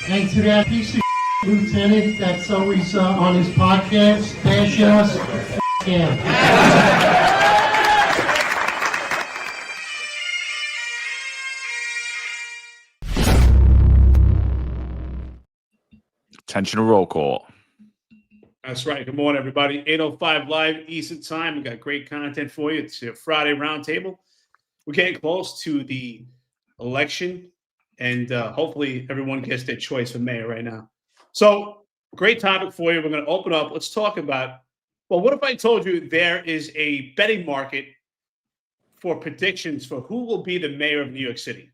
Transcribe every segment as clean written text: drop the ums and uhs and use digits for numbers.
And to that piece of lieutenant that's always on his podcast, bashing us, him. Attention to roll call. That's right. Good morning, everybody. 8:05 live Eastern time. We got great content for you. It's your Friday roundtable. We're getting close to the election, and hopefully everyone gets their choice for mayor right now. So, great topic for you. We're going to open up. Let's talk about, well, what if I told you there is a betting market for predictions for who will be the mayor of New York City?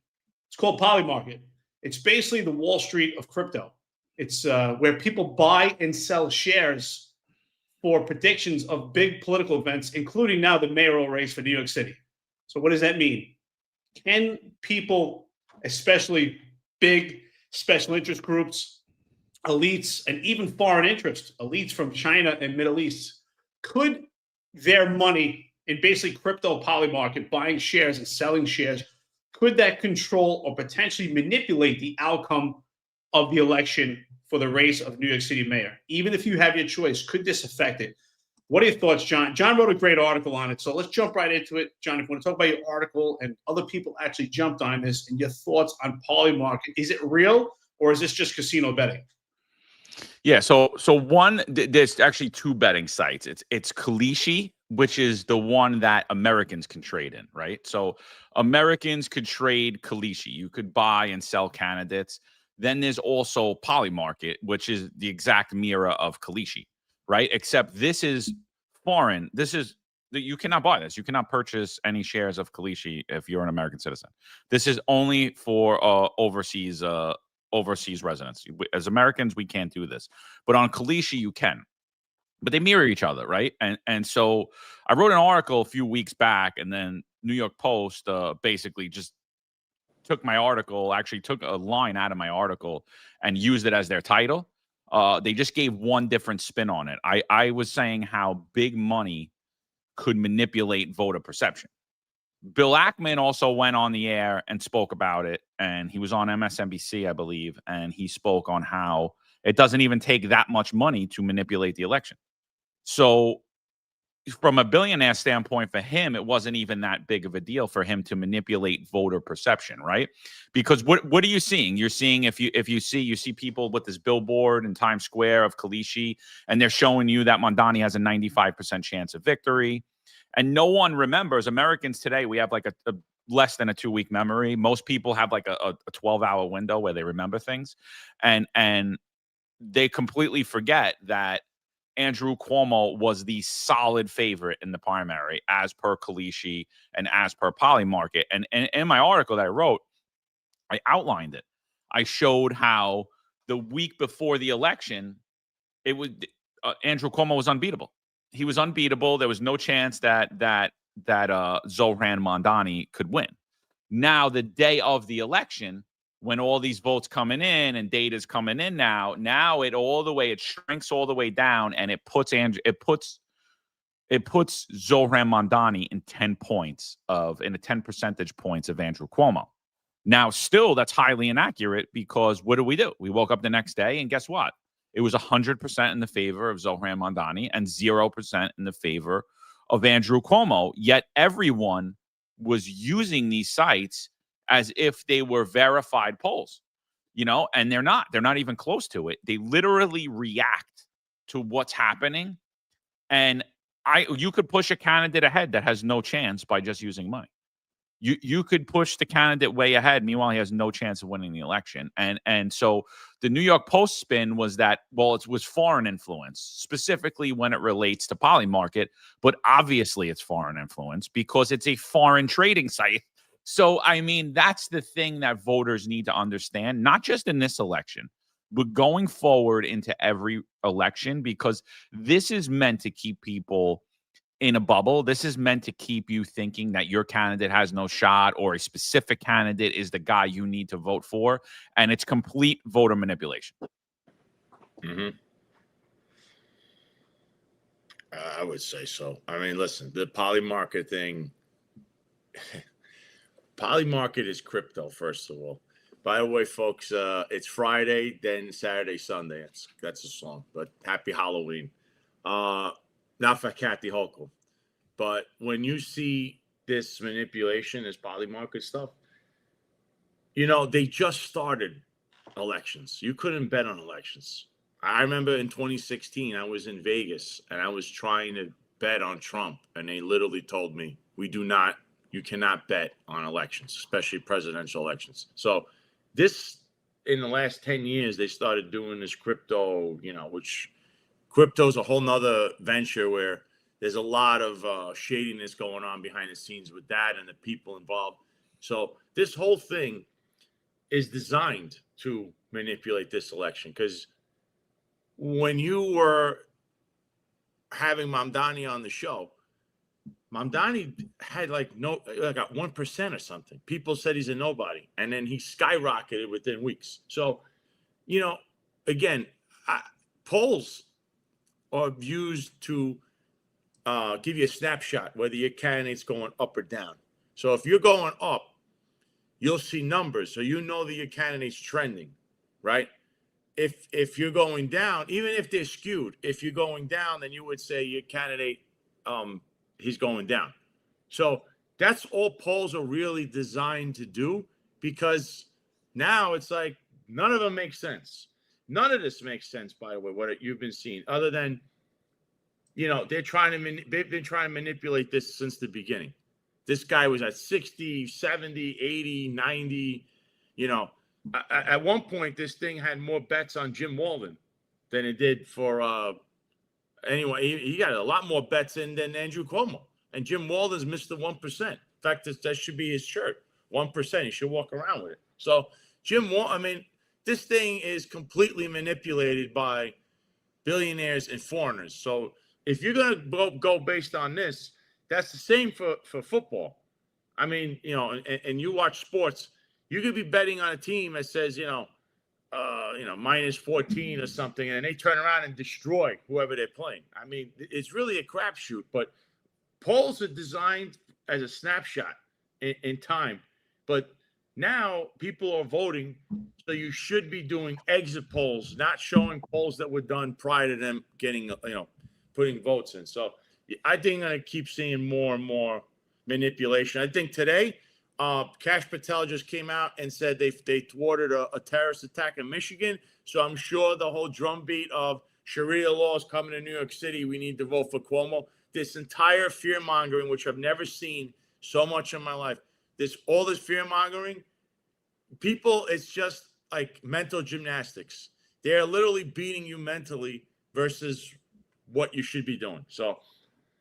It's called Polymarket. It's basically the Wall Street of crypto. It's where people buy and sell shares for predictions of big political events, including now the mayoral race for New York City. So what does that mean? Can people, especially big special interest groups, elites, and even foreign interests, elites from China and Middle East, could their money in basically crypto Polymarket, buying shares and selling shares, could that control or potentially manipulate the outcome of the election for the race of New York City mayor? Even if you have your choice, could this affect it? What are your thoughts, John? John wrote a great article on it, so let's jump right into it. John, if you want to talk about your article and other people actually jumped on this and your thoughts on Polymarket, is it real or is this just casino betting? Yeah, so one, there's actually two betting sites. It's Kalishi, which is the one that Americans can trade in, right? So Americans could trade Kalishi. You could buy and sell candidates. Then there's also Polymarket, which is the exact mirror of Kalishi, right? Except this is foreign. You cannot buy this. You cannot purchase any shares of Kalishi if you're an American citizen. This is only for overseas residents. As Americans, we can't do this. But on Kalishi, you can. But they mirror each other, right? And so I wrote an article a few weeks back, and then New York Post basically just took my article, actually took a line out of my article and used it as their title. They just gave one different spin on it. I was saying how big money could manipulate voter perception. Bill Ackman also went on the air and spoke about it, and he was on MSNBC, I believe, and he spoke on how it doesn't even take that much money to manipulate the election. So from a billionaire standpoint, for him, it wasn't even that big of a deal for him to manipulate voter perception, right? Because what are you seeing? You're seeing if you see people with this billboard in Times Square of Kalishi, and they're showing you that Mondani has a 95% chance of victory. And no one remembers. Americans today, we have like a less than a 2-week memory. Most people have like a 12-hour window where they remember things. And they completely forget that Andrew Cuomo was the solid favorite in the primary as per Kalishi and as per Polymarket. And in my article that I wrote, I outlined it. I showed how the week before the election, it was Andrew Cuomo was unbeatable. He was unbeatable. There was no chance that Zohran Mondani could win. Now, the day of the election, when all these votes coming in and data's coming in now it shrinks all the way down, and it puts Zohran Mondani in 10 percentage points of Andrew Cuomo. Now, still, that's highly inaccurate because what do? We woke up the next day, and guess what? It was 100% in the favor of Zohran Mondani and 0% in the favor of Andrew Cuomo. Yet everyone was using these sites as if they were verified polls, and they're not. They're not even close to it. They literally react to what's happening. And you could push a candidate ahead that has no chance by just using money. You could push the candidate way ahead. Meanwhile, he has no chance of winning the election. And so the New York Post spin was that, well, it was foreign influence, specifically when it relates to Polymarket. But obviously it's foreign influence because it's a foreign trading site. So, I mean, that's the thing that voters need to understand, not just in this election, but going forward into every election, because this is meant to keep people in a bubble. This is meant to keep you thinking that your candidate has no shot or a specific candidate is the guy you need to vote for. And it's complete voter manipulation. Mm-hmm. I would say so. I mean, listen, the Polymarket thing, Polymarket is crypto, first of all. By the way, folks, it's Friday, then Saturday, Sunday. That's a song, but happy Halloween. Not for Kathy Hochul. But when you see this manipulation, this polymarket stuff, they just started elections. You couldn't bet on elections. I remember in 2016, I was in Vegas and I was trying to bet on Trump. And they literally told me, you cannot bet on elections, especially presidential elections. So this, in the last 10 years, they started doing this crypto, which crypto's a whole nother venture where there's a lot of shadiness going on behind the scenes with that and the people involved. So this whole thing is designed to manipulate this election, because when you were having Mamdani on the show, Mamdani had got 1% or something. People said he's a nobody, and then he skyrocketed within weeks. So, again, polls are used to give you a snapshot whether your candidate's going up or down. So if you're going up, you'll see numbers, so that your candidate's trending, right? If you're going down, even if they're skewed, if you're going down, then you would say your candidate, he's going down. So that's all polls are really designed to do, because now it's like none of them make sense. None of this makes sense, by the way, what you've been seeing, other than, they've been trying to manipulate this since the beginning. This guy was at 60, 70, 80, 90, At one point, this thing had more bets on Jim Walden than it did for anyway. He got a lot more bets in than Andrew Cuomo, and Jim Walden's missed the 1%. In fact, that should be his shirt. 1%. He should walk around with it. So this thing is completely manipulated by billionaires and foreigners. So if you're gonna go based on this, that's the same for football. And you watch sports. You could be betting on a team that says, minus 14 or something, and they turn around and destroy whoever they're playing. It's really a crapshoot, but polls are designed as a snapshot in time. But now people are voting, so you should be doing exit polls, not showing polls that were done prior to them getting, putting votes in. So I think I'm going to keep seeing more and more manipulation. I think today, Kash Patel just came out and said they thwarted a terrorist attack in Michigan. So I'm sure the whole drumbeat of Sharia laws coming to New York City, we need to vote for Cuomo. This entire fear mongering, which I've never seen so much in my life. All this fear mongering, people, it's just like mental gymnastics. They're literally beating you mentally versus what you should be doing. So,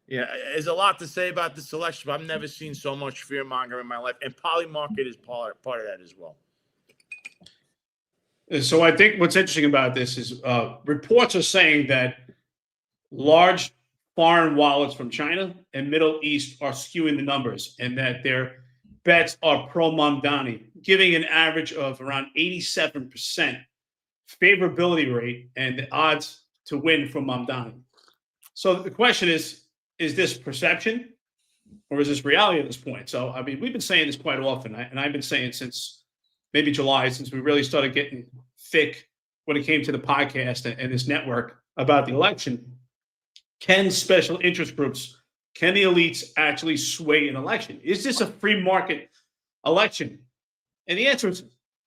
there's a lot to say about this election, but I've never seen so much fear mongering in my life. And polymarket is part of that as well. So I think what's interesting about this is reports are saying that large foreign wallets from China and Middle East are skewing the numbers, and that their bets are pro-Mamdani, giving an average of around 87% favorability rate and the odds to win from Mamdani. So the question is this perception or is this reality at this point? So, we've been saying this quite often, and I've been saying since maybe July, since we really started getting thick when it came to the podcast and this network about the election. Can special interest groups, can the elites actually sway an election? Is this a free market election? And the answer is,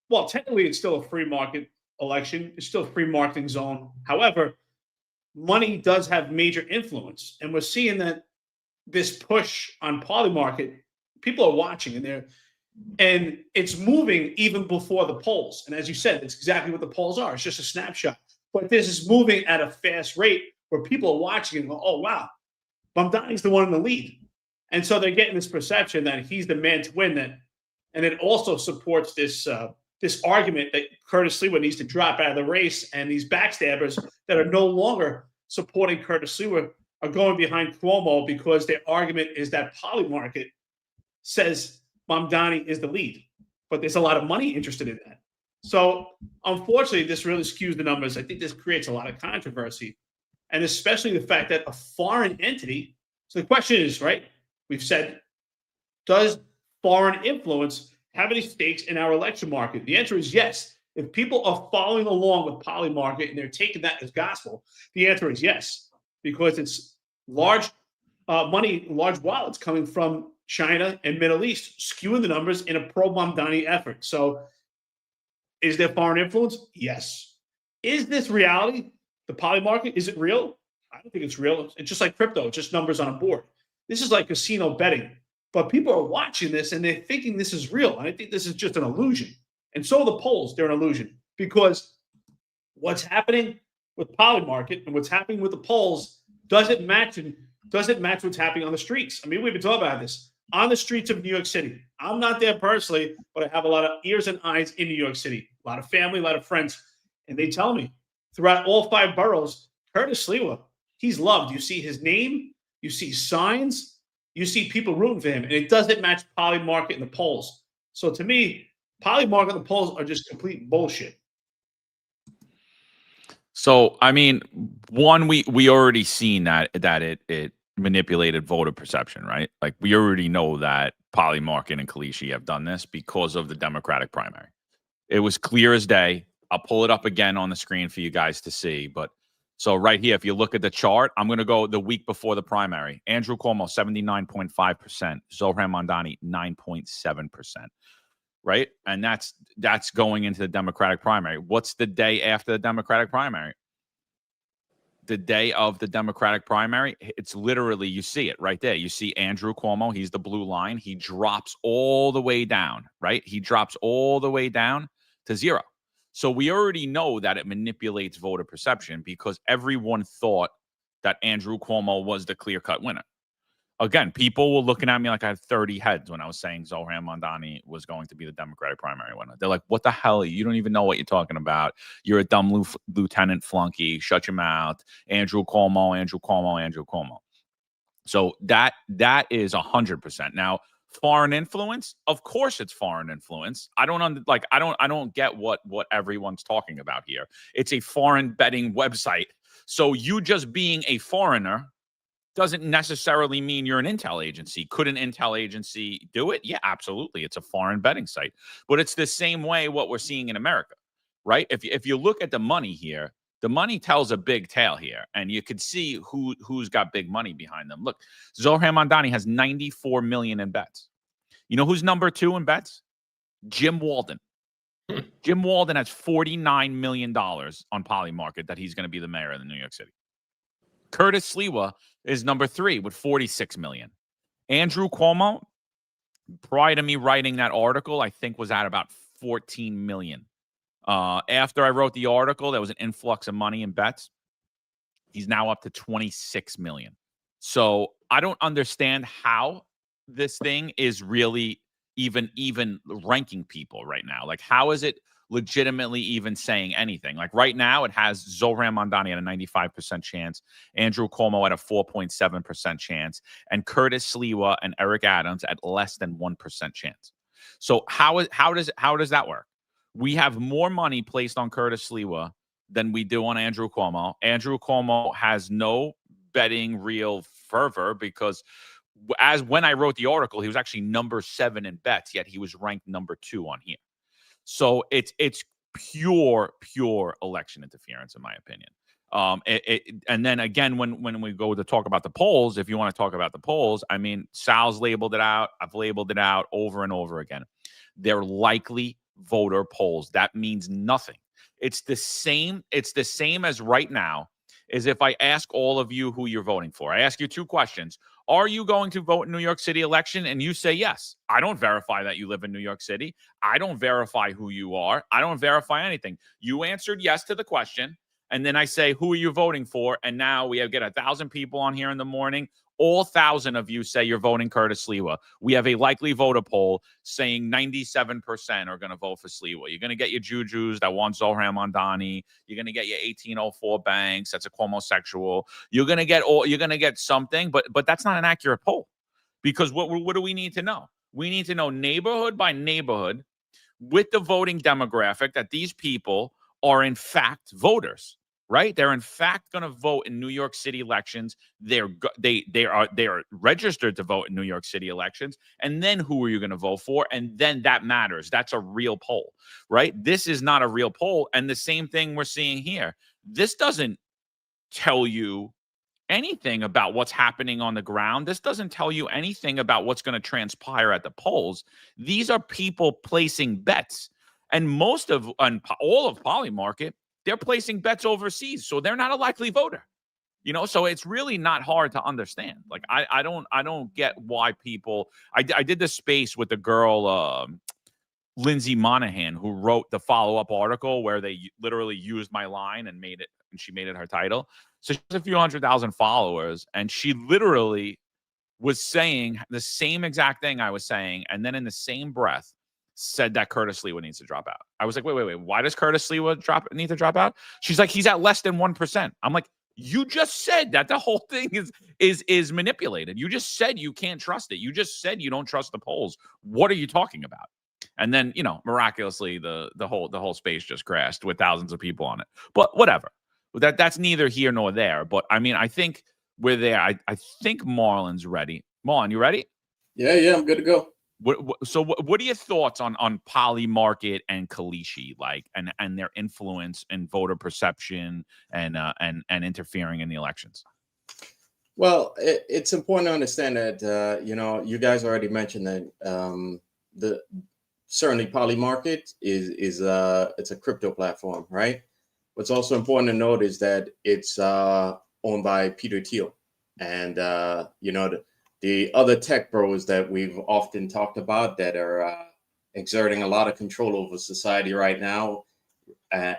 well, technically it's still a free market election. It's still a free marketing zone. However, money does have major influence. And we're seeing that this push on polymarket, people are watching and it's moving even before the polls. And as you said, it's exactly what the polls are. It's just a snapshot. But this is moving at a fast rate where people are watching and go, oh, wow, Mamdani's the one in the lead. And so they're getting this perception that he's the man to win. And it also supports this argument that Curtis Lewa needs to drop out of the race, and these backstabbers that are no longer supporting Curtis Lewa are going behind Cuomo because their argument is that polymarket says Mamdani is the lead. But there's a lot of money interested in that. So unfortunately, this really skews the numbers. I think this creates a lot of controversy, and especially the fact that a foreign entity. So the question is, right, we've said, does foreign influence have any stakes in our election market? The answer is yes. If people are following along with Polymarket and they're taking that as gospel, the answer is yes, because it's large money, large wallets coming from China and Middle East, skewing the numbers in a pro-Mamdani effort. So is there foreign influence? Yes. Is this reality? The poly market, is it real? I don't think it's real. It's just like crypto, it's just numbers on a board. This is like casino betting. But people are watching this and they're thinking this is real. And I think this is just an illusion. And so are the polls, they're an illusion. Because what's happening with poly market and what's happening with the polls doesn't match what's happening on the streets. I mean, we've been talking about this on the streets of New York City. I'm not there personally, but I have a lot of ears and eyes in New York City, a lot of family, a lot of friends. And they tell me throughout all 5 boroughs, Curtis Sliwa, he's loved. You see his name, you see signs, you see people rooting for him, and it doesn't match poly market in the polls. So to me, poly market and the polls are just complete bullshit. So I mean, one, we already seen that it manipulated voter perception, right? Like we already know that Polymarket and Kalishi have done this because of the Democratic primary. It was clear as day. I'll pull it up again on the screen for you guys to see. But so right here, if you look at the chart, I'm going to go the week before the primary. Andrew Cuomo, 79.5%. Zohran Mamdani, 9.7%. Right? And that's going into the Democratic primary. What's the day after the Democratic primary? The day of the Democratic primary, it's literally, you see it right there. You see Andrew Cuomo, he's the blue line. He drops all the way down, right? He drops all the way down to 0. So we already know that it manipulates voter perception because everyone thought that Andrew Cuomo was the clear-cut winner. Again, people were looking at me like I had 30 heads when I was saying Zohran Mamdani was going to be the Democratic primary winner. They're like, what the hell? You don't even know what you're talking about. You're a dumb lieutenant flunky. Shut your mouth. Andrew Cuomo, Andrew Cuomo, Andrew Cuomo. So that is 100%. Now, foreign influence, of course it's foreign influence. I don't get what everyone's talking about here. It's a foreign betting website. So you just being a foreigner doesn't necessarily mean you're an intel agency. Could an intel agency do it? Yeah, absolutely. It's a foreign betting site. But it's the same way what we're seeing in America, right? If you look at the money here, the money tells a big tale here. And you could see who's got big money behind them. Look, Zohran Mamdani has $94 million in bets. You know who's number 2 in bets? Jim Walden. Jim Walden has $49 million on Polymarket that he's going to be the mayor of New York City. Curtis Sliwa is number 3 with $46 million. Andrew Cuomo, prior to me writing that article, I think was at about $14 million. After I wrote the article, there was an influx of money in bets. He's now up to $26 million. So I don't understand how this thing is really even ranking people right now. Like, how is it legitimately even saying anything? Like right now, it has Zohran Mamdani at a 95% chance, Andrew Cuomo at a 4.7% chance, and Curtis Sliwa and Eric Adams at less than 1% chance. So how does that work? We have more money placed on Curtis Sliwa than we do on Andrew Cuomo. Andrew Cuomo has no betting real fervor because as when I wrote the article, he was actually number 7 in bets, yet he was ranked number 2 on here. So it's pure election interference, in my opinion. And then again, when we go to talk about the polls, if you want to talk about the polls, I mean, Sal's labeled it out. I've labeled it out over and over again. They're likely voter polls. That means nothing. It's the same as right now is if I ask all of you who you're voting for. I ask you 2 questions. Are you going to vote in New York City election? And you say yes. I don't verify that you live in New York City. I don't verify who you are. I don't verify anything. You answered yes to the question. And then I say, who are you voting for? And now we get 1,000 people on here in the morning. All 1,000 of you say you're voting Curtis Sliwa. We have a likely voter poll saying 97% are going to vote for Sliwa. You're going to get your Jujus that want Zohran Mamdani. You're going to get your 1804 Banks. That's a homosexual. You're going to get something, but that's not an accurate poll because what do we need to know? We need to know neighborhood by neighborhood with the voting demographic that these people are in fact voters. right? They're in fact going to vote in New York City elections. They are registered to vote in New York City elections. And then who are you going to vote for? And then that matters. That's a real poll, right? This is not a real poll. And the same thing we're seeing here. This doesn't tell you anything about what's happening on the ground. This doesn't tell you anything about what's going to transpire at the polls. These are people placing bets. And all of Polymarket, they're placing bets overseas. So they're not a likely voter. So it's really not hard to understand. Like, I don't get why people, I did this space with the girl, Lindsay Monahan, who wrote the follow-up article where they literally used my line and she made it her title. So she has a few 100,000 followers, and she literally was saying the same exact thing I was saying, and then in the same breath said that Curtis Lewa needs to drop out. I was like, wait. Why does Curtis Lewa need to drop out? She's like, he's at less than 1%. I'm like, you just said that the whole thing is manipulated. You just said you can't trust it. You just said you don't trust the polls. What are you talking about? And then, miraculously, the whole space just crashed with thousands of people on it. But whatever. That's neither here nor there. But I mean, I think we're there. I think Marlon's ready. Marlon, you ready? Yeah, I'm good to go. What are your thoughts on Polymarket and Kalishi, like, and their influence and voter perception and interfering in the elections? Well, it's important to understand that you guys already mentioned that certainly Polymarket is it's a crypto platform, right? What's also important to note is that it's owned by Peter Thiel, and the other tech bros that we've often talked about that are exerting a lot of control over society right now, and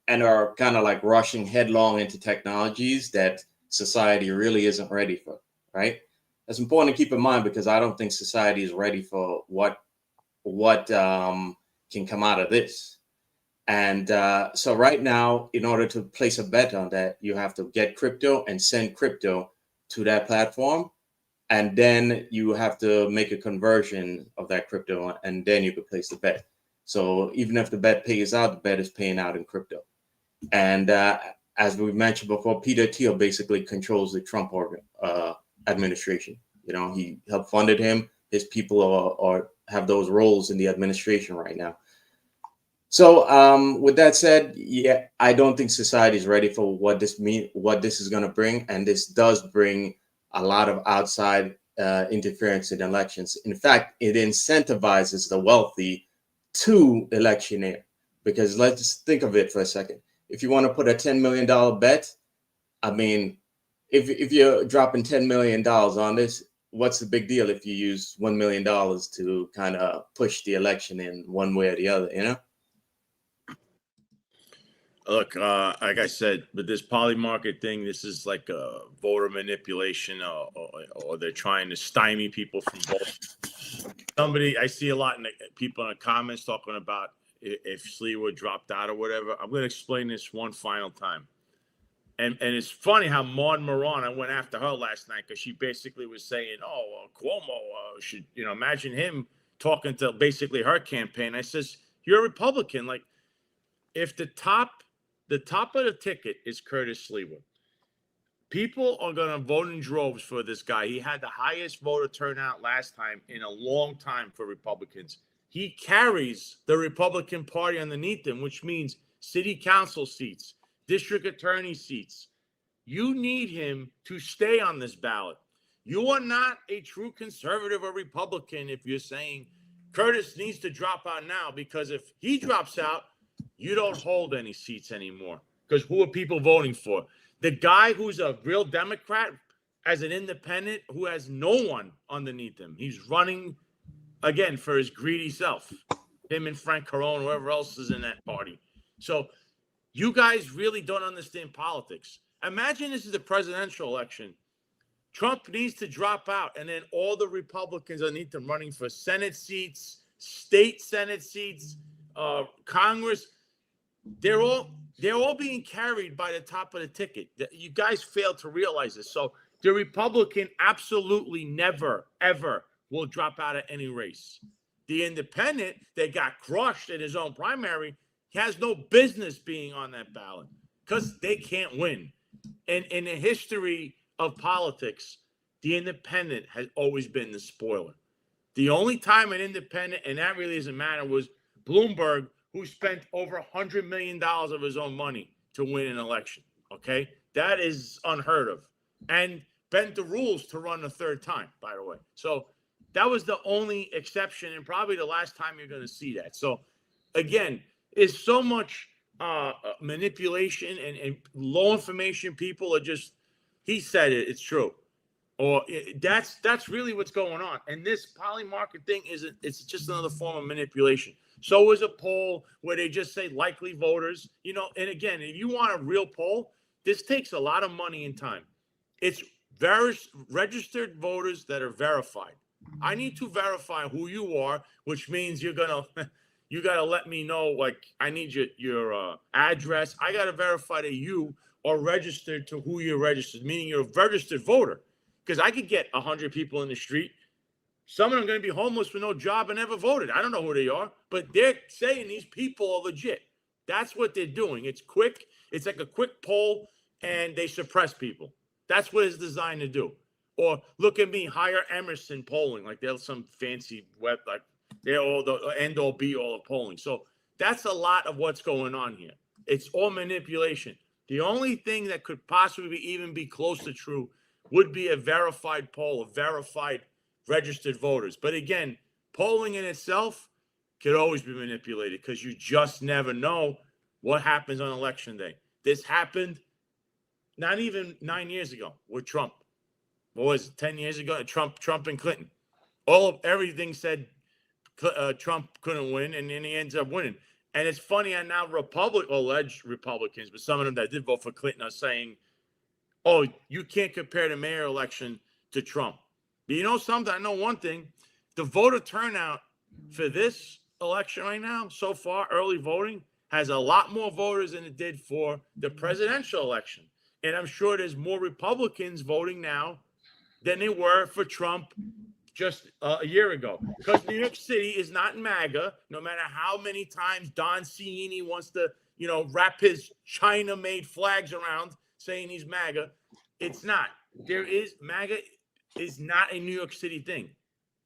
are kind of like rushing headlong into technologies that society really isn't ready for, right? That's important to keep in mind, because I don't think society is ready for what can come out of this. And so right now, in order to place a bet on that, you have to get crypto and send crypto to that platform. And then you have to make a conversion of that crypto, and then you could place the bet. So even if the bet pays out, the bet is paying out in crypto. And as we mentioned before, Peter Thiel basically controls the Trump administration. He helped funded him. His people have those roles in the administration right now. So with that said, yeah, I don't think society is ready for what this is going to bring. And this does bring a lot of outside interference in elections. In fact, it incentivizes the wealthy to electioneer, because let's think of it for a second. If you want to put a $10 million bet, I mean, if you're dropping $10 million on this, what's the big deal if you use $1 million to kind of push the election in one way or the other, Look, like I said, with this Polymarket thing, this is like a voter manipulation, or they're trying to stymie people from voting. I see a lot in people in the comments talking about if Sliwa dropped out or whatever. I'm going to explain this one final time. And it's funny how Maud Moran, I went after her last night because she basically was saying, Cuomo should, imagine him talking to basically her campaign. I says, you're a Republican. Like, if the top of the ticket is Curtis Sliwa, people are going to vote in droves for this guy. He had the highest voter turnout last time in a long time for Republicans. He carries the Republican Party underneath him, which means city council seats, district attorney seats. You need him to stay on this ballot. You are not a true conservative or Republican if you're saying Curtis needs to drop out now, because if he drops out, you don't hold any seats anymore. Because who are people voting for? The guy who's a real Democrat as an independent who has no one underneath him. He's running, again, for his greedy self. Him and Frank Carone, whoever else is in that party. So you guys really don't understand politics. Imagine this is the presidential election. Trump needs to drop out, and then all the Republicans underneath him running for Senate seats, state Senate seats, Congress. They're all being carried by the top of the ticket. You guys fail to realize this. So the Republican absolutely never, ever will drop out of any race. The independent that got crushed in his own primary has no business being on that ballot. because they can't win. And in the history of politics, the independent has always been the spoiler. The only time an independent, and that really doesn't matter, was Bloomberg, who spent over $100 million of his own money to win an election. Okay? That is unheard of. And bent the rules to run a third time, by the way. So that was the only exception, and probably the last time you're going to see that. So again, it's so much manipulation and low information. People are just, he said it, it's true. Or that's really what's going on. And this poly market thing it's just another form of manipulation. So is a poll where they just say likely voters, you know, and again, if you want a real poll, this takes a lot of money and time. It's registered voters that are verified. I need to verify who you are, which means you gotta let me know, like, I need your address. I gotta verify that you are registered to who you're registered, meaning you're a registered voter. Because I could get 100 people in the street. Some of them are going to be homeless with no job and never voted. I don't know who they are, but they're saying these people are legit. That's what they're doing. It's quick. It's like a quick poll, and they suppress people. That's what it's designed to do. Or look at me, hire Emerson polling, like they're some fancy web, like they're all the end all be all of polling. So that's a lot of what's going on here. It's all manipulation. The only thing that could possibly even be close to true would be a verified poll of verified registered voters. But again, polling in itself could always be manipulated because you just never know what happens on election day. This happened not even 9 years ago with Trump. What was it, 10 years ago? Trump and Clinton. Everything said Trump couldn't win, and then he ends up winning. And it's funny, and now alleged Republicans, but some of them that did vote for Clinton are saying, oh, you can't compare the mayor election to Trump. But you know something? I know one thing. The voter turnout for this election right now, so far, early voting, has a lot more voters than it did for the presidential election. And I'm sure there's more Republicans voting now than they were for Trump just a year ago. Because New York City is not MAGA, no matter how many times Don Ciini wants to, wrap his China-made flags around saying he's MAGA. It's not. MAGA is not a New York City thing.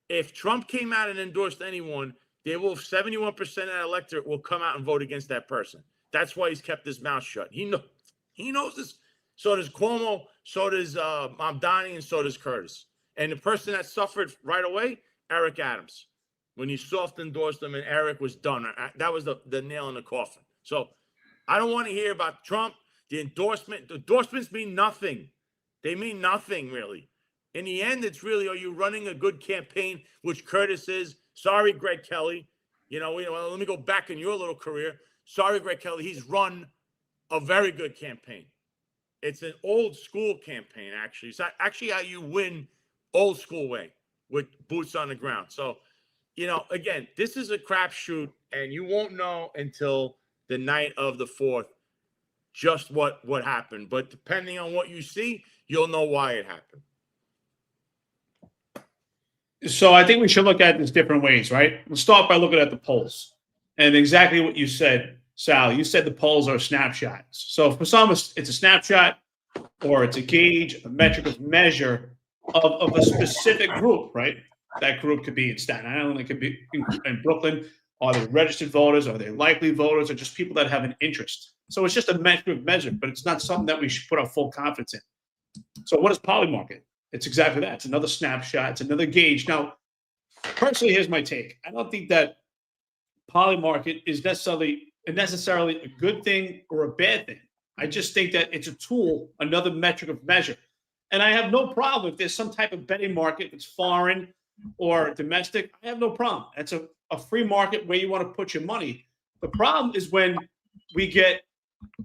If Trump came out and endorsed anyone, 71% of the electorate will come out and vote against that person. That's why he's kept his mouth shut. He knows this. So does Cuomo, so does Mamdani, and so does Curtis. And the person that suffered right away, Eric Adams, when he soft endorsed him and Eric was done. That was the nail in the coffin. So I don't want to hear about Trump. The endorsements mean nothing. They mean nothing, really. In the end, it's really, are you running a good campaign, which Curtis is? Sorry, Greg Kelly. Let me go back in your little career. Sorry, Greg Kelly. He's run a very good campaign. It's an old school campaign, actually. It's actually how you win old school way with boots on the ground. So, again, this is a crapshoot, and you won't know until the night of the 4th just what happened. But depending on what you see, you'll know why it happened. So I think we should look at this different ways, right? We'll start by looking at the polls. And exactly what you said, Sal. You said the polls are snapshots. So for some, it's a snapshot, or it's a gauge, a metric of measure of a specific group, right? That group could be in Staten Island, it could be in Brooklyn. Are they registered voters? Are they likely voters? Or just people that have an interest? So it's just a metric of measure, but it's not something that we should put our full confidence in. So what is poly market? It's exactly that. It's another snapshot. It's another gauge. Now, personally, here's my take. I don't think that poly market is necessarily a good thing or a bad thing. I just think that it's a tool, another metric of measure. And I have no problem if there's some type of betting market, if it's foreign or domestic. I have no problem. That's a free market where you want to put your money. The problem is when we get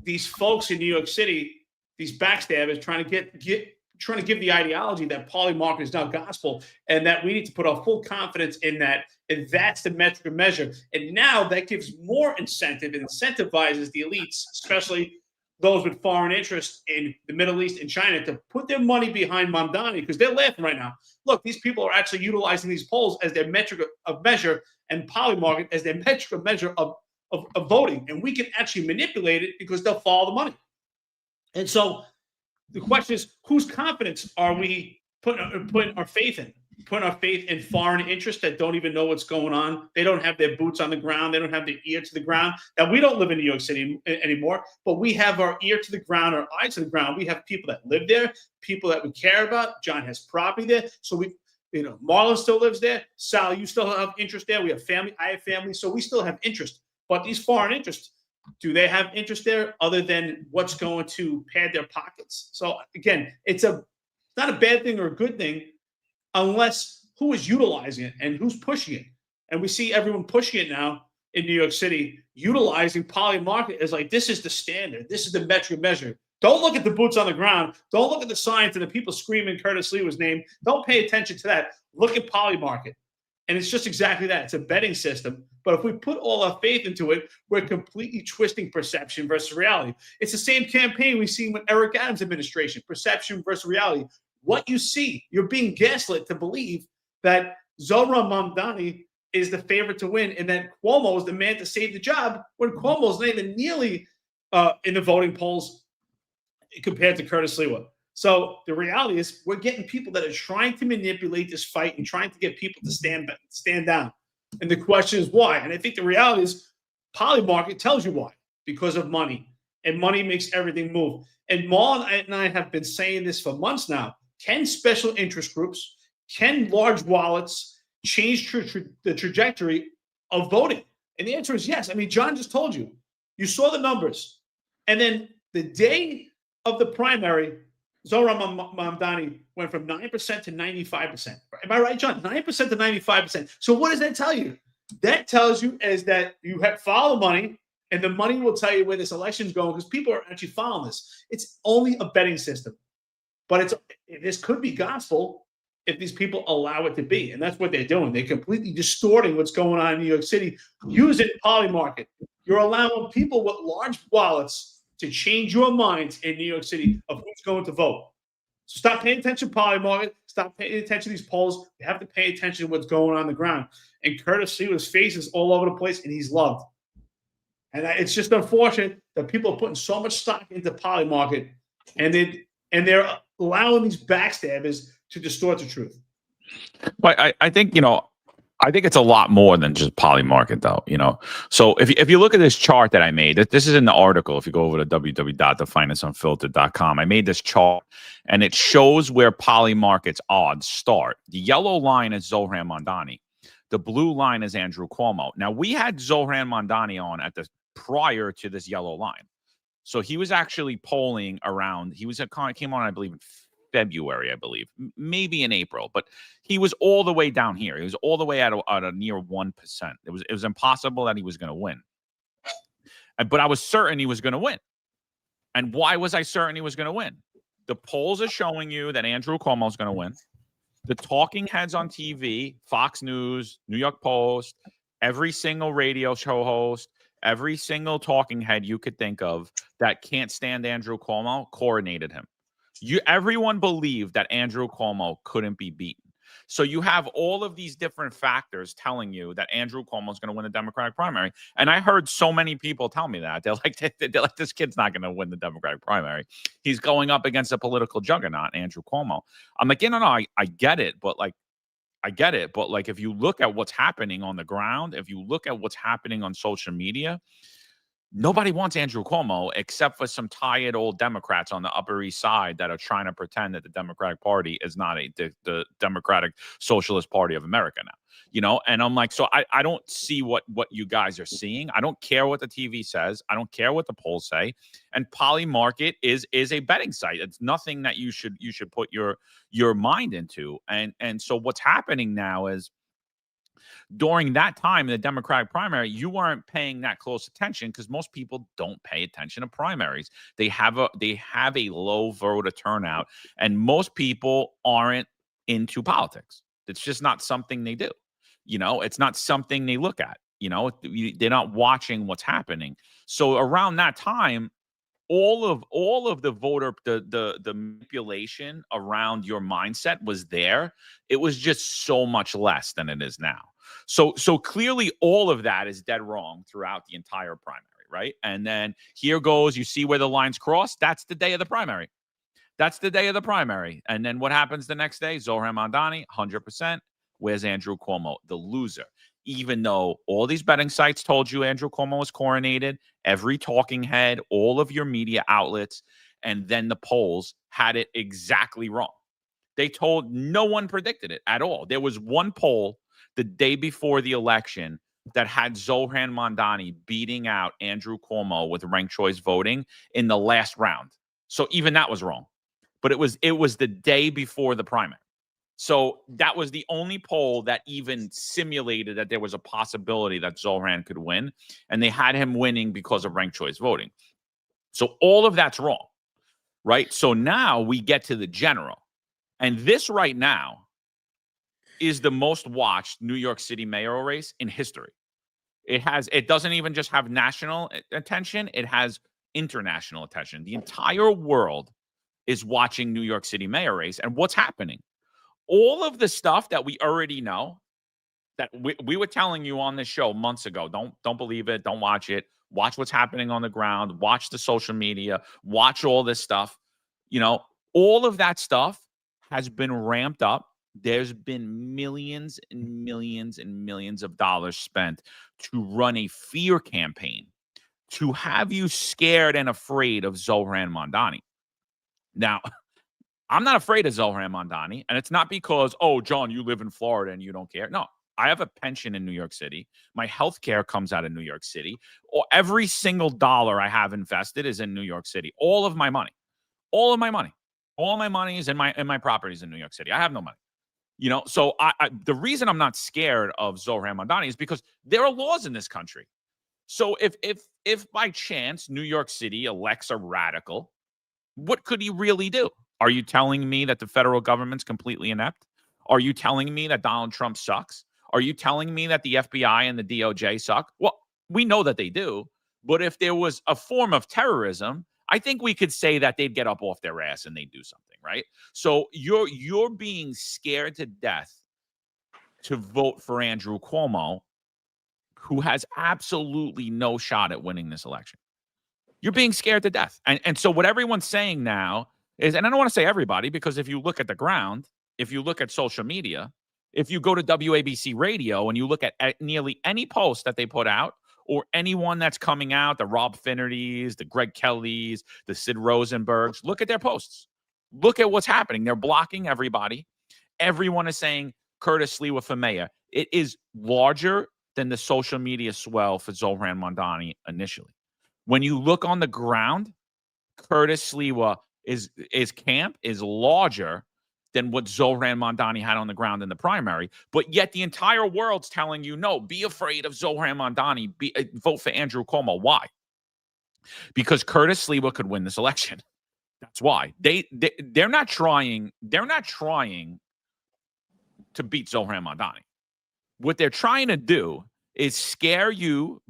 these folks in New York City, these backstabbers trying to give the ideology that poly market is not gospel, and that we need to put our full confidence in that, and that's the metric of measure. And now that gives more incentive and incentivizes the elites, especially those with foreign interest in the Middle East and China, to put their money behind Mamdani, because they're laughing right now. Look, these people are actually utilizing these polls as their metric of measure, and poly market as their metric of measure of voting. And we can actually manipulate it because they'll follow the money. And so the question is, whose confidence are we putting our faith in? Putting our faith in foreign interests that don't even know what's going on. They don't have their boots on the ground. They don't have their ear to the ground. Now, we don't live in New York City anymore, but we have our ear to the ground, our eye to the ground. We have people that live there, people that we care about. John has property there. So Marlon still lives there. Sal, you still have interest there. We have family. I have family. So we still have interest. But these foreign interests, do they have interest there other than what's going to pad their pockets? So again, it's not a bad thing or a good thing, unless who is utilizing it and who's pushing it. And we see everyone pushing it now in New York City, utilizing poly market as like, this is the standard. This is the metric measure. Don't look at the boots on the ground. Don't look at the signs and the people screaming Curtis Lee was named. Don't pay attention to that. Look at poly market. And it's just exactly that. It's a betting system. But if we put all our faith into it, we're completely twisting perception versus reality. It's the same campaign we've seen with Eric Adams' administration, perception versus reality. What you see, you're being gaslit to believe that Zohran Mamdani is the favorite to win and that Cuomo is the man to save the job, when Cuomo is not even nearly in the voting polls compared to Curtis Lewa. So the reality is we're getting people that are trying to manipulate this fight and trying to get people to stand down. And the question is why? And I think the reality is poly market tells you why, because of money. And money makes everything move. And Marlon and I have been saying this for months now. Can special interest groups, can large wallets change the trajectory of voting? And the answer is yes. I mean, John just told you. You saw the numbers. And then the day of the primary, Zohran Mamdani went from 9% to 95%. Am I right, John? 9% to 95%. So what does that tell you? That tells you is that you have follow money, and the money will tell you where this election is going because people are actually following this. It's only a betting system. But this could be gospel if these people allow it to be. And that's what they're doing. They're completely distorting what's going on in New York City. Use it poly market. You're allowing people with large wallets to change your minds in New York City of who's going to vote. So stop paying attention to poly market. Stop paying attention to these polls. You have to pay attention to what's going on the ground. And Curtis Lewa's face is all over the place, and he's loved. And it's just unfortunate that people are putting so much stock into poly market, and they're allowing these backstabbers to distort the truth. Well, I think, I think it's a lot more than just poly market, though, So if you look at this chart that I made, this is in the article. If you go over to www.thefinanceunfiltered.com, I made this chart, and it shows where poly market's odds start. The yellow line is Zohran Mamdani. The blue line is Andrew Cuomo. Now, we had Zohran Mamdani on prior to this yellow line. So he was actually polling around. He came on, I believe, in February, maybe in April, but he was all the way down here. He was all the way at a near 1%. It was impossible that he was going to win. But I was certain he was going to win. And why was I certain he was going to win? The polls are showing you that Andrew Cuomo is going to win. The talking heads on TV, Fox News, New York Post, every single radio show host, every single talking head you could think of that can't stand Andrew Cuomo coronated him. Everyone believed that Andrew Cuomo couldn't be beaten. So you have all of these different factors telling you that Andrew Cuomo is going to win the Democratic primary. And I heard so many people tell me that. They're like, this kid's not going to win the Democratic primary. He's going up against a political juggernaut, Andrew Cuomo. I'm like, no, I get it. But if you look at what's happening on the ground, if you look at what's happening on social media, nobody wants Andrew Cuomo except for some tired old Democrats on the Upper East Side that are trying to pretend that the Democratic Party is not the Democratic Socialist Party of America now, And I'm like, so I don't see what you guys are seeing. I don't care what the TV says. I don't care what the polls say. And poly market is a betting site. It's nothing that you should put your mind into. And so what's happening now is, during that time in the Democratic primary, you weren't paying that close attention because most people don't pay attention to primaries. They have a low voter turnout, and most people aren't into politics. It's just not something they do. It's not something they look at. They're not watching what's happening. So around that time, all of the voter the manipulation around your mindset was there. It was just so much less than it is now. So clearly all of that is dead wrong throughout the entire primary, right? And then here goes, you see where the lines cross? That's the day of the primary. That's the day of the primary. And then what happens the next day? Zohran Mamdani, 100%. Where's Andrew Cuomo? The loser. Even though all these betting sites told you Andrew Cuomo was coronated, every talking head, all of your media outlets, and then the polls had it exactly wrong. They told no one predicted it at all. There was one poll the day before the election that had Zohran Mamdani beating out Andrew Cuomo with ranked choice voting in the last round. So even that was wrong. But it was the day before the primary. So that was the only poll that even simulated that there was a possibility that Zohran could win. And they had him winning because of ranked choice voting. So all of that's wrong, right? So now we get to the general. And this right now is the most watched New York City mayoral race in history. It doesn't even just have national attention, it has international attention. The entire world is watching New York City mayor race. And what's happening? All of the stuff that we already know, that we were telling you on this show months ago, don't believe it, don't watch it. Watch what's happening on the ground, watch the social media, watch all this stuff. All of that stuff has been ramped up. There's been millions and millions and millions of dollars spent to run a fear campaign to have you scared and afraid of Zohran Mamdani. Now, I'm not afraid of Zohran Mamdani, and it's not because, oh, John, you live in Florida and you don't care. No, I have a pension in New York City. My health care comes out of New York City. Every single dollar I have invested is in New York City. All of my money is in my properties in New York City. I have no money. So the reason I'm not scared of Zohran Mamdani is because there are laws in this country. So if by chance New York City elects a radical, what could he really do? Are you telling me that the federal government's completely inept? Are you telling me that Donald Trump sucks? Are you telling me that the FBI and the DOJ suck? Well, we know that they do. But if there was a form of terrorism, I think we could say that they'd get up off their ass and they'd do something, right? So you're being scared to death to vote for Andrew Cuomo, who has absolutely no shot at winning this election. You're being scared to death. And so what everyone's saying now is, and I don't want to say everybody, because if you look at the ground, if you look at social media, if you go to WABC radio and you look at nearly any post that they put out, or anyone that's coming out, the Rob Finnertys, the Greg Kellys, the Sid Rosenbergs, look at their posts. Look at what's happening. They're blocking everybody. Everyone is saying Curtis Sliwa for mayor. It is larger than the social media swell for Zohran Mamdani initially. When you look on the ground, Curtis Sliwa is camp is larger than what Zohran Mamdani had on the ground in the primary. But yet the entire world's telling you, no, be afraid of Zohran Mamdani. Vote for Andrew Cuomo. Why? Because Curtis Sliwa could win this election. That's why. They're not trying. They're not trying to beat Zohran Mamdani. What they're trying to do is scare you,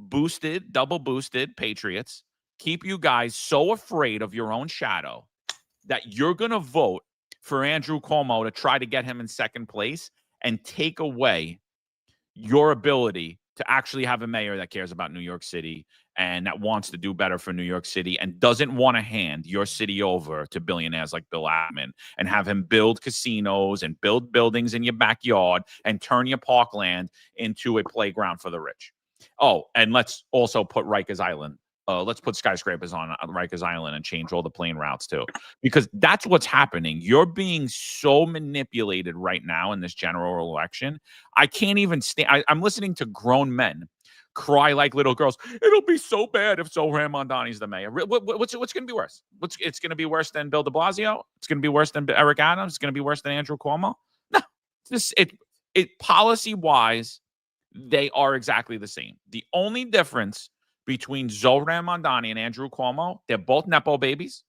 double boosted patriots, keep you guys so afraid of your own shadow that you're going to vote for Andrew Cuomo to try to get him in second place and take away your ability to actually have a mayor that cares about New York City and that wants to do better for New York City and doesn't want to hand your city over to billionaires like Bill Ackman and have him build casinos and build buildings in your backyard and turn your parkland into a playground for the rich. Oh, and let's also put Rikers Island. Let's put skyscrapers on Rikers Island and change all the plane routes too, because that's what's happening. You're being so manipulated right now in this general election. I can't even stand. I'm listening to grown men cry like little girls. It'll be so bad if Zohran Mamdani's the mayor. What's going to be worse? It's going to be worse than Bill de Blasio? It's going to be worse than Eric Adams? It's going to be worse than Andrew Cuomo? No, it policy wise, they are exactly the same. The only difference between Zohran Mamdani and Andrew Cuomo, they're both Nepo babies.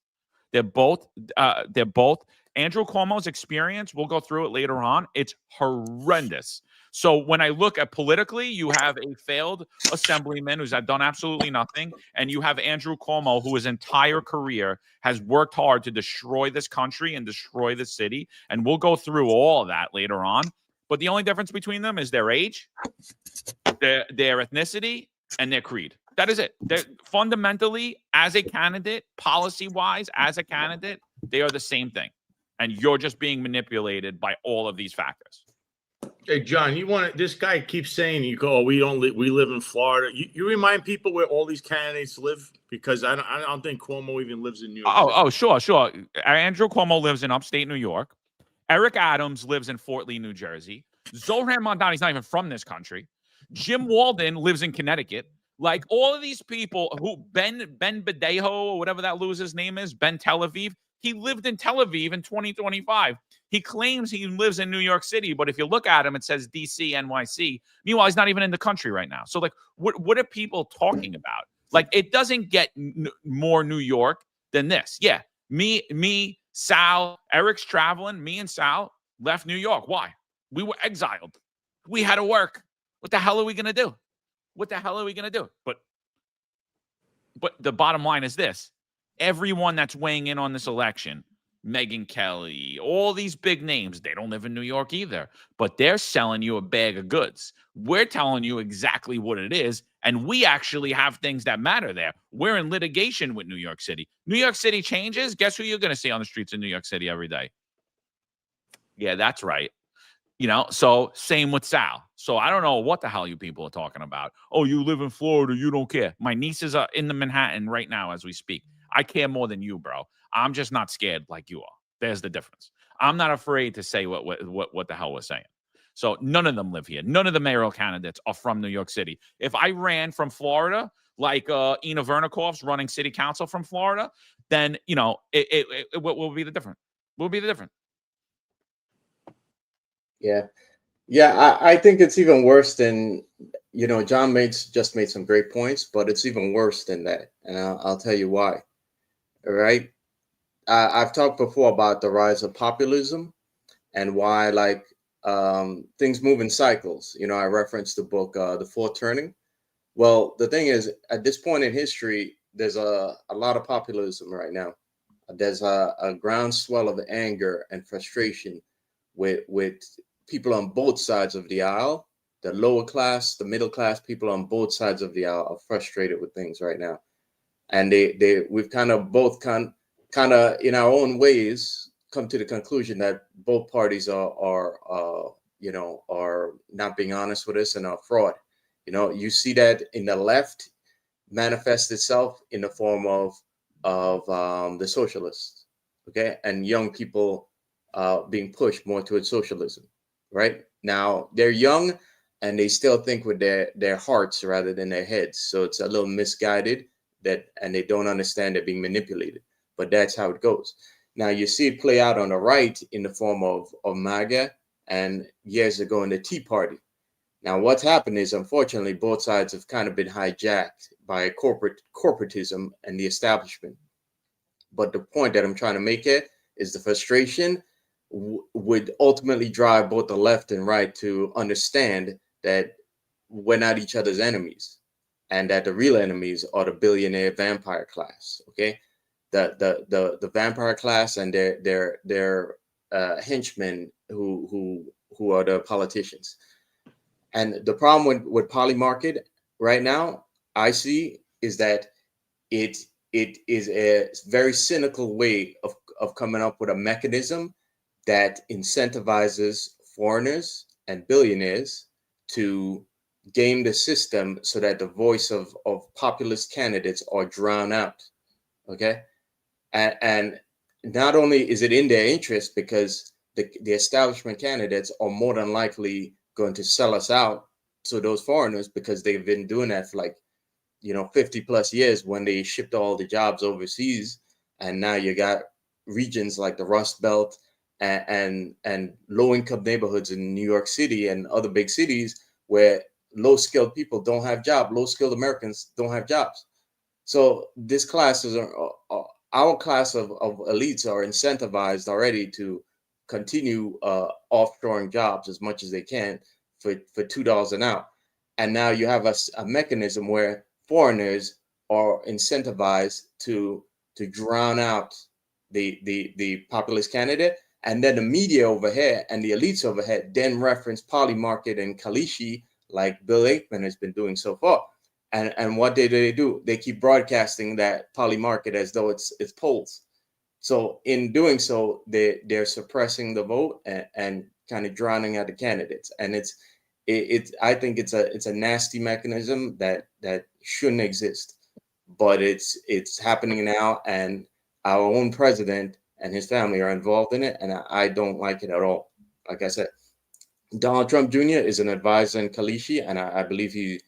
They're both Andrew Cuomo's experience. We'll go through it later on. It's horrendous. So when I look at politically, you have a failed assemblyman who's done absolutely nothing. And you have Andrew Cuomo, who his entire career has worked hard to destroy this country and destroy the city. And we'll go through all of that later on. But the only difference between them is their age, their ethnicity, and their creed. That is it. They're fundamentally, as a candidate, policy-wise, as a candidate, they are the same thing. And you're just being manipulated by all of these factors. Hey, John, this guy keeps saying, you go, oh, we live in Florida. You remind people where all these candidates live, because I don't think Cuomo even lives in New York City. Oh, sure. Andrew Cuomo lives in upstate New York. Eric Adams lives in Fort Lee, New Jersey. Zohran Mamdani's not even from this country. Jim Walden lives in Connecticut. Like, all of these people who Ben Bedejo, or whatever that loser's name is, Ben Tel Aviv, he lived in Tel Aviv in 2025. He claims he lives in New York City, but if you look at him, it says DC, NYC. Meanwhile, he's not even in the country right now. So, like, what are people talking about? Like, it doesn't get more New York than this. Yeah, me, Sal, Eric's traveling. Me and Sal left New York. Why? We were exiled. We had to work. What the hell are we going to do? But the bottom line is this. Everyone that's weighing in on this election, Megyn Kelly, all these big names, they don't live in New York either, but they're selling you a bag of goods. We're telling you exactly what it is, and we actually have things that matter there. We're in litigation with New York City. New York City changes. Guess who you're going to see on the streets of New York City every day? Yeah, that's right. So same with Sal. So I don't know what the hell you people are talking about. Oh, you live in Florida. You don't care. My nieces are in the Manhattan right now as we speak. I care more than you, bro. I'm just not scared like you are. There's the difference. I'm not afraid to say what the hell we're saying. So none of them live here. None of the mayoral candidates are from New York City. If I ran from Florida, like Ina Vernikov's running city council from Florida, then, what will be the difference? What will be the difference? Yeah, I think it's even worse than, John just made some great points, but it's even worse than that. And I'll tell you why. All right. I've talked before about the rise of populism and why, like, things move in cycles. I referenced the book, The Fourth Turning. Well, the thing is, at this point in history, there's a lot of populism right now. There's a groundswell of anger and frustration with people on both sides of the aisle. The lower class, the middle class people on both sides of the aisle are frustrated with things right now. And we've kind of both kind of in our own ways come to the conclusion that both parties are not being honest with us and are fraud. You see that in the left manifest itself in the form of the socialists, okay, and young people being pushed more towards socialism. Right now, they're young and they still think with their hearts rather than their heads. So it's a little misguided, and they don't understand they're being manipulated. But that's how it goes. Now you see it play out on the right in the form of MAGA, and years ago in the Tea Party. Now what's happened is, unfortunately, both sides have kind of been hijacked by corporatism and the establishment. But the point that I'm trying to make here is the frustration would ultimately drive both the left and right to understand that we're not each other's enemies, and that the real enemies are the billionaire vampire class. Okay, the vampire class and their henchmen who are the politicians. And the problem with poly market right now, I see, is that it is a very cynical way of coming up with a mechanism that incentivizes foreigners and billionaires to game the system so that the voice of populist candidates are drowned out. Okay. And not only is it in their interest, because the establishment candidates are more than likely going to sell us out to those foreigners, because they've been doing that for 50 plus years when they shipped all the jobs overseas. And now you got regions like the Rust Belt and low-income neighborhoods in New York City and other big cities where low-skilled people don't have jobs. Low-skilled Americans don't have jobs. So this class is our class of elites are incentivized already to continue offshoring jobs as much as they can for $2 an hour. And now you have a mechanism where foreigners are incentivized to drown out the populist candidate. And then the media over here and the elites over here then reference poly market and Kalishi, like Bill Aikman has been doing so far. And what they do? They keep broadcasting that Poly Market as though it's polls. So in doing so, they're suppressing the vote and kind of drowning out the candidates. And I think it's a nasty mechanism that shouldn't exist, but it's happening now, and our own president and his family are involved in it, and I don't like it at all. Like I said, Donald Trump Jr. is an advisor in Kalishi, and I believe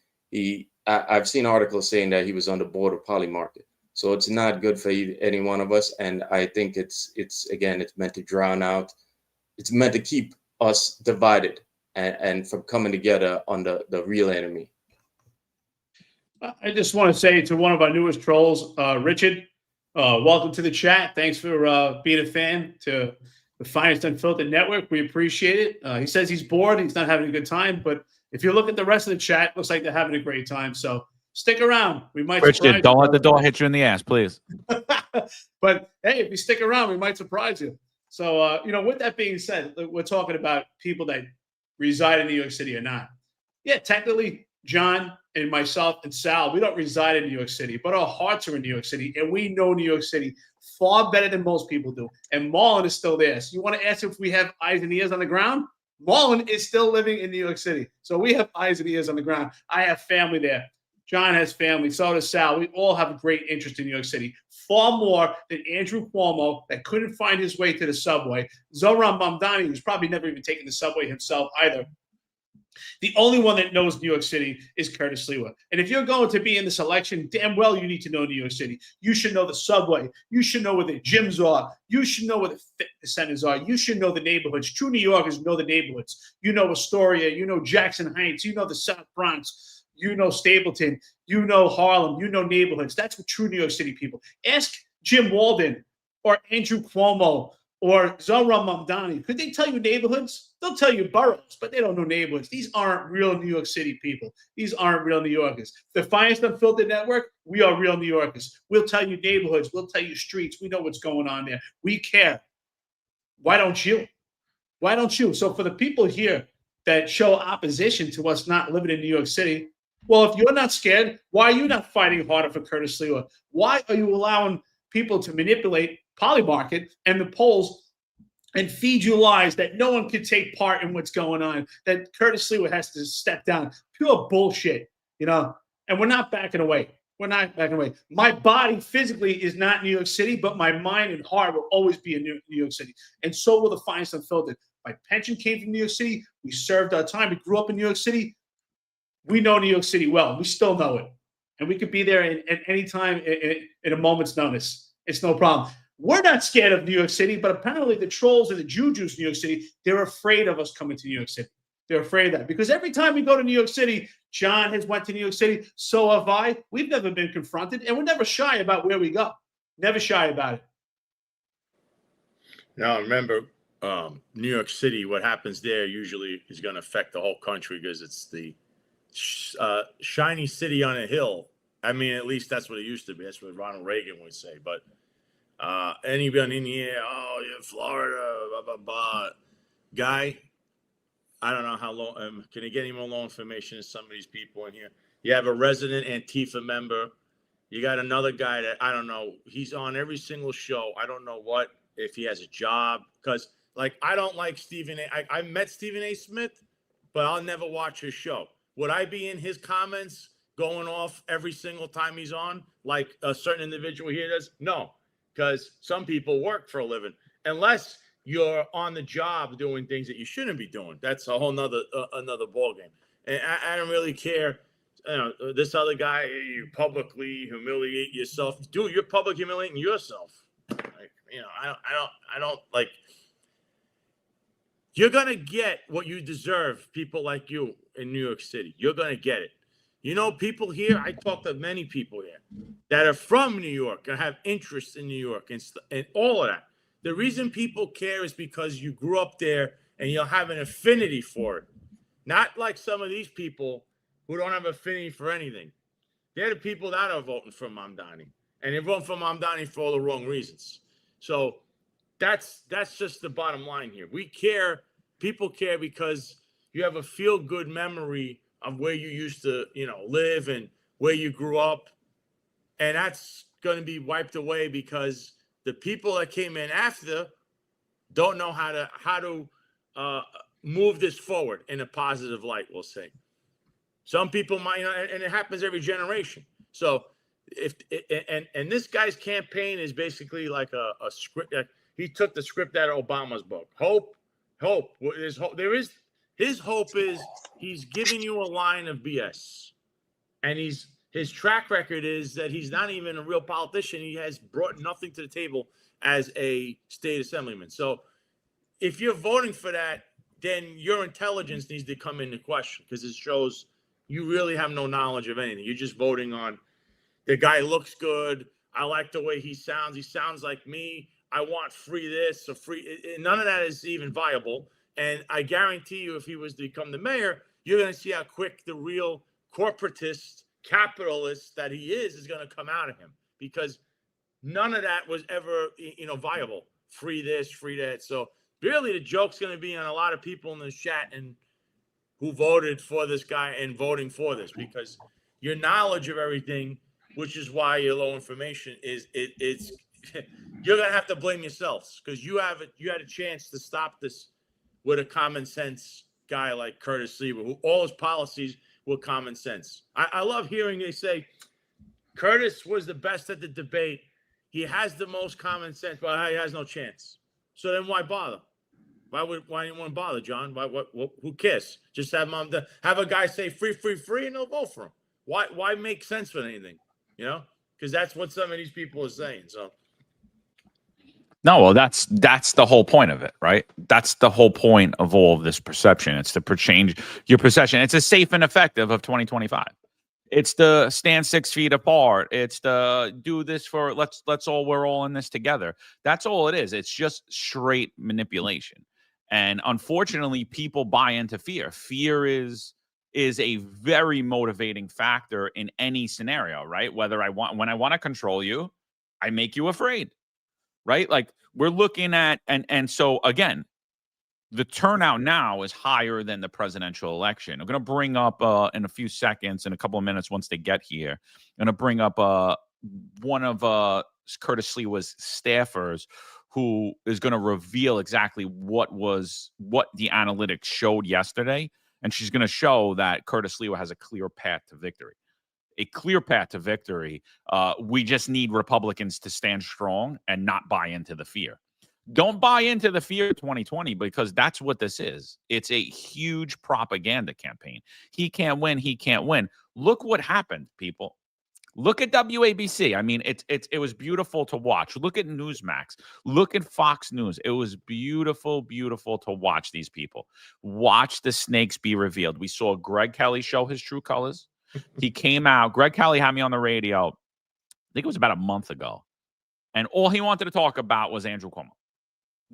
I've seen articles saying that he was on the board of Poly Market. So it's not good for any one of us, and I think it's meant to drown out. It's meant to keep us divided and from coming together on the real enemy. I just want to say to one of our newest trolls, Richard, welcome to the chat. Thanks for being a fan to the Finest Unfiltered Network. We appreciate it. He says he's bored. He's not having a good time. But if you look at the rest of the chat, it looks like they're having a great time. So stick around. We might Richard, don't let the door hit you in the ass, please. But hey, if you stick around, we might surprise you. So, with that being said, we're talking about people that reside in New York City or not. Yeah, technically, John and myself and Sal, we don't reside in New York City, but our hearts are in New York City, and we know New York City far better than most people do. And Marlon is still there. So you want to ask if we have eyes and ears on the ground? Marlon is still living in New York City. So we have eyes and ears on the ground. I have family there. John has family. So does Sal. We all have a great interest in New York City, far more than Andrew Cuomo that couldn't find his way to the subway. Zohran Mamdani, who's probably never even taken the subway himself either. The only one that knows New York City is Curtis Lewa. And if you're going to be in this election, damn well you need to know New York City. You should know the subway. You should know where the gyms are. You should know where the fitness centers are. You should know the neighborhoods. True New Yorkers know the neighborhoods. You know Astoria. You know Jackson Heights. You know the South Bronx. You know Stapleton. You know Harlem. You know neighborhoods. That's what true New York City people. Ask Jim Walden or Andrew Cuomo or Zohran Mamdani. Could they tell you neighborhoods? They'll tell you boroughs, but they don't know neighborhoods. These aren't real New York City people. These aren't real New Yorkers. The Finest Unfiltered Network, we are real New Yorkers. We'll tell you neighborhoods. We'll tell you streets. We know what's going on there. We care. Why don't you? Why don't you? So for the people here that show opposition to us not living in New York City, well, if you're not scared, why are you not fighting harder for Curtis Lewa? Why are you allowing people to manipulate Poly Market and the polls and feed you lies that no one can take part in what's going on, that Curtis Lewa has to step down? Pure bullshit, And we're not backing away. We're not backing away. My body physically is not New York City, but my mind and heart will always be in New York City. And so will the Finest Unfiltered. My pension came from New York City. We served our time. We grew up in New York City. We know New York City well. We still know it. And we could be there at any time in a moment's notice. It's no problem. We're not scared of New York City, but apparently the trolls and the jujus in New York City, they're afraid of us coming to New York City. They're afraid of that. Because every time we go to New York City, John has went to New York City, so have I. We've never been confronted, and we're never shy about where we go. Never shy about it. Now, remember, New York City, what happens there usually is going to affect the whole country because it's the shiny city on a hill. I mean, at least that's what it used to be. That's what Ronald Reagan would say. But anyone in here, oh, you're Florida, blah, blah, blah. Guy, I don't know how long. Can you get any more low information than some of these people in here? You have a resident Antifa member. You got another guy that, I don't know, he's on every single show. I don't know if he has a job. Because, I don't like Stephen A. I met Stephen A. Smith, but I'll never watch his show. Would I be in his comments going off every single time he's on, like a certain individual here does? No, because some people work for a living. Unless you're on the job doing things that you shouldn't be doing. That's a whole nother ballgame. And I don't really care. This other guy, you publicly humiliate yourself. Dude, you're public humiliating yourself. I don't like. You're going to get what you deserve, people like you in New York City. You're going to get it. People here, I talk to many people here that are from New York and have interest in New York and all of that. The reason people care is because you grew up there and you'll have an affinity for it. Not like some of these people who don't have affinity for anything. They're the people that are voting for Mamdani. And they're voting for Mamdani for all the wrong reasons. So that's just the bottom line here. We care. People care because you have a feel-good memory of where you used to, live and where you grew up, and that's going to be wiped away because the people that came in after don't know how to move this forward in a positive light. We'll say some people might, and it happens every generation. So if and this guy's campaign is basically like a script. He took the script out of Obama's book. Hope. There's hope. His hope is he's giving you a line of BS, and his track record is that he's not even a real politician. He has brought nothing to the table as a state assemblyman. So if you're voting for that, then your intelligence needs to come into question, because it shows you really have no knowledge of anything. You're just voting on the guy looks good. I like the way he sounds. He sounds like me. I want free this or free. None of that is even viable. And I guarantee you, if he was to become the mayor, you're going to see how quick the real corporatist capitalist that he is going to come out of him, because none of that was ever, viable. Free this, free that. So really the joke's going to be on a lot of people in the chat and who voted for this guy and voting for this, because your knowledge of everything, which is why you're low information, it's you're going to have to blame yourselves, because you had a chance to stop this with a common sense guy like Curtis Sliwa, who all his policies were common sense. I love hearing they say Curtis was the best at the debate. He has the most common sense, but he has no chance. So then why bother? Why do you want to bother, John? Who cares? Just have a guy say free, and they'll vote for him. Why make sense with anything? Because that's what some of these people are saying. So. No, well, that's the whole point of it, right? That's the whole point of all of this perception. It's to change your perception. It's a safe and effective of 2025. It's the stand 6 feet apart. It's the do this for we're all in this together. That's all it is. It's just straight manipulation. And unfortunately, people buy into fear. Fear is a very motivating factor in any scenario, right? When I want to control you, I make you afraid. Right? Like we're looking at, and so again, the turnout now is higher than the presidential election. I'm going to bring up in a few seconds, in a couple of minutes, once they get here, I'm going to bring up one of Curtis Sliwa's staffers, who is going to reveal exactly what the analytics showed yesterday. And she's going to show that Curtis Sliwa has a clear path to victory. A clear path to victory. We just need Republicans to stand strong and not buy into the fear. Don't buy into the fear of 2020, because that's what this is. It's a huge propaganda campaign. He can't win. He can't win. Look what happened, people. Look at WABC. I mean, it was beautiful to watch. Look at Newsmax. Look at Fox News. It was beautiful, beautiful to watch these people. Watch the snakes be revealed. We saw Greg Kelly show his true colors. He came out. Greg Kelly had me on the radio, I think it was about a month ago. And all he wanted to talk about was Andrew Cuomo.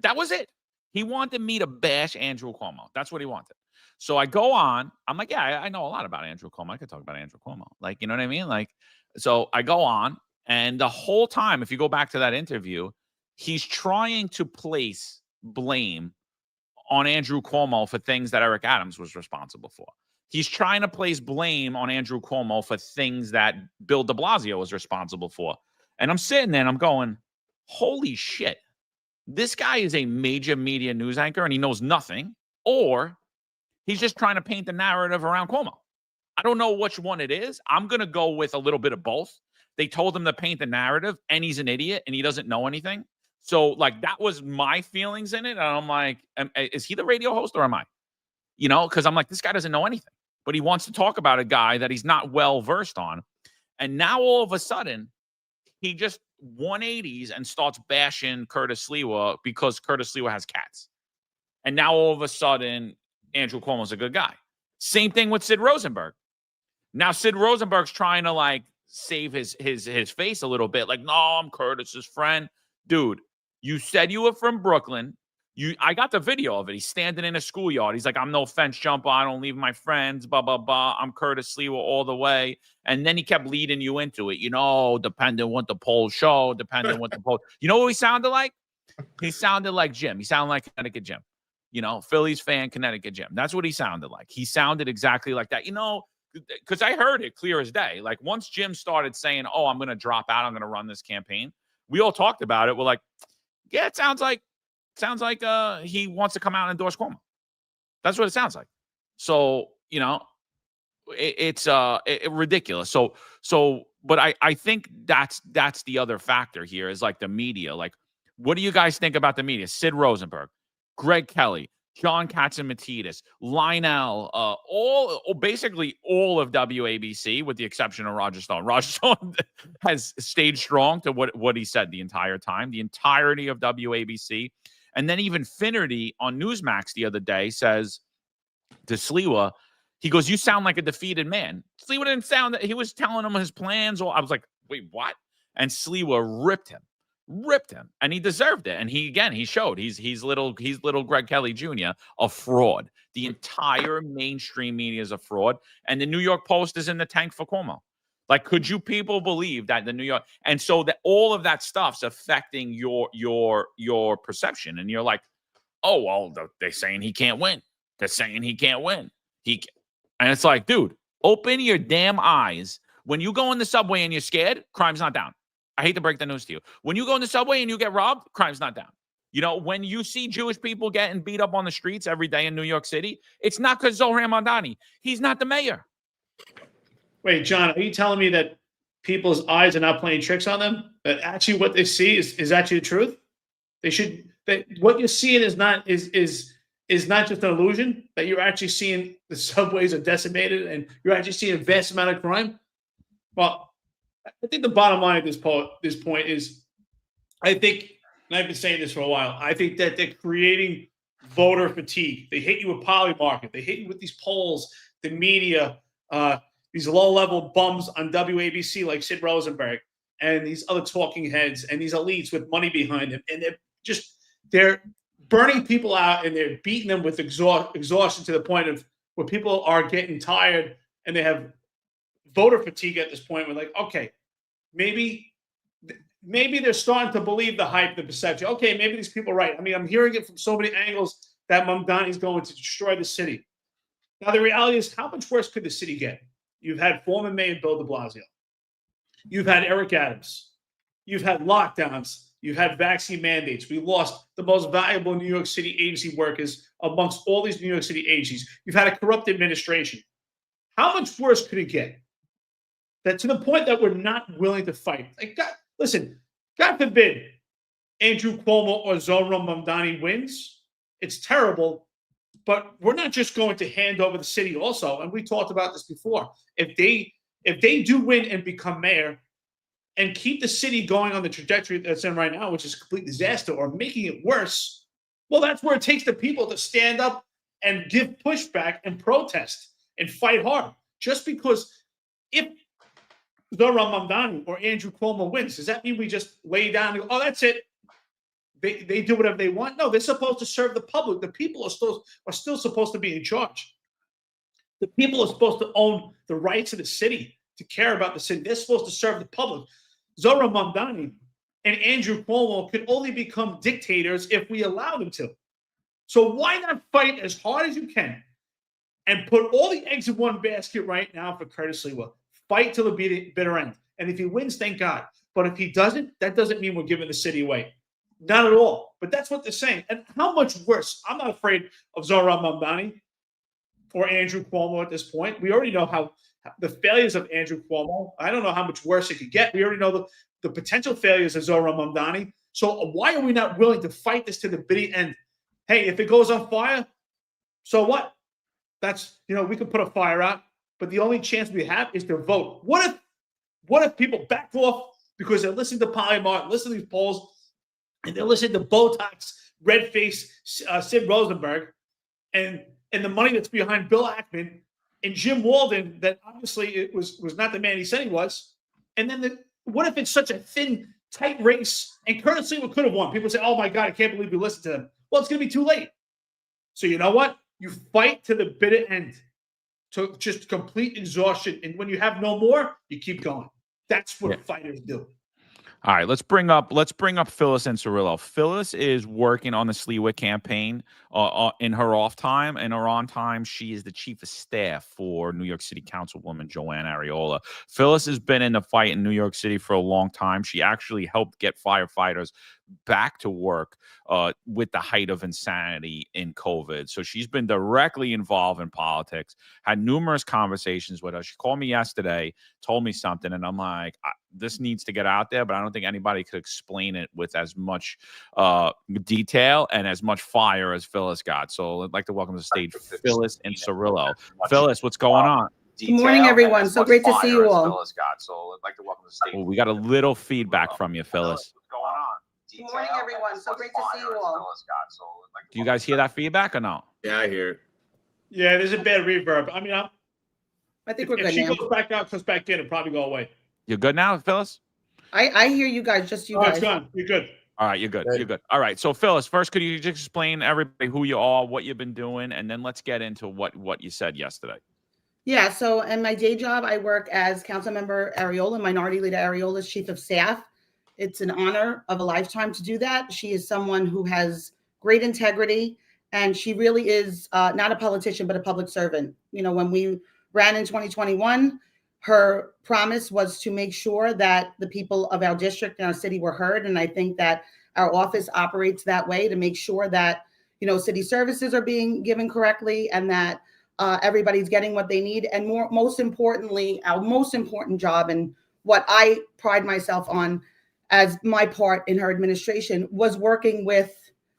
That was it. He wanted me to bash Andrew Cuomo. That's what he wanted. So I go on. I'm like, yeah, I know a lot about Andrew Cuomo. I could talk about Andrew Cuomo. Like, you know what I mean? Like, so I go on. And the whole time, if you go back to that interview, he's trying to place blame on Andrew Cuomo for things that Eric Adams was responsible for. He's trying to place blame on Andrew Cuomo for things that Bill de Blasio was responsible for. And I'm sitting there and I'm going, holy shit. This guy is a major media news anchor and he knows nothing, or he's just trying to paint the narrative around Cuomo. I don't know which one it is. I'm going to go with a little bit of both. They told him to paint the narrative and he's an idiot and he doesn't know anything. So like that was my feelings in it. And I'm like, is he the radio host or am I? Because I'm like, this guy doesn't know anything, but he wants to talk about a guy that he's not well versed on. And now all of a sudden, he just 180s and starts bashing Curtis Sliwa because Curtis Sliwa has cats. And now all of a sudden, Andrew Cuomo's a good guy. Same thing with Sid Rosenberg. Now Sid Rosenberg's trying to like save his face a little bit. Like, no, I'm Curtis's friend. Dude, you said you were from Brooklyn. I got the video of it. He's standing in a schoolyard. He's like, I'm no fence jumper. I don't leave my friends, blah, blah, blah. I'm Curtis Sliwa all the way. And then he kept leading you into it. Depending what the polls show, depending what the polls. You know what he sounded like? He sounded like Jim. He sounded like Connecticut Jim. Phillies fan, Connecticut Jim. That's what he sounded like. He sounded exactly like that. because I heard it clear as day. Like once Jim started saying, "Oh, I'm going to drop out. I'm going to run this campaign," we all talked about it. We're like, "Yeah, it sounds like he wants to come out and endorse Cuomo." That's what it sounds like. So it's ridiculous. But I think that's the other factor here is like the media. Like, what do you guys think about the media? Sid Rosenberg, Greg Kelly, John Katzimatidis, Lionel, basically all of WABC, with the exception of Roger Stone. Roger Stone has stayed strong to what he said the entire time, the entirety of WABC. And then even Finnerty on Newsmax the other day says to Sliwa, he goes, "You sound like a defeated man." Sliwa didn't sound that he was telling him his plans. Or I was like, wait, what? And Sliwa ripped him, and he deserved it. And he showed he's little Greg Kelly Jr., a fraud. The entire mainstream media is a fraud, and the New York Post is in the tank for Cuomo. Like, could you people believe that the New York, and so that all of that stuff's affecting your perception, and you're like, oh well, they're saying he can't win. They're saying he can't win. And it's like, dude, open your damn eyes. When you go in the subway and you're scared, crime's not down. I hate to break the news to you. When you go in the subway and you get robbed, crime's not down. When you see Jewish people getting beat up on the streets every day in New York City, it's not because Zohran Mamdani. He's not the mayor. Wait, John, are you telling me that people's eyes are not playing tricks on them? That actually what they see is actually the truth? What you're seeing is not just an illusion, that you're actually seeing the subways are decimated and you're actually seeing a vast amount of crime? Well, I think the bottom line at this point is, I think, and I've been saying this for a while, I think that they're creating voter fatigue. They hit you with Polymarket. They hit you with these polls, the media, these low-level bums on WABC like Sid Rosenberg and these other talking heads and these elites with money behind them. And they're burning people out, and they're beating them with exhaustion to the point of where people are getting tired and they have voter fatigue at this point. We're like, okay, maybe they're starting to believe the hype, the perception. Okay, maybe these people are right. I mean, I'm hearing it from so many angles that Mamdani's going to destroy the city. Now, the reality is, how much worse could the city get? You've had former Mayor Bill de Blasio. You've had Eric Adams. You've had lockdowns. You've had vaccine mandates. We lost the most valuable New York City agency workers amongst all these New York City agencies. You've had a corrupt administration. How much worse could it get? That to the point that we're not willing to fight. Like, God forbid Andrew Cuomo or Zohran Mamdani wins. It's terrible, but we're not just going to hand over the city also. And we talked about this before. If they do win and become mayor and keep the city going on the trajectory that's in right now, which is a complete disaster, or making it worse, well, that's where it takes the people to stand up and give pushback and protest and fight hard. Just because if Zohran Mamdani or Andrew Cuomo wins, does that mean we just lay down and go, oh, that's it? They do whatever they want? No, they're supposed to serve the public. The people are still supposed to be in charge. The people are supposed to own the rights of the city, to care about the city. They're supposed to serve the public. Zohran Mamdani and Andrew Cuomo could only become dictators if we allow them to. So why not fight as hard as you can and put all the eggs in one basket right now for Curtis Sliwa? Fight till the bitter end. And if he wins, thank God. But if he doesn't, that doesn't mean we're giving the city away. Not at all. But that's what they're saying. And how much worse? I'm not afraid of Zohran Mamdani or Andrew Cuomo at this point. We already know how the failures of Andrew Cuomo. I don't know how much worse it could get. We already know the potential failures of Zohran Mamdani. So why are we not willing to fight this to the bitter end? Hey, if it goes on fire, so what? That's, we can put a fire out, but the only chance we have is to vote. What if people back off because they're listening to Polymarket, listening to these polls, and they're listening to Botox, red-faced Sid Rosenberg, and the money that's behind Bill Ackman and Jim Walden, that obviously it was not the man he said he was. And then what if it's such a thin, tight race and Curtis Sliwa could have won? People say, oh my God, I can't believe we listened to them. Well, it's going to be too late. So you know what? You fight to the bitter end, to just complete exhaustion. And when you have no more, you keep going. That's what fighters do. All right, let's bring up Phyllis and Cirillo. Phyllis is working on the Sliwa campaign in her off time. In her on time, she is the chief of staff for New York City Councilwoman Joanne Ariola. Phyllis has been in the fight in New York City for a long time. She actually helped get firefighters back to work with the height of insanity in COVID. So she's been directly involved in politics, had numerous conversations with us. She called me yesterday, told me something, and I'm like, this needs to get out there, but I don't think anybody could explain it with as much detail and as much fire as Phyllis got. So I'd like to welcome to the stage Phyllis and Cirillo. Phyllis, what's going on? Good morning, everyone. So great to see you all. Oh, we got a little feedback from you, Phyllis. Good morning, everyone. So great to see you all. Do you guys hear that feedback or no? Yeah, I hear it. Yeah, there's a bad reverb. I mean, I think if we're good she now. goes back out, comes back in, it'll probably go away. You're good now, Phyllis? I hear you guys, just you Oh, guys. it's gone. You're good. All right, you're good. Good. You're good. All right. So, Phyllis, first, could you just explain everybody who you are, what you've been doing, and then let's get into what you said yesterday. Yeah, so in my day job, I work as Councilmember Ariola, Minority Leader Ariola's chief of staff. It's an honor of a lifetime to do that. She is someone who has great integrity, and she really is not a politician, but a public servant. You know, when we ran in 2021, her promise was to make sure that the people of our district and our city were heard. And I think that our office operates that way to make sure that, you know, city services are being given correctly and that everybody's getting what they need. And most importantly, our most important job and what I pride myself on as my part in her administration was working with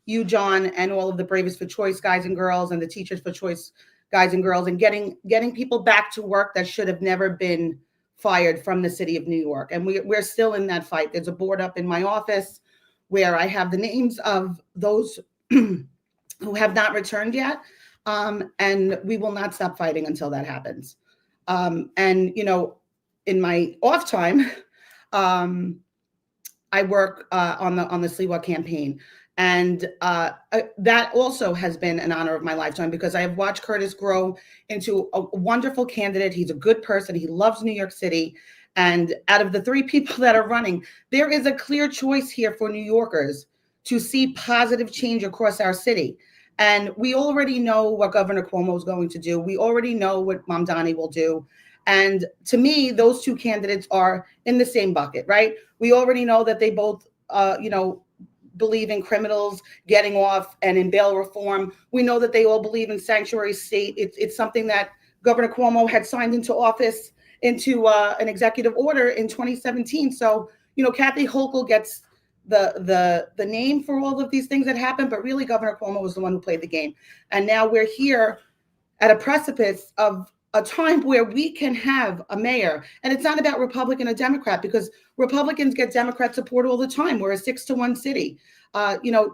you, John, and all of the Bravest for Choice guys and girls and the Teachers for Choice guys and girls, and getting people back to work that should have never been fired from the city of New York. And we're still in that fight. There's a board up in my office where I have the names of those who have not returned yet. And we will not stop fighting until that happens. And, you know, in my off time, I work on the Sliwa campaign. And that also has been an honor of my lifetime because I have watched Curtis grow into a wonderful candidate. He's a good person. He loves New York City. And out of the three people that are running, there is a clear choice here for New Yorkers to see positive change across our city. And we already know what Governor Cuomo is going to do. We already know what Mamdani will do. And to me, those two candidates are in the same bucket, right? We already know that they both, believe in criminals getting off and in bail reform. We know that they all believe in sanctuary state. It's something that Governor Cuomo had signed into office into an executive order in 2017. So, you know, Kathy Hochul gets the name for all of these things that happened, but really Governor Cuomo was the one who played the game. And now we're here at a precipice of a time where we can have a mayor, and it's not about Republican or Democrat because Republicans get Democrat support all the time. We're a 6-1 city.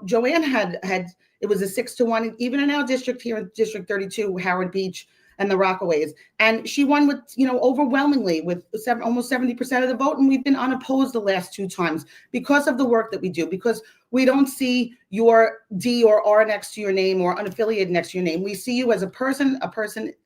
Joanne had it was a 6-1, even in our district here in District 32, Howard Beach and the Rockaways, and she won with overwhelmingly with almost 70% of the vote. And we've been unopposed the last two times because of the work that we do, because we don't see your D or R next to your name or unaffiliated next to your name. We see you as a person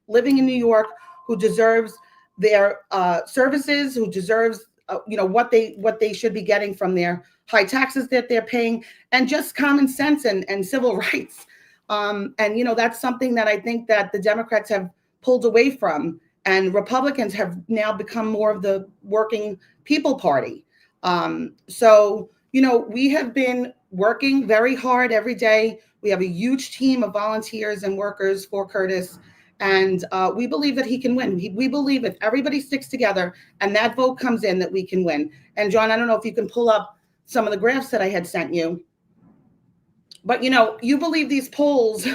living in New York who deserves their services, who deserves what they should be getting from their high taxes that they're paying, and just common sense and civil rights. That's something that I think that the Democrats have pulled away from, and Republicans have now become more of the working people party. We have been working very hard every day. We have a huge team of volunteers and workers for Curtis, and we believe that he can win. We believe if everybody sticks together and that vote comes in, that we can win. And John, I don't know if you can pull up some of the graphs that I had sent you, but you believe these polls,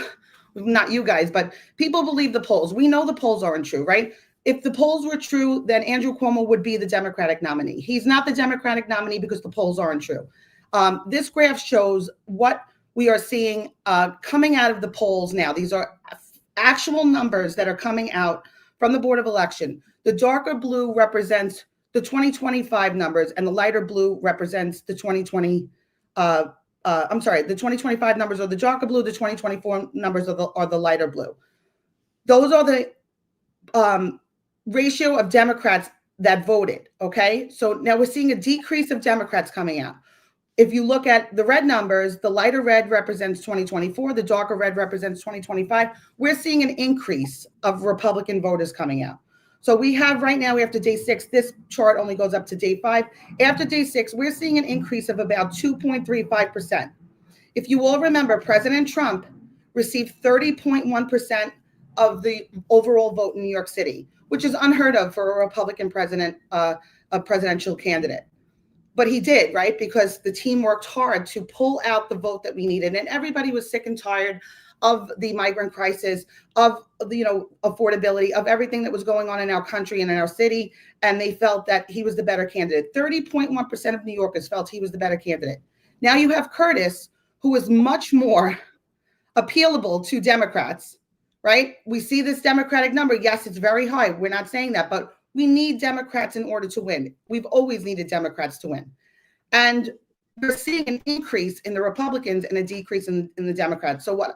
not you guys, but people believe the polls. We know the polls aren't true, right? If the polls were true, then Andrew Cuomo would be the Democratic nominee. He's not the Democratic nominee because the polls aren't true. This graph shows what we are seeing coming out of the polls now. These are actual numbers that are coming out from the Board of Election. The darker blue represents the 2025 numbers, and the lighter blue represents the 2020. The 2025 numbers are the darker blue. The 2024 numbers are the lighter blue. Those are the ratio of Democrats that voted. Okay. So now we're seeing a decrease of Democrats coming out. If you look at the red numbers, the lighter red represents 2024, the darker red represents 2025. We're seeing an increase of Republican voters coming out. So we have right now, after day 6, this chart only goes up to day 5. After day 6, we're seeing an increase of about 2.35%. If you all remember, President Trump received 30.1% of the overall vote in New York City, which is unheard of for a Republican president, a presidential candidate. But he did, right? Because the team worked hard to pull out the vote that we needed. And everybody was sick and tired of the migrant crisis, of the, affordability, of everything that was going on in our country and in our city. And they felt that he was the better candidate. 30.1% of New Yorkers felt he was the better candidate. Now you have Curtis, who is much more appealable to Democrats, right? We see this Democratic number. Yes, it's very high. We're not saying that, but we need Democrats in order to win. We've always needed Democrats to win. And we're seeing an increase in the Republicans and a decrease in the Democrats. So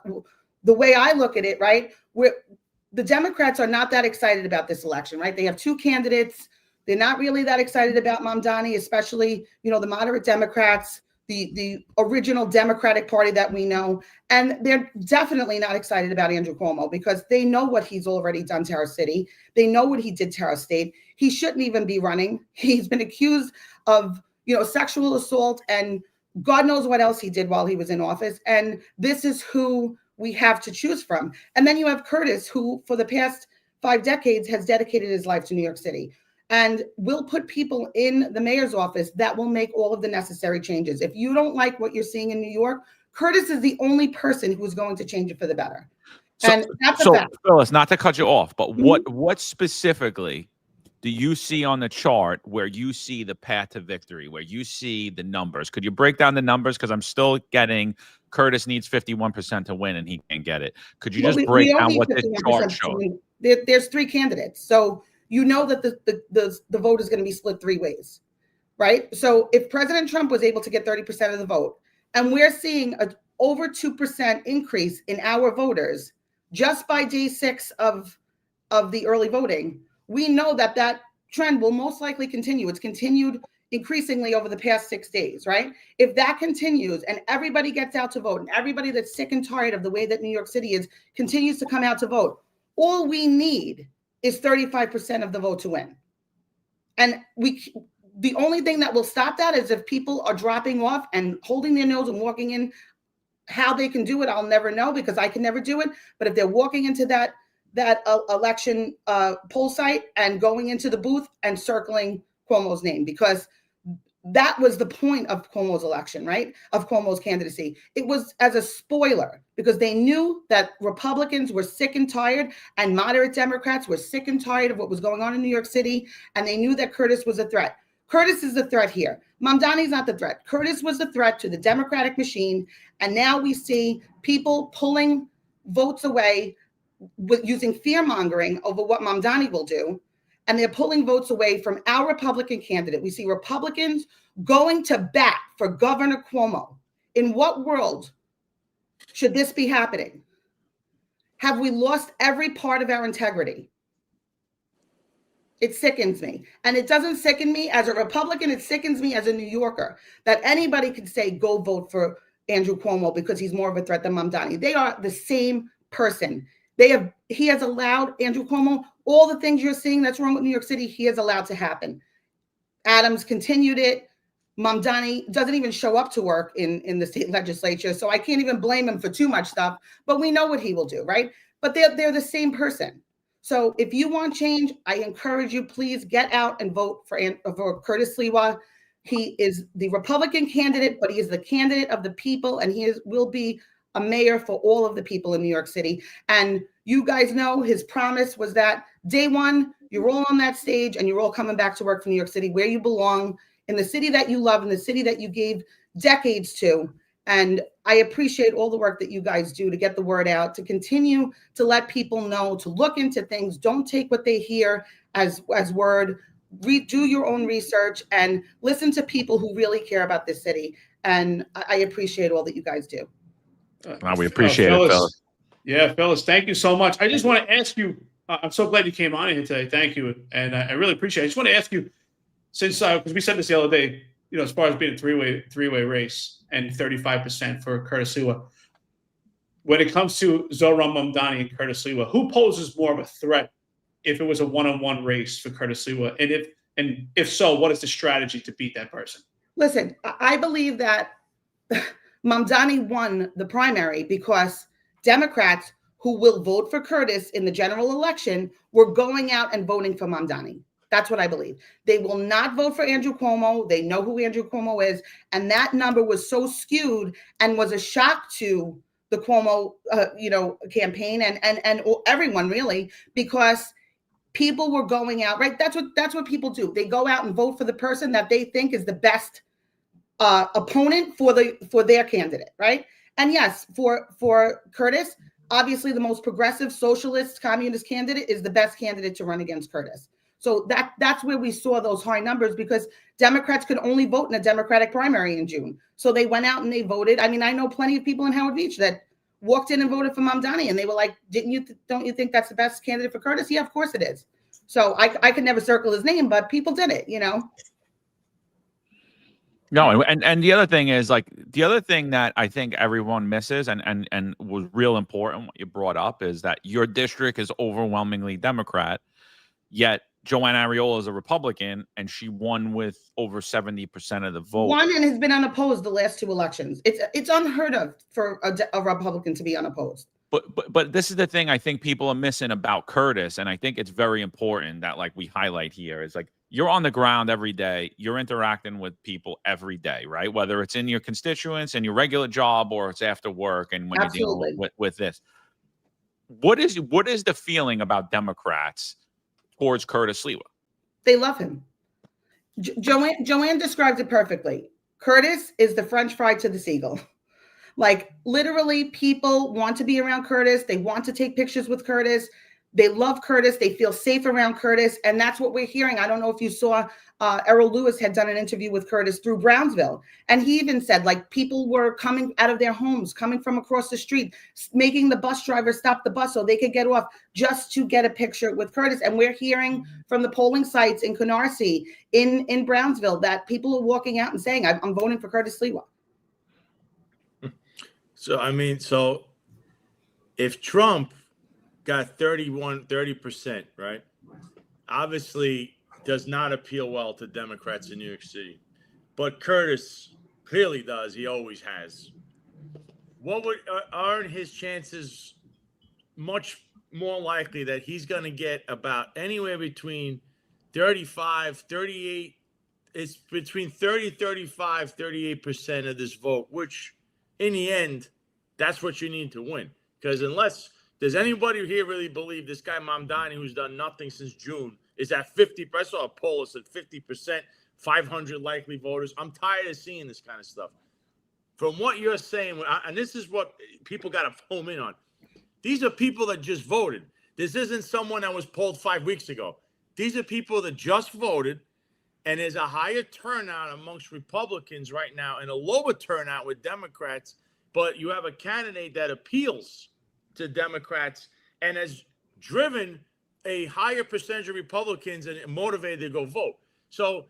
the way I look at it, right, the Democrats are not that excited about this election, right? They have 2 candidates. They're not really that excited about Mamdani, especially, the moderate Democrats, the original Democratic Party that we know. And they're definitely not excited about Andrew Cuomo because they know what he's already done to our city. They know what he did to our state. He shouldn't even be running. He's been accused of, sexual assault and God knows what else he did while he was in office. And this is who we have to choose from. And then you have Curtis, who for the past 5 decades has dedicated his life to New York City. And will put people in the mayor's office that will make all of the necessary changes. If you don't like what you're seeing in New York, Curtis is the only person who is going to change it for the better. And that's a fact. Phyllis, not to cut you off, but what specifically do you see on the chart where you see the path to victory, where you see the numbers? Could you break down the numbers? Because I'm still getting Curtis needs 51% to win and he can't get it. Could you just break down what this chart shows? There's 3 candidates. So you know that the vote is going to be split 3 ways, right? So if President Trump was able to get 30% of the vote, and we're seeing a over 2% increase in our voters just by day 6 of the early voting, we know that trend will most likely continue. It's continued increasingly over the past 6 days, right? If that continues and everybody gets out to vote and everybody that's sick and tired of the way that New York City is continues to come out to vote, all we need is 35% of the vote to win. And the only thing that will stop that is if people are dropping off and holding their nose and walking in. How they can do it, I'll never know because I can never do it. But if they're walking into that election poll site and going into the booth and circling Cuomo's name, because that was the point of Cuomo's election, right? Of Cuomo's candidacy. It was as a spoiler because they knew that Republicans were sick and tired and moderate Democrats were sick and tired of what was going on in New York City. And they knew that Curtis was a threat. Curtis is the threat here. Mamdani's not the threat. Curtis was the threat to the Democratic machine. And now we see people pulling votes away with using fear mongering over what Mamdani will do. And they're pulling votes away from our Republican candidate. We see Republicans going to bat for Governor Cuomo. In what world should this be happening? Have we lost every part of our integrity? It sickens me. And it doesn't sicken me as a Republican. It sickens me as a New Yorker that anybody could say, go vote for Andrew Cuomo because he's more of a threat than Mamdani. They are the same person. He has allowed Andrew Cuomo, all the things you're seeing that's wrong with New York City, he has allowed to happen. Adams continued it. Mamdani doesn't even show up to work in the state legislature. So I can't even blame him for too much stuff, but we know what he will do, right? But they're the same person. So if you want change, I encourage you, please get out and vote for Curtis Sliwa. He is the Republican candidate, but he is the candidate of the people, and will be a mayor for all of the people in New York City. And you guys know his promise was that day 1, you're all on that stage and you're all coming back to work for New York City, where you belong, in the city that you love, in the city that you gave decades to. And I appreciate all the work that you guys do to get the word out, to continue to let people know, to look into things. Don't take what they hear as word. Do your own research and listen to people who really care about this city. And I appreciate all that you guys do. We appreciate it, Phyllis. Yeah, Phyllis, thank you so much. I just want to ask you I'm so glad you came on here today. Thank you, and I really appreciate it. I just want to ask you, since because we said this the other day, as far as being a three-way race and 35% for Curtis Lewa. When it comes to Zohran Mamdani and Curtis Lewa, who poses more of a threat if it was a one-on-one race for Curtis Lewa? And if so, what is the strategy to beat that person? Listen, I believe that Mamdani won the primary because Democrats who will vote for Curtis in the general election were going out and voting for Mamdani. That's what I believe. They will not vote for Andrew Cuomo. They know who Andrew Cuomo is. And that number was so skewed and was a shock to the Cuomo, campaign and everyone really, because people were going out, right? That's what people do. They go out and vote for the person that they think is the best opponent for their candidate, right? And yes, for Curtis, obviously the most progressive socialist communist candidate is the best candidate to run against Curtis. So that's where we saw those high numbers, because Democrats could only vote in a Democratic primary in June. So they went out and they voted. I mean, I know plenty of people in Howard Beach that walked in and voted for Mamdani, and they were like, don't you think that's the best candidate for Curtis? Yeah, of course it is. So I could never circle his name, but people did it, No, and the other thing is, like, the other thing that I think everyone misses and was real important, what you brought up, is that your district is overwhelmingly Democrat, yet Joanne Ariola is a Republican, and she won with over 70% of the vote. Won and has been unopposed the last two elections. It's unheard of for a Republican to be unopposed. But this is the thing I think people are missing about Curtis, and I think it's very important that, like, we highlight here, is like, you're on the ground every day, you're interacting with people every day, right? Whether it's in your constituents and your regular job or it's after work, and when Absolutely. you're dealing with this. What is the feeling about Democrats towards Curtis Lewa? They love him. Joanne describes it perfectly. Curtis is the French fry to the seagull. Like, literally, people want to be around Curtis. They want to take pictures with Curtis. They love Curtis. They feel safe around Curtis. And that's what we're hearing. I don't know if you saw, Errol Lewis had done an interview with Curtis through Brownsville. And he even said, like, people were coming out of their homes, coming from across the street, making the bus driver stop the bus so they could get off just to get a picture with Curtis. And we're hearing from the polling sites in Canarsie, in Brownsville, that people are walking out and saying, I'm voting for Curtis Lewa. So if Trump got 30%, right? Obviously does not appeal well to Democrats in New York City. But Curtis clearly does. He always has. What aren't his chances much more likely that he's going to get about anywhere between 35, 38? It's between 30, 35, 38% of this vote, which in the end, that's what you need to win. Because unless does anybody here really believe this guy Mamdani, who's done nothing since June, is at 50%? I saw a poll that said 50%, 500 likely voters. I'm tired of seeing this kind of stuff. From what you're saying, and this is what people got to home in on. These are people that just voted. This isn't someone that was polled 5 weeks ago. These are people that just voted, and there's a higher turnout amongst Republicans right now and a lower turnout with Democrats, but you have a candidate that appeals to Democrats and has driven a higher percentage of Republicans and motivated to go vote. So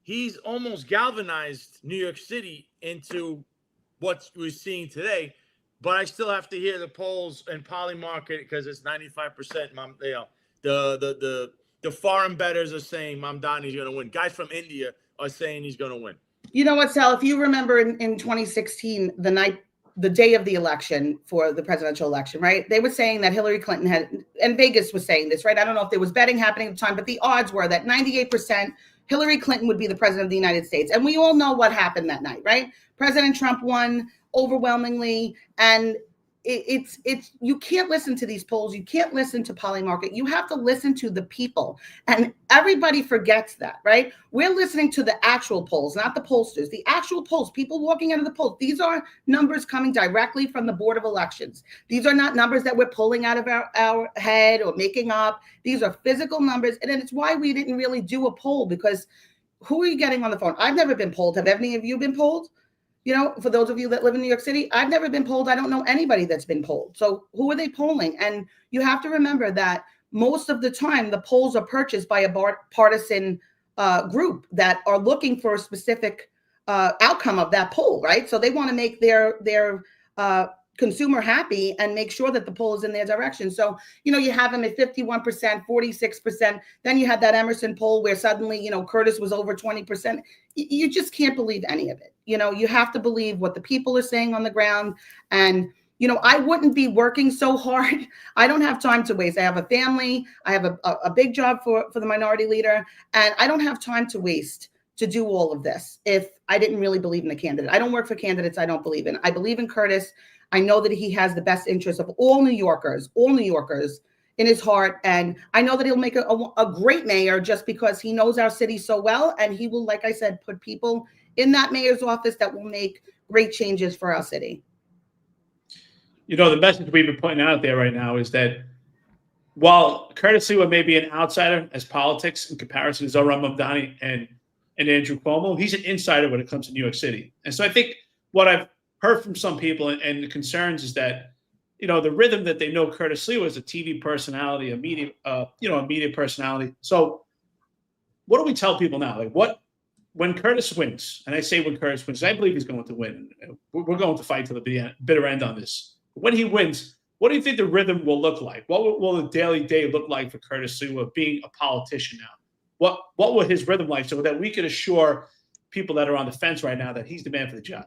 he's almost galvanized New York City into what we're seeing today. But I still have to hear the polls and Polymarket because it's 95%. The foreign bettors are saying Mamdani's going to win. Guys from India are saying he's going to win. You know what, Sal? If you remember in 2016, the day of the election for the presidential election, right? They were saying that Hillary Clinton had, and Vegas was saying this, right? I don't know if there was betting happening at the time, but the odds were that 98% Hillary Clinton would be the president of the United States. And we all know what happened that night, right? President Trump won overwhelmingly. And it's you can't listen to these polls. You can't listen to Polymarket. You have to listen to the people. And everybody forgets that, right? We're listening to the actual polls, not the pollsters. The actual polls, people walking out of the polls. These are numbers coming directly from the Board of Elections. These are not numbers that we're pulling out of our head or making up. These are physical numbers. And it's why we didn't really do a poll, because who are you getting on the phone? I've never been polled. Have any of you been polled? You know, for those of you that live in New York City, I've never been polled. I don't know anybody that's been polled. So who are they polling? And you have to remember that most of the time the polls are purchased by a partisan group that are looking for a specific outcome of that poll, right? So they want to make their consumer happy and make sure that the poll is in their direction. So, you have him at 51%, 46%. Then you had that Emerson poll where suddenly, Curtis was over 20%. You just can't believe any of it. You have to believe what the people are saying on the ground. And, I wouldn't be working so hard. I don't have time to waste. I have a family. I have a big job for the minority leader. And I don't have time to waste to do all of this if I didn't really believe in the candidate. I don't work for candidates I don't believe in. I believe in Curtis. I know that he has the best interest of all New Yorkers in his heart. And I know that he'll make a great mayor just because he knows our city so well. And he will, like I said, put people in that mayor's office that will make great changes for our city. The message we've been putting out there right now is that while Curtis Lewa may be an outsider as politics in comparison to Zohran Mamdani and Andrew Cuomo, he's an insider when it comes to New York City. And so I think what I've heard from some people and the concerns is that, the rhythm that they know Curtis Lewa is a TV personality, a media personality. So what do we tell people now? Like when Curtis wins, and I say when Curtis wins, I believe he's going to win. We're going to fight to the bitter end on this. When he wins, what do you think the rhythm will look like? What will the daily day look like for Curtis Lewa being a politician now? What will his rhythm like so that we can assure people that are on the fence right now that he's the man for the job?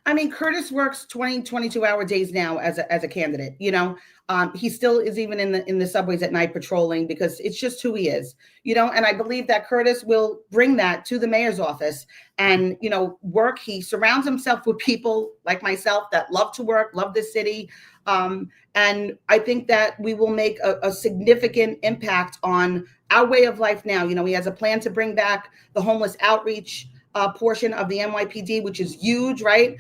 I mean, Curtis works 20, 22-hour days now as a candidate. He still is even in the subways at night patrolling because it's just who he is. And I believe that Curtis will bring that to the mayor's office and work. He surrounds himself with people like myself that love to work, love the city, and I think that we will make a significant impact on our way of life now. He has a plan to bring back the homeless outreach portion of the NYPD, which is huge, right?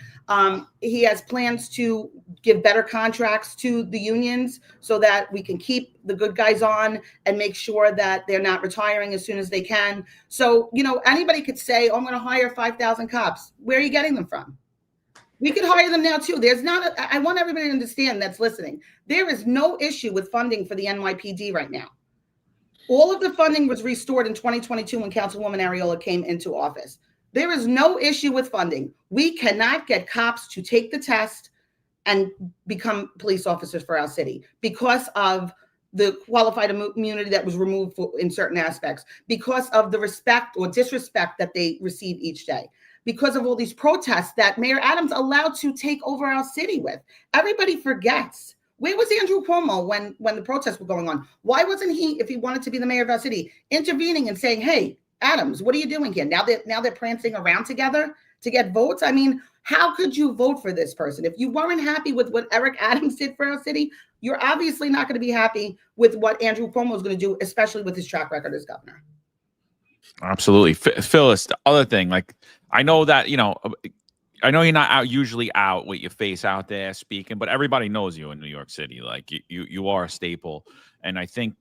He has plans to give better contracts to the unions so that we can keep the good guys on and make sure that they're not retiring as soon as they can. So, anybody could say, oh, I'm going to hire 5,000 cops. Where are you getting them from? We could hire them now too. I want everybody to understand that's listening. There is no issue with funding for the NYPD right now. All of the funding was restored in 2022 when Councilwoman Areola came into office. There is no issue with funding. We cannot get cops to take the test and become police officers for our city because of the qualified immunity that was removed in certain aspects, because of the respect or disrespect that they receive each day, because of all these protests that Mayor Adams allowed to take over our city with. Everybody forgets. Where was Andrew Cuomo when the protests were going on? Why wasn't he, if he wanted to be the mayor of our city, intervening and saying, hey, Adams, what are you doing here? Now they're prancing around together to get votes. I mean, how could you vote for this person? If you weren't happy with what Eric Adams did for our city, you're obviously not going to be happy with what Andrew Cuomo is going to do, especially with his track record as governor. Absolutely. Phyllis, the other thing, I know that, I know you're not usually out with your face out there speaking, but everybody knows you in New York City. Like you are a staple. And I think,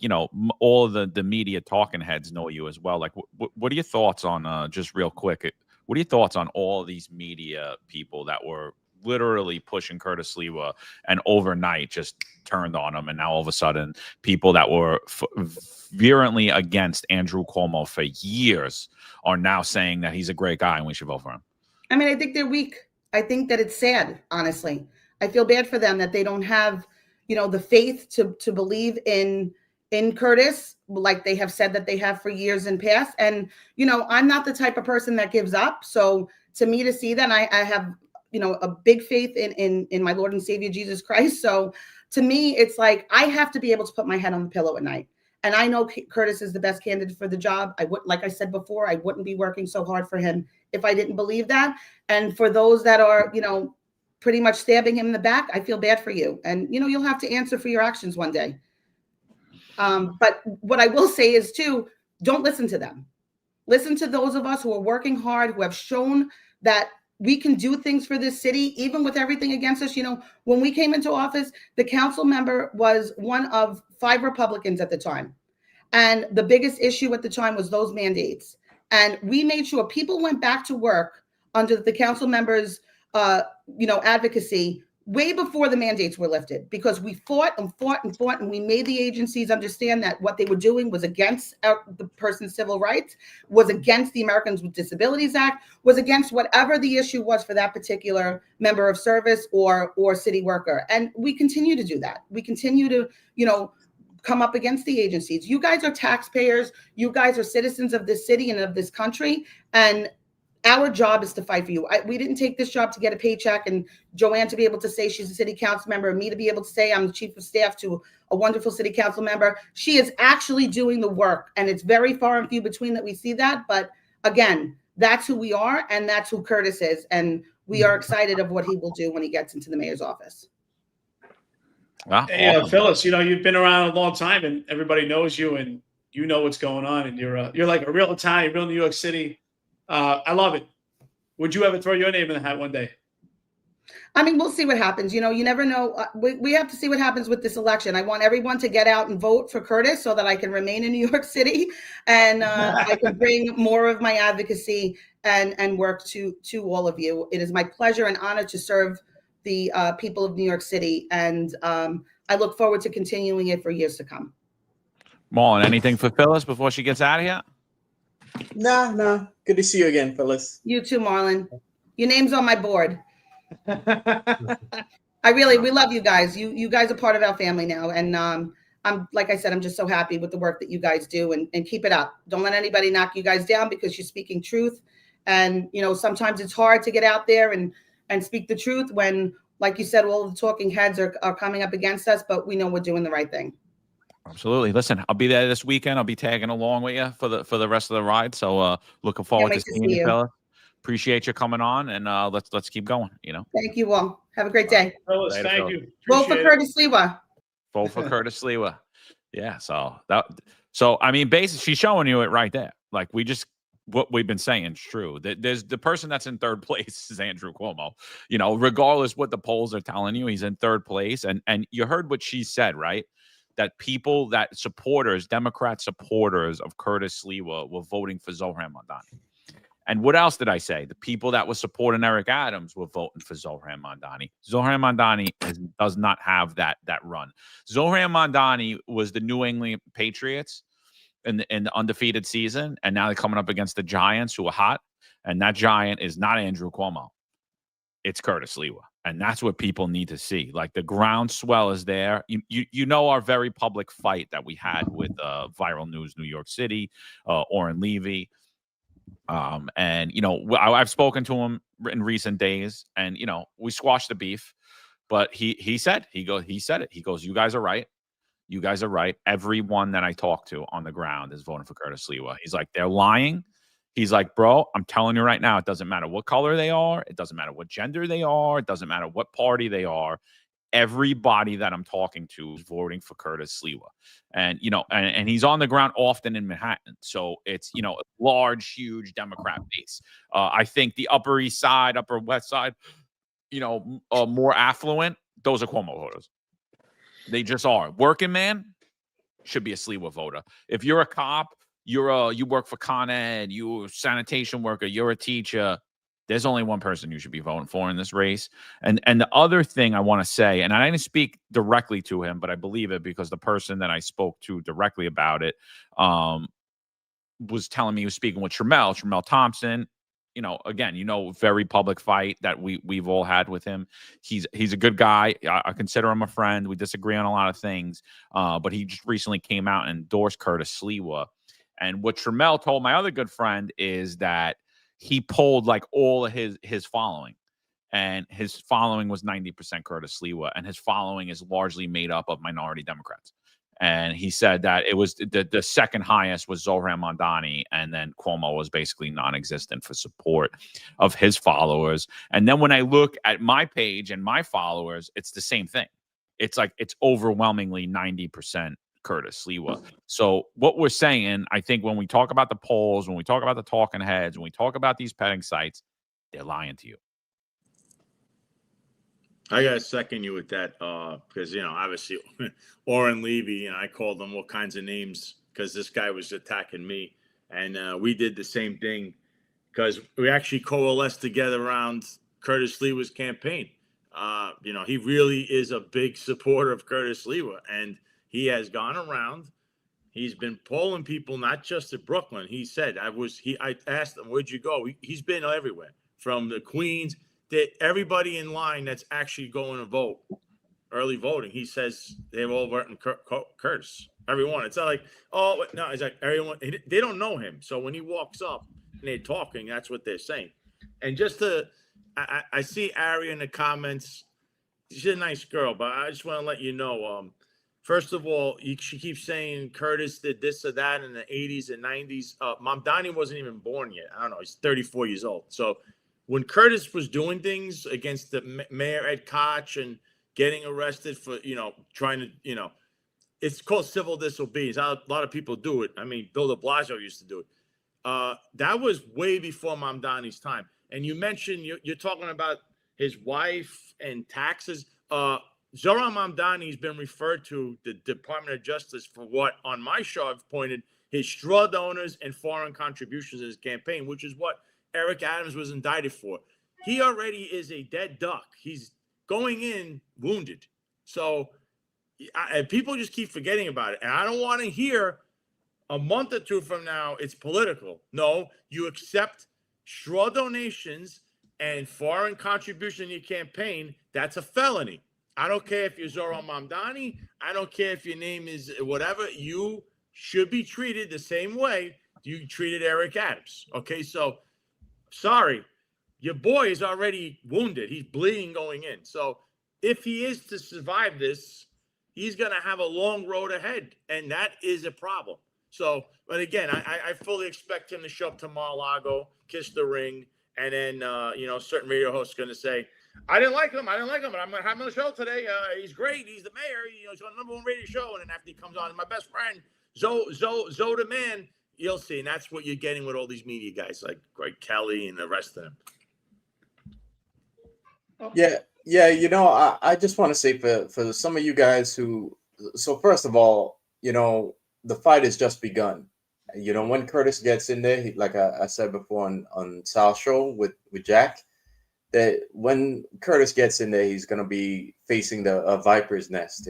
all of the media talking heads know you as well. Like, what are your thoughts on, just real quick, what are your thoughts on all these media people that were literally pushing Curtis Lewa and overnight just turned on him? And now all of a sudden, people that were virulently against Andrew Cuomo for years are now saying that he's a great guy and we should vote for him. I mean, I think they're weak. I think that it's sad, honestly. I feel bad for them that they don't have, the faith to believe in Curtis, like they have said that they have for years in past. And, I'm not the type of person that gives up. So to me to see that, I have, a big faith in my Lord and Savior, Jesus Christ. So to me, it's like, I have to be able to put my head on the pillow at night. And I know Curtis is the best candidate for the job. Like I said before, I wouldn't be working so hard for him if I didn't believe that. And for those that are, pretty much stabbing him in the back, I feel bad for you. And, you'll have to answer for your actions one day. But what I will say is too, don't listen to them. Listen to those of us who are working hard, who have shown that we can do things for this city, even with everything against us. When we came into office, the council member was one of 5 Republicans at the time. And the biggest issue at the time was those mandates. And we made sure people went back to work under the council members' advocacy way before the mandates were lifted, because we fought and fought and fought, and we made the agencies understand that what they were doing was against the person's civil rights, was against the Americans with Disabilities Act, was against whatever the issue was for that particular member of service or city worker. And we continue to do that. We continue to, come up against the agencies. You guys are taxpayers. You guys are citizens of this city and of this country. And our job is to fight for you. We didn't take this job to get a paycheck, and Joanne to be able to say she's a city council member, and me to be able to say I'm the chief of staff to a wonderful city council member. She is actually doing the work, and it's very far and few between that we see that. But again, that's who we are, and that's who Curtis is. And we are excited of what he will do when he gets into the mayor's office. Wow. Hey, Phyllis, you've been around a long time, and everybody knows you, and you know what's going on, and you're like a real Italian, real New York City. I love it. Would you ever throw your name in the hat one day? I mean, we'll see what happens. You never know. We have to see what happens with this election. I want everyone to get out and vote for Curtis so that I can remain in New York City, and I can bring more of my advocacy and work to all of you. It is my pleasure and honor to serve the people of New York City, and I look forward to continuing it for years to come. Marlon, anything for Phyllis before she gets out of here? No. Good to see you again, Phyllis. You too, Marlon. Your name's on my board. We love you guys. You guys are part of our family now. And I'm, like I said, I'm just so happy with the work that you guys do, and keep it up. Don't let anybody knock you guys down, because you're speaking truth. And, sometimes it's hard to get out there and speak the truth when, like you said, all of the talking heads are coming up against us, but we know we're doing the right thing. Absolutely. Listen, I'll be there this weekend. I'll be tagging along with you for the rest of the ride. So looking forward to seeing you, fella. Appreciate you coming on, and let's keep going. Thank you all. Have a great day. Phyllis, thank you. Vote for Curtis Lewa. Vote for Curtis Lewa. Yeah. So I mean, basically, she's showing you it right there. Like, what we've been saying is true. There's the person that's in third place is Andrew Cuomo. Regardless what the polls are telling you, he's in third place. And you heard what she said, right? That Democrat supporters of Curtis Lewa were voting for Zohran Mamdani. And what else did I say? The people that were supporting Eric Adams were voting for Zohran Mamdani. Zohran Mamdani does not have that run. Zohran Mamdani was the New England Patriots in the undefeated season, and now they're coming up against the Giants, who are hot. And that Giant is not Andrew Cuomo. It's Curtis Lewa. And that's what people need to see. Like, the groundswell is there. Our very public fight that we had with Viral News New York City, Orrin Levy. I've spoken to him in recent days, and we squashed the beef. But he said it. He goes, "You guys are right. You guys are right. Everyone that I talk to on the ground is voting for Curtis Lewa." He's like, "They're lying." He's like, "Bro, I'm telling you right now, it doesn't matter what color they are. It doesn't matter what gender they are. It doesn't matter what party they are. Everybody that I'm talking to is voting for Curtis Lewa." And, and he's on the ground often in Manhattan. So it's, a large, huge Democrat base. I think the Upper East Side, Upper West Side, more affluent, those are Cuomo voters. They just are. Working man should be a Lewa voter. If you're a cop, you work for Con Ed, you're a sanitation worker, you're a teacher, there's only one person you should be voting for in this race. And the other thing I want to say, and I didn't speak directly to him, but I believe it because the person that I spoke to directly about it was telling me he was speaking with Tremel Thompson. Again, very public fight that we've all had with him. He's a good guy. I consider him a friend. We disagree on a lot of things, but he just recently came out and endorsed Curtis Lewa. And what Tremel told my other good friend is that he polled like all of his following, and his following was 90% Curtis Lewa, and his following is largely made up of minority Democrats. And he said that it was the second highest was Zohran Mamdani, and then Cuomo was basically non-existent for support of his followers. And then when I look at my page and my followers, it's the same thing. It's like it's overwhelmingly 90% Curtis Lewa. So what we're saying, I think, when we talk about the polls, when we talk about the talking heads, when we talk about these petting sites, they're lying to you. I gotta second you with that, because obviously Orrin Levy, and I called him all kinds of names because this guy was attacking me, and we did the same thing because we actually coalesced together around Curtis Lewa's campaign. He really is a big supporter of Curtis Lewa, and he has gone around. He's been polling people, not just at Brooklyn. He said, I asked him, where'd you go? He's been everywhere, from the Queens, everybody in line that's actually going to vote, early voting. He says they've all voted Curtis, everyone. It's not like, oh, no, it's like everyone, they don't know him. So when he walks up and they're talking, that's what they're saying. And I see Ari in the comments. She's a nice girl, but I just want to let you know, first of all, she keeps saying Curtis did this or that in the 80s and 90s. Mamdani wasn't even born yet. I don't know. He's 34 years old. So when Curtis was doing things against the Mayor Ed Koch and getting arrested for, trying to, it's called civil disobedience. A lot of people do it. I mean, Bill de Blasio used to do it. That was way before Mamdani's time. And you mentioned, you're talking about his wife and taxes. Zohran Mamdani has been referred to the Department of Justice for what, on my show, I've pointed his straw donors and foreign contributions in his campaign, which is what Eric Adams was indicted for. He already is a dead duck. He's going in wounded. So people just keep forgetting about it. And I don't want to hear a month or two from now it's political. No, you accept straw donations and foreign contribution in your campaign. That's a felony. I don't care if you're Zohran Mamdani. I don't care if your name is whatever. You should be treated the same way you treated Eric Adams. Okay, so sorry, your boy is already wounded. He's bleeding going in. So if he is to survive this, he's going to have a long road ahead, and that is a problem. So, but again, I fully expect him to show up to Mar-a-Lago, kiss the ring, and then, certain radio hosts are going to say, I didn't like him, but I'm going to have him on the show today. He's great. He's the mayor. He's on the #1 radio show. And then after he comes on, my best friend, Zoe the man, you'll see. And that's what you're getting with all these media guys like Greg Kelly and the rest of them. Yeah. I just want to say for some of you guys so first of all, the fight has just begun. When Curtis gets in there, like I said before on Sal's show with Jack, that when Curtis gets in there, he's going to be facing a viper's nest,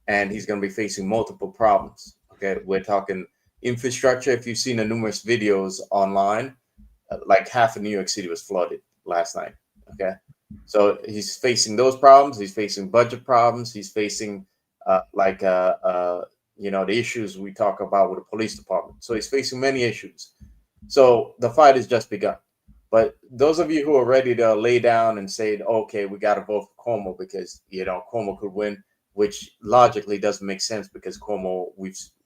and he's going to be facing multiple problems. Okay, we're talking infrastructure. If you've seen the numerous videos online, like half of New York City was flooded last night. Okay, so he's facing those problems. He's facing budget problems. He's facing the issues we talk about with the police department. So he's facing many issues. So the fight has just begun. But those of you who are ready to lay down and say, okay, we got to vote for Cuomo because, Cuomo could win, which logically doesn't make sense because Cuomo,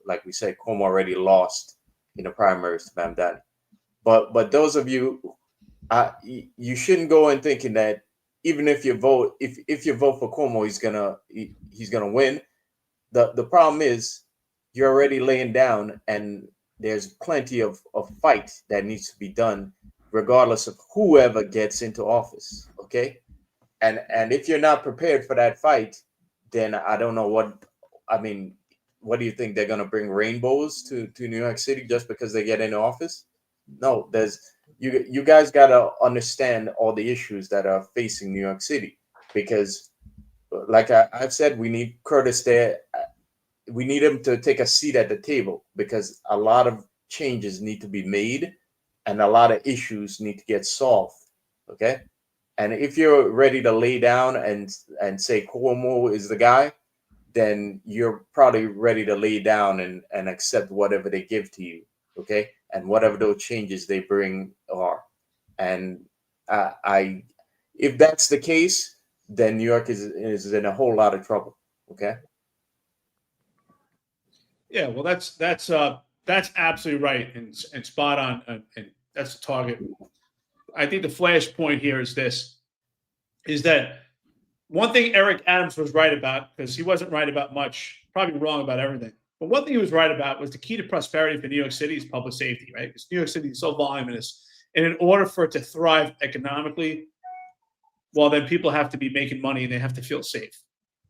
Cuomo already lost in the primaries to Mamdani. But those of you, you shouldn't go in thinking that even if you vote, if you vote for Cuomo, he's gonna win. The problem is you're already laying down, and there's plenty of fight that needs to be done, regardless of whoever gets into office. Okay, and if you're not prepared for that fight, then I don't know what. I mean, what do you think they're gonna bring rainbows to New York City just because they get into office? No, you guys gotta understand all the issues that are facing New York City, because, like I've said, we need Curtis there. We need him to take a seat at the table because a lot of changes need to be made and a lot of issues need to get solved. Okay. And if you're ready to lay down and say Cuomo is the guy, then you're probably ready to lay down and accept whatever they give to you. Okay. And whatever those changes they bring are. And if that's the case, then New York is in a whole lot of trouble. Okay. Yeah, well, that's absolutely right and spot on, and that's the target. I think the flashpoint here is that one thing Eric Adams was right about, because he wasn't right about much, probably wrong about everything. But one thing he was right about was the key to prosperity for New York City is public safety, right? Because New York City is so voluminous, and in order for it to thrive economically, well, then people have to be making money and they have to feel safe.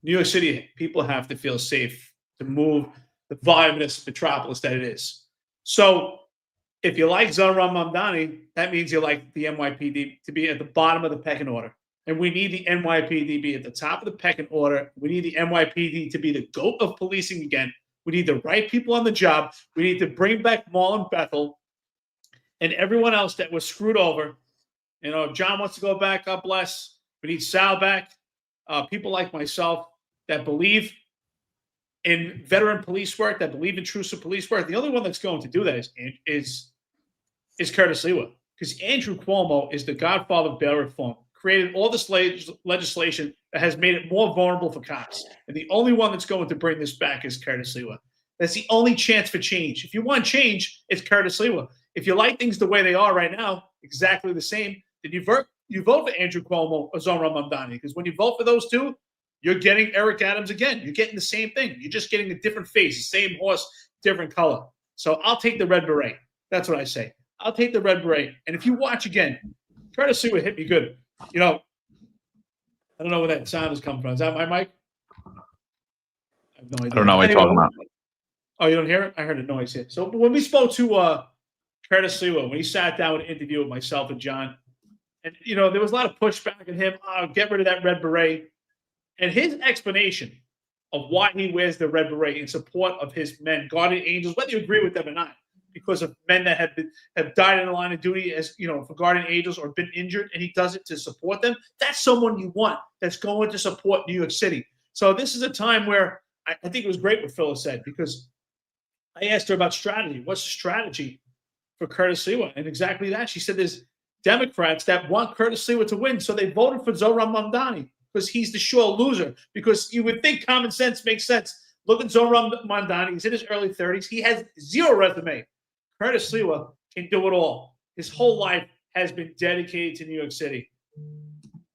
New York City people have to feel safe to move the voluminous metropolis that it is. So if you like Zohran Mamdani, that means you like the NYPD to be at the bottom of the pecking order. And we need the NYPD to be at the top of the pecking order. We need the NYPD to be the GOAT of policing again. We need the right people on the job. We need to bring back Marlon Bethel and everyone else that was screwed over. You know, if John wants to go back, God bless. We need Sal back. People like myself that believe in veteran police work, that believe in intrusive police work. The only one that's going to do that is Curtis Lewa, because Andrew Cuomo is the godfather of bail reform, created all this legislation that has made it more vulnerable for cops. And the only one that's going to bring this back is Curtis Lewa. That's the only chance for change. If you want change, it's Curtis Lewa. If you like things the way they are right now, exactly the same, then you vote for Andrew Cuomo or Zohran Mamdani. Because when you vote for those two, you're getting Eric Adams again. You're getting the same thing. You're just getting a different face, the same horse, different color. So I'll take the red beret. That's what I say. I'll take the red beret. And if you watch again, Curtis Lewa hit me good. You know, I don't know where that sound is coming from. Is that my mic? I have no idea. I don't know what you're talking about. Oh, you don't hear it? I heard a noise here. So when we spoke to Curtis Lewa, when he sat down with an interview with myself and John, and, you know, there was a lot of pushback at him. Oh, get rid of that red beret. And his explanation of why he wears the red beret in support of his men, guardian angels, whether you agree with them or not, because of men that have died in the line of duty as, you know, for guardian angels or been injured, and he does it to support them. That's someone you want that's going to support New York City. So this is a time where I think it was great what Phyllis said, because I asked her about strategy. What's the strategy for Curtis Lewa? And exactly that. She said there's Democrats that want Curtis Lewa to win, so they voted for Zohran Mamdani because he's the sure loser. Because you would think common sense makes sense. Look at Zohran Mamdani. He's in his early 30s. He has zero resume. Curtis Lewa can do it all. His whole life has been dedicated to New York City.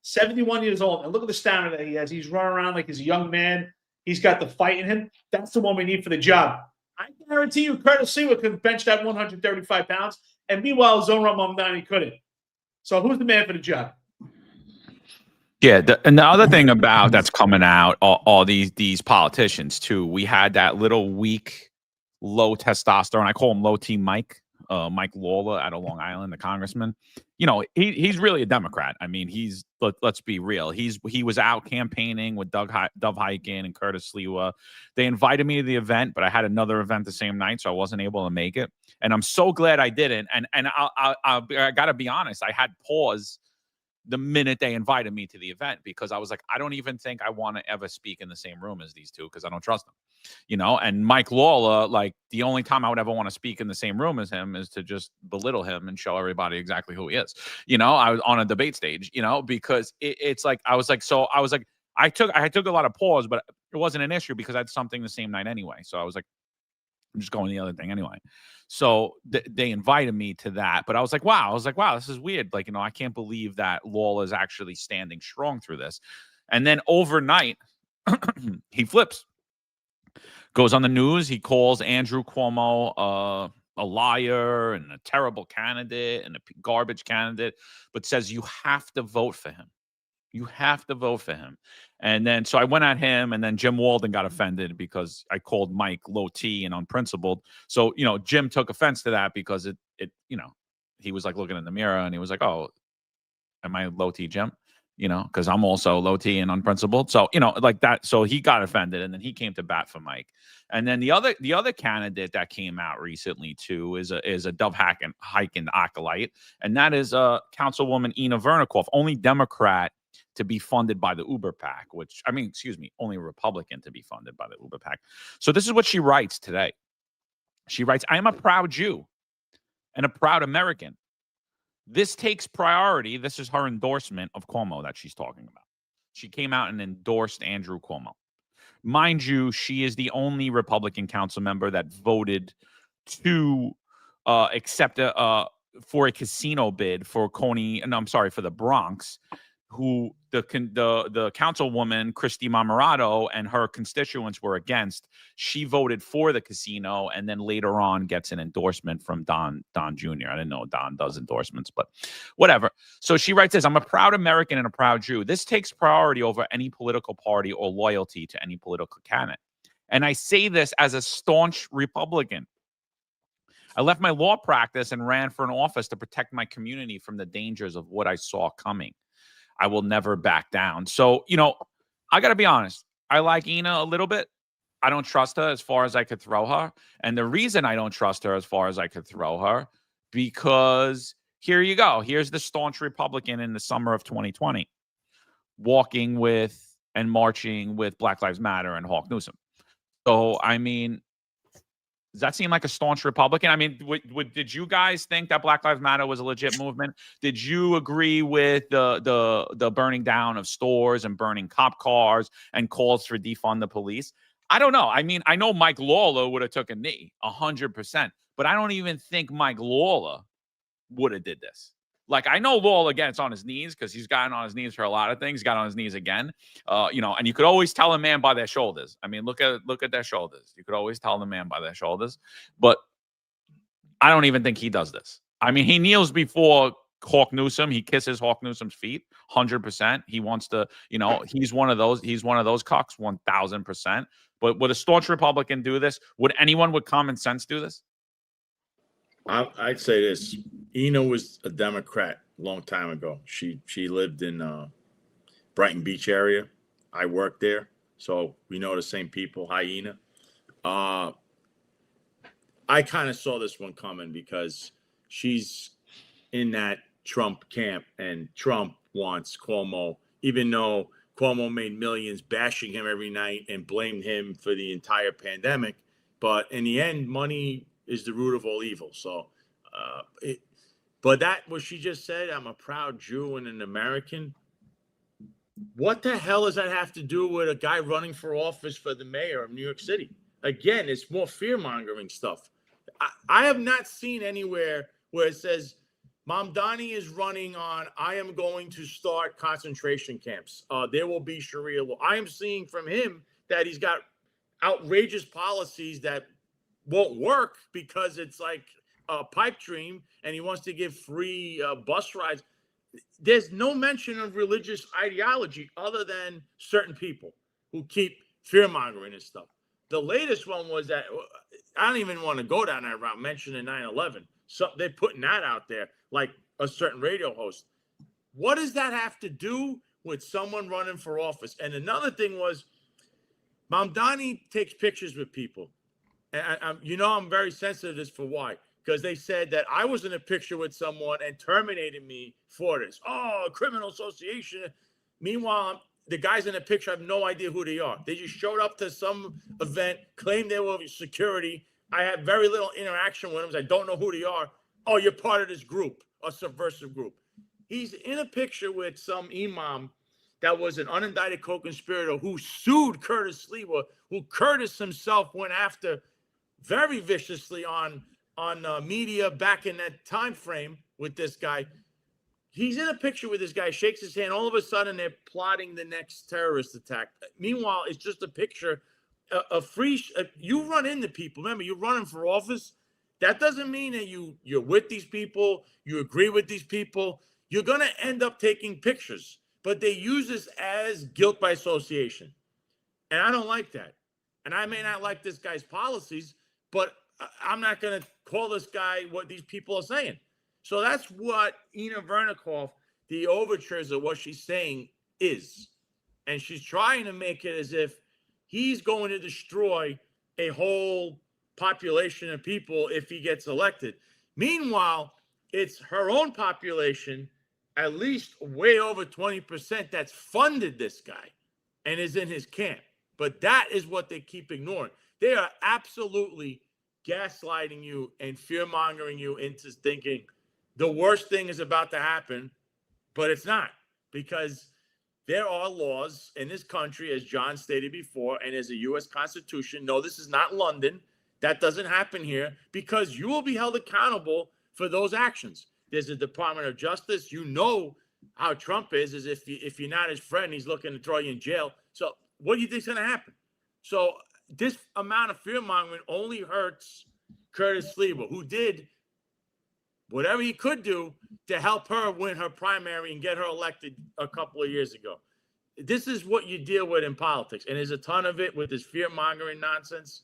71 years old. And look at the stamina that he has. He's running around like he's a young man. He's got the fight in him. That's the one we need for the job. I guarantee you Curtis Lewa could bench that 135 pounds. And meanwhile, Zohran Mamdani couldn't. So who's the man for the job? Yeah, and the other thing about that's coming out, all these politicians too. We had that little weak, low testosterone. I call him low T Mike Lawler out of Long Island, the congressman. You know, he's really a Democrat. I mean, let's be real. He was out campaigning with Dov Hikind and Curtis Lewa. They invited me to the event, but I had another event the same night, so I wasn't able to make it. And I'm so glad I didn't. And I got to be honest, I had pause the minute they invited me to the event, because I was like, I don't even think I want to ever speak in the same room as these two, because I don't trust them, you know. And Mike Lawler, like, the only time I would ever want to speak in the same room as him is to just belittle him and show everybody exactly who he is. You know, I was on a debate stage, you know, because it's like, I took a lot of pause, but it wasn't an issue because I had something the same night anyway. So I was like, I'm just going the other thing anyway. So they invited me to that, but I was like, wow, this is weird. Like, you know, I can't believe that Lawler is actually standing strong through this. And then overnight, he flips, goes on the news. He calls Andrew Cuomo a liar and a terrible candidate and a garbage candidate, but says you have to vote for him. You have to vote for him. And then, so I went at him, and then Jim Walden got offended because I called Mike low T and unprincipled. So, you know, Jim took offense to that because it, you know, he was like looking in the mirror and he was like, oh, am I low T, Jim? You know, because I'm also low T and unprincipled. So, you know, like that. So he got offended, and then he came to bat for Mike. And then the other candidate that came out recently too is a Dov Hikind acolyte, and that is Councilwoman Ina Vernikoff, only Democrat to be funded by the Uber PAC, only a Republican to be funded by the Uber PAC. So this is what she writes today. She writes, I am a proud Jew and a proud American. This takes priority. This is her endorsement of Cuomo that she's talking about. She came out and endorsed Andrew Cuomo. Mind you, she is the only Republican council member that voted to accept for a casino bid for for the Bronx, who the councilwoman, Christy Marmorato, and her constituents were against. She voted for the casino, and then later on gets an endorsement from Don Jr. I didn't know Don does endorsements, but whatever. So she writes this, I'm a proud American and a proud Jew. This takes priority over any political party or loyalty to any political candidate. And I say this as a staunch Republican. I left my law practice and ran for an office to protect my community from the dangers of what I saw coming. I will never back down. So, I got to be honest. I like Ina a little bit. I don't trust her as far as I could throw her. And the reason I don't trust her as far as I could throw her, because here you go. Here's the staunch Republican in the summer of 2020 walking with and marching with Black Lives Matter and Hawk Newsom. So, I mean, does that seem like a staunch Republican? I mean, did you guys think that Black Lives Matter was a legit movement? Did you agree with the burning down of stores and burning cop cars and calls for defund the police? I don't know. I mean, I know Mike Lawler would have took a knee 100%, but I don't even think Mike Lawler would have did this. Like, I know Lawler gets on his knees because he's gotten on his knees for a lot of things. He got on his knees again, and you could always tell a man by their shoulders. I mean, look at their shoulders. You could always tell the man by their shoulders. But I don't even think he does this. I mean, he kneels before Hawk Newsom. He kisses Hawk Newsom's feet 100%. He wants to, he's one of those cocks 1000%. But would a staunch Republican do this? Would anyone with common sense do this? I'd say this. Ina was a Democrat a long time ago. She lived in Brighton Beach area. I worked there, so we know the same people. Hi, Ina. I kind of saw this one coming because she's in that Trump camp, and Trump wants Cuomo, even though Cuomo made millions bashing him every night and blamed him for the entire pandemic. But in the end, money is the root of all evil. So, but that what she just said, I'm a proud Jew and an American. What the hell does that have to do with a guy running for office for the mayor of New York City? Again, it's more fear-mongering stuff. I have not seen anywhere where it says Mamdani is running on, I am going to start concentration camps. There will be Sharia law. I am seeing from him that he's got outrageous policies that won't work because it's like a pipe dream, and he wants to give free bus rides. There's no mention of religious ideology other than certain people who keep fear-mongering and stuff. The latest one was that, I don't even want to go down that route, mentioning 9/11. So they're putting that out there like a certain radio host. What does that have to do with someone running for office? And another thing was, Mamdani takes pictures with people. And I'm very sensitive to this for why? Because they said that I was in a picture with someone and terminated me for this. Oh, criminal association. Meanwhile, the guys in the picture, I have no idea who they are. They just showed up to some event, claimed they were security. I had very little interaction with them. I don't know who they are. Oh, you're part of this group, a subversive group. He's in a picture with some imam that was an unindicted co-conspirator who sued Curtis Sliwa, who Curtis himself went after very viciously on media back in that time frame with this guy. He's in a picture with this guy, shakes his hand. All of a sudden, they're plotting the next terrorist attack. Meanwhile, it's just a picture. You run into people. Remember, you're running for office. That doesn't mean that you're with these people, you agree with these people. You're going to end up taking pictures, but they use this as guilt by association. And I don't like that. And I may not like this guy's policies, but I'm not going to call this guy what these people are saying. So that's what Ina Vernikov, the overtures of what she's saying is. And she's trying to make it as if he's going to destroy a whole population of people if he gets elected. Meanwhile, it's her own population, at least way over 20%, that's funded this guy and is in his camp. But that is what they keep ignoring. They are absolutely gaslighting you and fear-mongering you into thinking the worst thing is about to happen, but it's not, because there are laws in this country, as John stated before, and as a U.S. Constitution. No, this is not London. That doesn't happen here, because you will be held accountable for those actions. There's a Department of Justice. You know how Trump is if you're not his friend, he's looking to throw you in jail. So what do you think is going to happen? So this amount of fear-mongering only hurts Curtis Sliwa, who did whatever he could do to help her win her primary and get her elected a couple of years ago. This is what you deal with in politics. And there's a ton of it with this fear-mongering nonsense.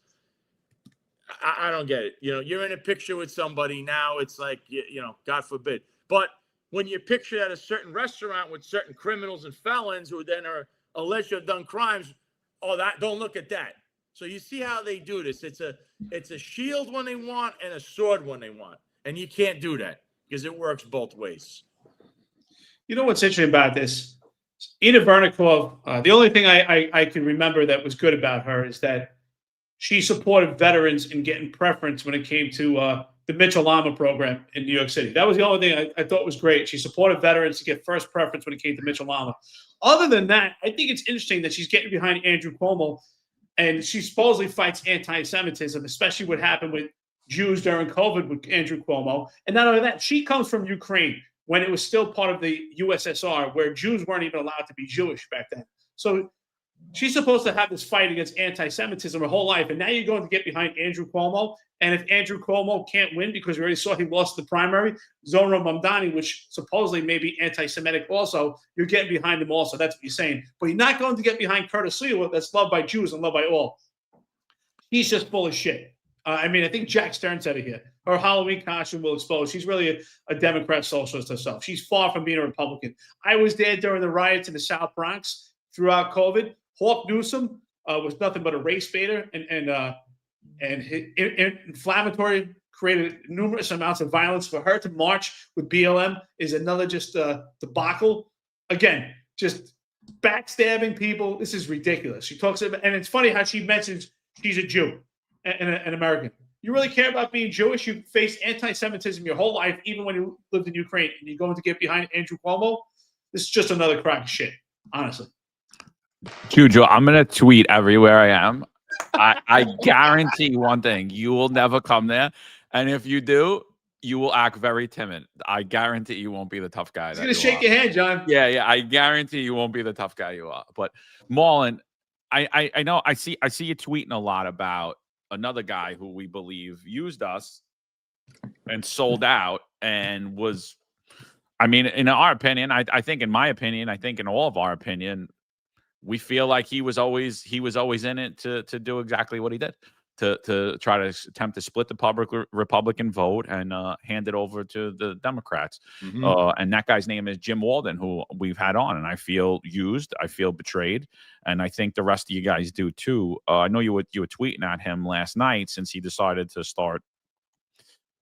I don't get it. You're in a picture with somebody now. It's like, God forbid. But when you're pictured at a certain restaurant with certain criminals and felons who then are alleged to have done crimes. Oh, that don't look at that. So you see how they do this. It's a shield when they want and a sword when they want. And you can't do that because it works both ways. You know what's interesting about this? Ina Vernikov, the only thing I can remember that was good about her is that she supported veterans in getting preference when it came to the Mitchell Lama program in New York City. That was the only thing I thought was great. She supported veterans to get first preference when it came to Mitchell Lama. Other than that, I think it's interesting that she's getting behind Andrew Cuomo, and she supposedly fights anti-Semitism, especially what happened with Jews during COVID with Andrew Cuomo. And not only that, she comes from Ukraine when it was still part of the USSR, where Jews weren't even allowed to be Jewish back then. So she's supposed to have this fight against anti-Semitism her whole life, and now you're going to get behind Andrew Cuomo. And if Andrew Cuomo can't win because we already saw he lost the primary, Zohran Mamdani, which supposedly may be anti-Semitic also, you're getting behind him also. That's what you're saying. But you're not going to get behind Curtis Sliwa, that's loved by Jews and loved by all. He's just full of shit. I mean, I think Jack Stern said it here. Her Halloween costume will expose. She's really a Democrat socialist herself. She's far from being a Republican. I was there during the riots in the South Bronx throughout COVID. Hawk Newsom was nothing but a race baiter and inflammatory, created numerous amounts of violence. For her to march with BLM is another just debacle. Again, just backstabbing people. This is ridiculous. She talks about, and it's funny how she mentions she's a Jew and an American. You really care about being Jewish? You faced anti-Semitism your whole life, even when you lived in Ukraine, and you're going to get behind Andrew Cuomo? This is just another crock of shit, honestly. Juju, I'm going to tweet everywhere I am. I guarantee one thing. You will never come there. And if you do, you will act very timid. I guarantee you won't be the tough guy. He's going to shake your hand, John. Yeah. I guarantee you won't be the tough guy you are. But Marlon, I know I see you tweeting a lot about another guy who we believe used us and sold out and was, I mean, in our opinion, I think in my opinion, I think in all of our opinion, we feel like he was always in it to do exactly what he did, to try to attempt to split the Republican vote and hand it over to the Democrats. Mm-hmm. And that guy's name is Jim Walden, who we've had on, and I feel used, I feel betrayed, and I think the rest of you guys do too. I know you were tweeting at him last night since he decided to start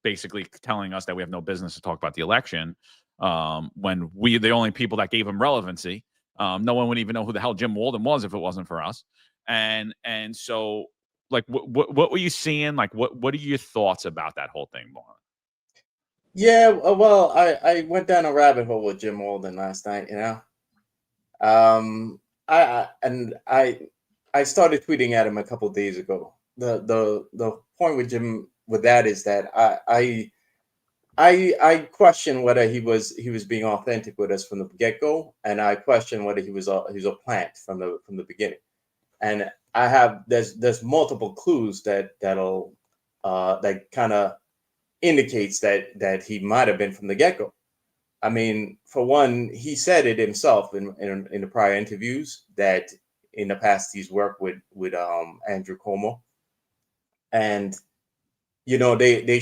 basically telling us that we have no business to talk about the election, when we the only people that gave him relevancy. No one would even know who the hell Jim Walden was if it wasn't for us. And so, like, what were you seeing? Like, what are your thoughts about that whole thing, Marlon? Yeah, well, I went down a rabbit hole with Jim Walden last night. You know, I started tweeting at him a couple of days ago. The point with Jim with that is that I question whether he was being authentic with us from the get-go, and I question whether he was a plant from the beginning. And I have there's multiple clues that kind of indicates that he might have been from the get-go. I mean, for one, he said it himself in the prior interviews that in the past he's worked with Andrew Cuomo, and you know, they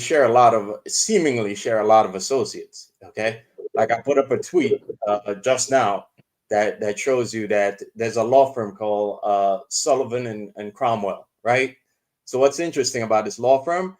seemingly share a lot of associates. Okay. Like I put up a tweet just now that shows you that there's a law firm called Sullivan and Cromwell. Right. So what's interesting about this law firm?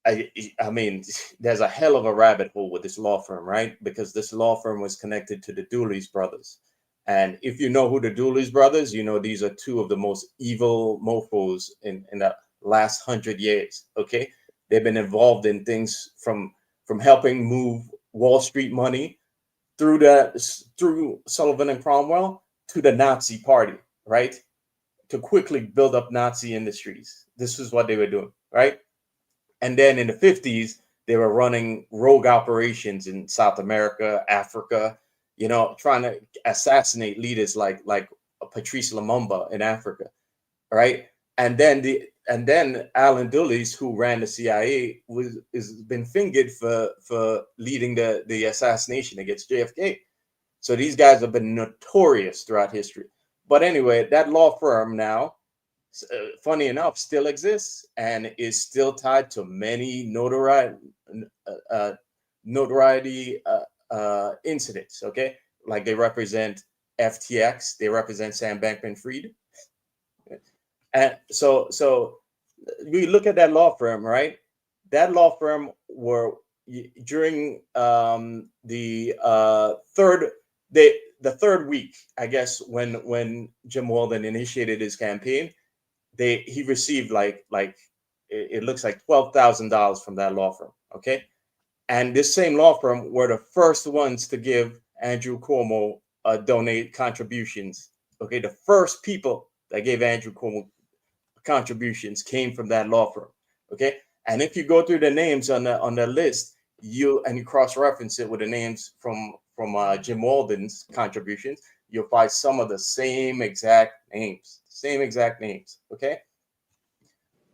I mean, there's a hell of a rabbit hole with this law firm, right? Because this law firm was connected to the Dooley's brothers. And if you know who the Dooley's brothers, you know, these are two of the most evil mofos in the last 100 years. Okay, they've been involved in things from helping move Wall Street money through Sullivan and Cromwell to the Nazi Party, right? To quickly build up Nazi industries. This is what they were doing, right? And then in the 50s, they were running rogue operations in South America, Africa, you know, trying to assassinate leaders like Patrice Lumumba in Africa, right? And then Alan Dulles, who ran the CIA, has been fingered for leading the assassination against JFK. So these guys have been notorious throughout history. But anyway, that law firm now, funny enough, still exists and is still tied to many notoriety incidents. Okay, like they represent FTX, they represent Sam Bankman-Fried, and so we look at that law firm, right? That law firm were during the third week, I guess, when Jim Walden initiated his campaign, he received like it looks like $12,000 from that law firm. Okay, and this same law firm were the first ones to give Andrew Cuomo donate contributions. Okay, the first people that gave Andrew Cuomo contributions came from that law firm. Okay, and if you go through the names on the list, you cross-reference it with the names from Jim Walden's contributions, you'll find some of the same exact names. Okay,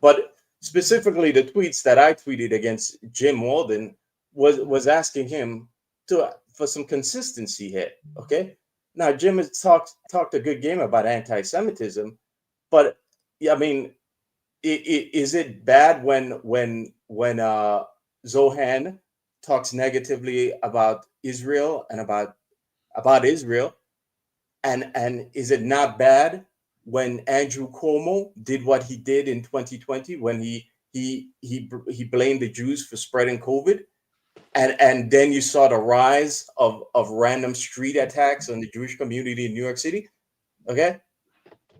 but specifically the tweets that I tweeted against Jim Walden was asking him for some consistency here. Okay, now Jim has talked a good game about anti-Semitism, but I mean, is it bad when Zohan talks negatively about Israel and about Israel, and is it not bad when Andrew Cuomo did what he did in 2020 when he blamed the Jews for spreading COVID, and then you saw the rise of random street attacks on the Jewish community in New York City? Okay.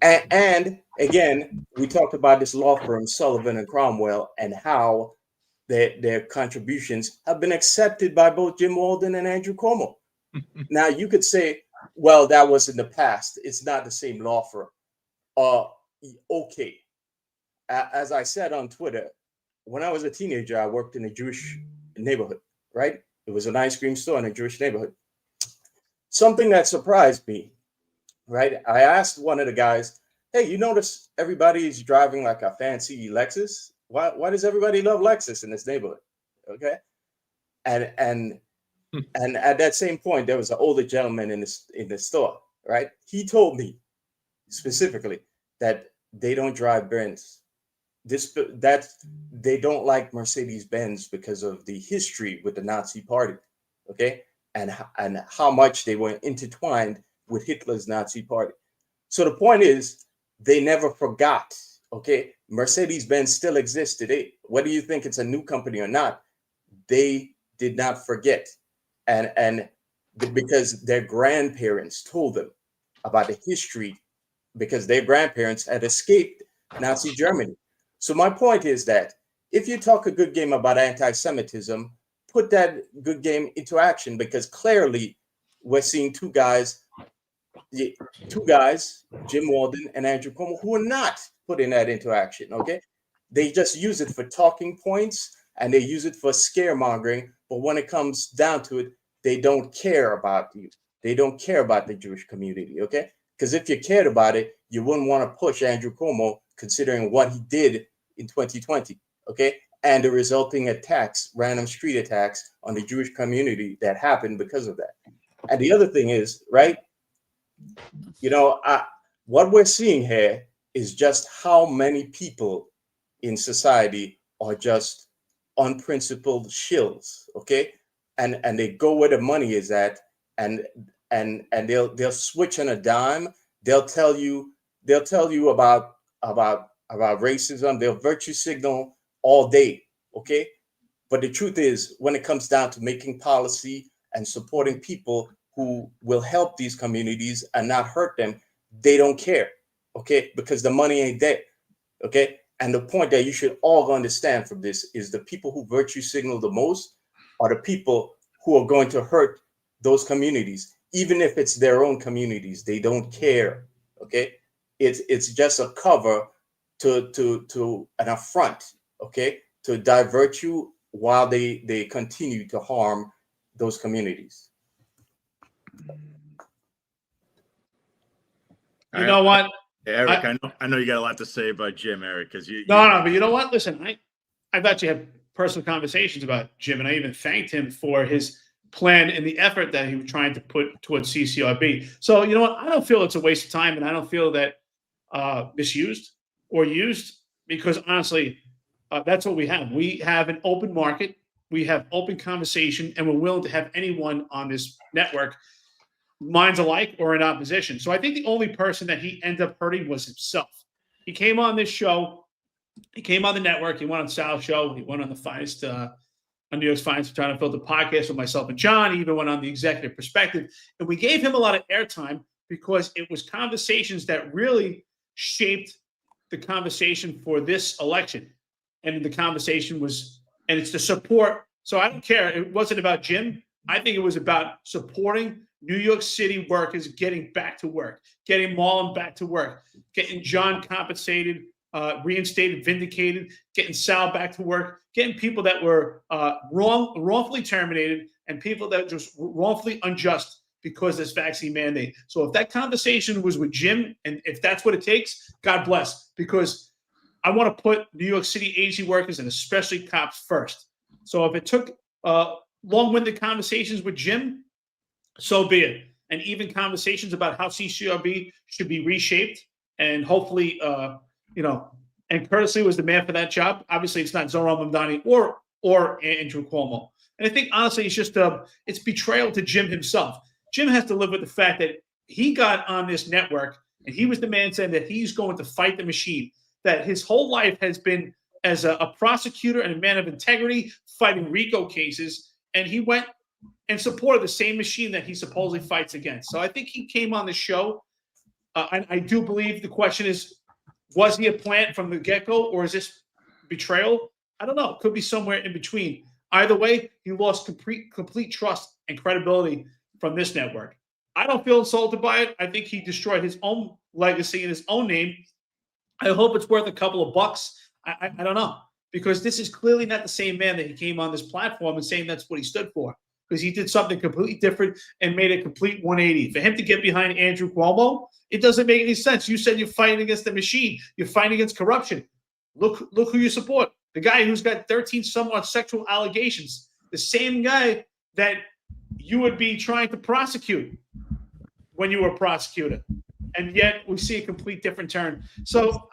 And again, we talked about this law firm, Sullivan and Cromwell, and how their contributions have been accepted by both Jim Walden and Andrew Cuomo. Now, you could say, well, that was in the past. It's not the same law firm. Okay. As I said on Twitter, when I was a teenager, I worked in a Jewish neighborhood, right? It was an ice cream store in a Jewish neighborhood. Something that surprised me, right? I asked one of the guys, hey, you notice everybody's driving like a fancy Lexus? Why does everybody love Lexus in this neighborhood? Okay. And at that same point, there was an older gentleman in the store, right? He told me specifically that they don't drive Benz. That they don't like Mercedes-Benz because of the history with the Nazi Party, okay? And how much they were intertwined with Hitler's Nazi Party. So the point is, they never forgot, okay? Mercedes-Benz still exists today. Whether you think it's a new company or not, they did not forget. And because their grandparents told them about the history, because their grandparents had escaped Nazi Germany. So my point is that if you talk a good game about anti-Semitism, put that good game into action, because clearly we're seeing two guys, Jim Walden and Andrew Cuomo, who are not putting that into action, okay? They just use it for talking points and they use it for scaremongering, but when it comes down to it, they don't care about you. They don't care about the Jewish community, okay? Because if you cared about it, you wouldn't want to push Andrew Cuomo, considering what he did in 2020, okay? And the resulting attacks, random street attacks on the Jewish community that happened because of that. And the other thing is, right, you know, what we're seeing here is just how many people in society are just unprincipled shills, okay? And they go where the money is at, and they'll switch on a dime. They'll tell you about racism. They'll virtue signal all day, okay? But the truth is, when it comes down to making policy and supporting people who will help these communities and not hurt them, they don't care, okay? Because the money ain't there, okay? And the point that you should all understand from this is the people who virtue signal the most are the people who are going to hurt those communities, even if it's their own communities. They don't care, okay? It's just a cover to an affront, okay? To divert you while they continue to harm those communities. You know what? Eric, I know you got a lot to say about Jim, Eric, because No, but you know what? Listen, I've actually had personal conversations about Jim, and I even thanked him for his plan and the effort that he was trying to put towards CCRB. So, you know what? I don't feel it's a waste of time, and I don't feel that misused or used, because honestly, that's what we have. We have an open market. we have open conversation, and we're willing to have anyone on this network, minds alike or in opposition. So I think the only person that he ended up hurting was himself. He came on this show. He came on the network. He went on Sal's show. He went on the finest, on New York's Finest Trying to Filter podcast with myself and John. He even went on the Executive Perspective. And we gave him a lot of airtime because it was conversations that really shaped the conversation for this election. And the conversation was, and it's the support. So I don't care. It wasn't about Jim. I think it was about supporting New York City workers getting back to work, getting Marlon back to work, getting John compensated, reinstated, vindicated, getting Sal back to work, getting people that were wrongfully terminated and people that were just wrongfully unjust because of this vaccine mandate. So if that conversation was with Jim, and if that's what it takes, God bless, because I want to put New York City agency workers and especially cops first. So if it took long-winded conversations with Jim, so be it. And even conversations about how CCRB should be reshaped, and hopefully, and Curtis Lee was the man for that job. Obviously, it's not Zoran Mamdani or Andrew Cuomo. And I think, honestly, it's just it's betrayal to Jim himself. Jim has to live with the fact that he got on this network, and he was the man saying that he's going to fight the machine, that his whole life has been as a prosecutor and a man of integrity fighting RICO cases, and he went and supported the same machine that he supposedly fights against. So I think he came on the show. I do believe the question is, was he a plant from the get-go, or is this betrayal? I don't know. It could be somewhere in between. Either way, he lost complete trust and credibility from this network. I don't feel insulted by it. I think he destroyed his own legacy and his own name. I hope it's worth a couple of bucks. I don't know, because this is clearly not the same man that he came on this platform and saying that's what he stood for, because he did something completely different and made a complete 180. For him to get behind Andrew Cuomo, it doesn't make any sense. You said you're fighting against the machine. You're fighting against corruption. Look who you support. The guy who's got 13 somewhat sexual allegations, the same guy that you would be trying to prosecute when you were a prosecutor. And yet we see a complete different turn. So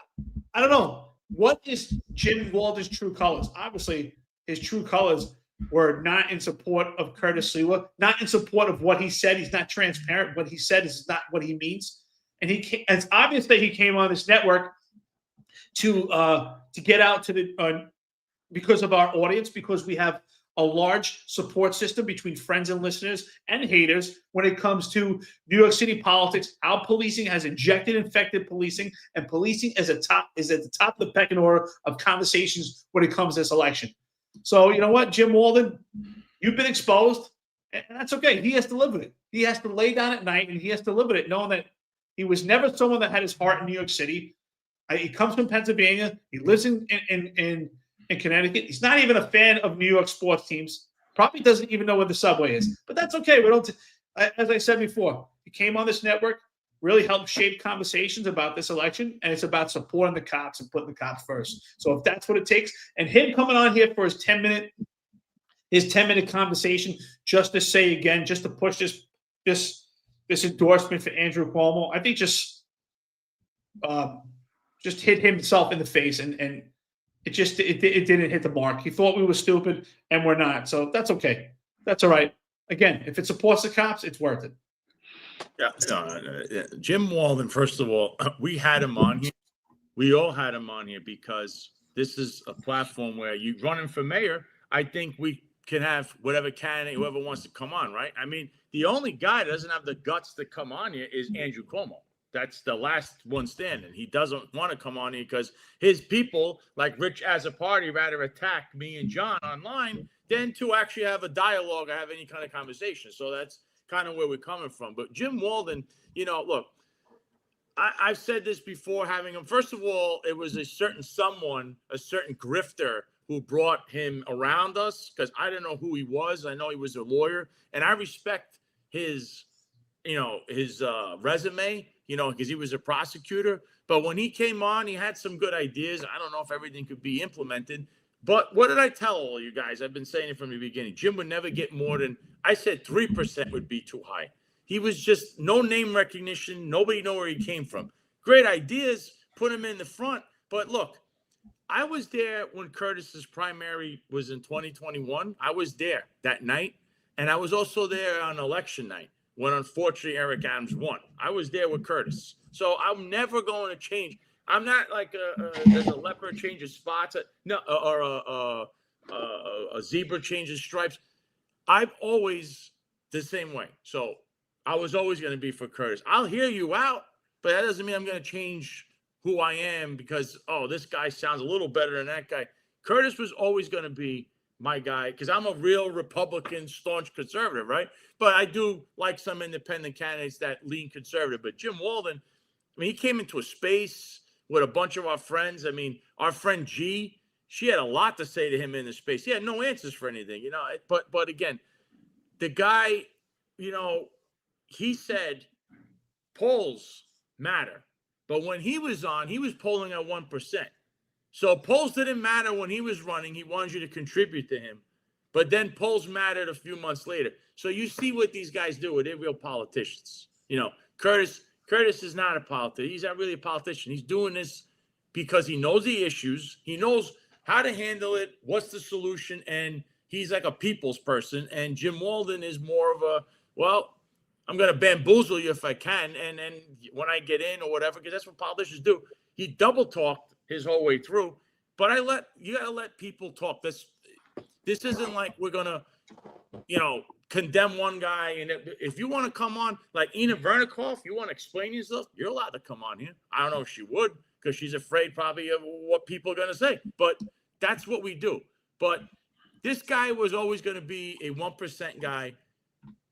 I don't know. What is Jim Walden's true colors? Obviously, his true colors were not in support of Curtis Lewa, not in support of what he said. He's not transparent. What he said is not what he means. And it's obvious that he came on this network to get out to the because of our audience, because we have a large support system between friends and listeners and haters when it comes to New York City politics, how policing has injected infected policing, and policing is at the top of the pecking order of conversations when it comes to this election. So you know what, Jim Walden, you've been exposed, and that's okay. He has to live with it. He has to lay down at night, and he has to live with it, knowing that he was never someone that had his heart in New York City. He comes from Pennsylvania. He lives in Connecticut. He's not even a fan of New York sports teams. Probably doesn't even know where the subway is. But that's okay. We don't. As I said before, he came on this network, really helped shape conversations about this election, and it's about supporting the cops and putting the cops first. So if that's what it takes, and him coming on here for his 10-minute conversation, just to say again, just to push this endorsement for Andrew Cuomo, I think just hit himself in the face, and it didn't hit the mark. He thought we were stupid, and we're not. So that's okay. That's all right. Again, if it supports the cops, it's worth it. Yeah, Jim Walden, first of all, we had him on here. We all had him on here because this is a platform where you running for mayor. I think we can have whatever candidate, whoever wants to come on, right? I mean, the only guy that doesn't have the guts to come on here is Andrew Cuomo. That's the last one standing. He doesn't want to come on here because his people, like Rich as a party, rather attack me and John online than to actually have a dialogue or have any kind of conversation. So that's kind of where we're coming from. But Jim Walden, look, I've said this before, having him. First of all, it was a certain grifter who brought him around us, because I didn't know who he was. I know he was a lawyer, and I respect his resume, because he was a prosecutor. But when he came on, he had some good ideas. I don't know if everything could be implemented. But what did I tell all you guys? I've been saying it from the beginning. Jim would never get more than, I said 3% would be too high. He was just no name recognition. Nobody know where he came from. Great ideas, put him in the front. But look, I was there when Curtis's primary was in 2021. I was there that night. And I was also there on election night when, unfortunately, Eric Adams won. I was there with Curtis. So I'm never going to change. I'm not like there's a leopard changes spots, no, or a zebra changes stripes. I'm always the same way. So I was always going to be for Curtis. I'll hear you out, but that doesn't mean I'm going to change who I am because, oh, this guy sounds a little better than that guy. Curtis was always going to be my guy because I'm a real Republican, staunch conservative, right? But I do like some independent candidates that lean conservative. But Jim Walden, I mean, he came into a space with a bunch of our friends. I mean, our friend G, she had a lot to say to him in the space. He had no answers for anything, you know. But again, the guy, you know, he said polls matter. But when he was on, he was polling at 1%. So polls didn't matter when he was running. He wanted you to contribute to him. But then polls mattered a few months later. So you see what these guys do. They're real politicians. You know, Curtis is not a politician. He's not really a politician. He's doing this because he knows the issues. He knows how to handle it. What's the solution? And he's like a people's person. And Jim Walden is more of a, well, I'm going to bamboozle you if I can. And then when I get in or whatever, because that's what politicians do. He double talked his whole way through, but you gotta let people talk. This isn't like we're gonna, you know, condemn one guy. And if you want to come on, like Ina Vernikoff, you want to explain yourself, you're allowed to come on here. I don't know if she would because she's afraid probably of what people are gonna say, but that's what we do. But this guy was always gonna be a 1% guy.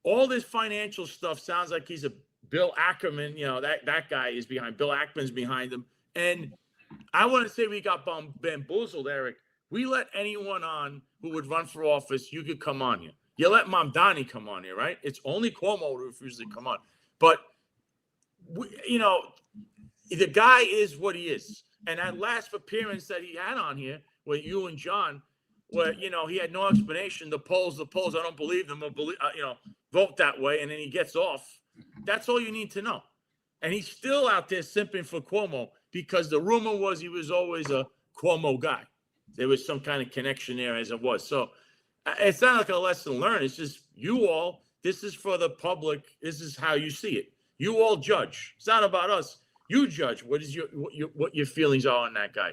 All this financial stuff sounds like he's a Bill Ackerman. You know, that guy is behind. Bill Ackman's behind him, and I want to say we got bamboozled, Eric. We let anyone on who would run for office. You could come on here. You let Mamdani come on here, right? It's only Cuomo who refuses to come on. But, you know, the guy is what he is. And that last appearance that he had on here with you and John, where, you know, he had no explanation. The polls, I don't believe them. You know, vote that way. And then he gets off. That's all you need to know. And he's still out there simping for Cuomo. Because the rumor was he was always a Cuomo guy. There was some kind of connection there as it was. So it's not like a lesson learned. It's just you all, this is for the public. This is how you see it. You all judge. It's not about us. You judge. What your feelings are on that guy.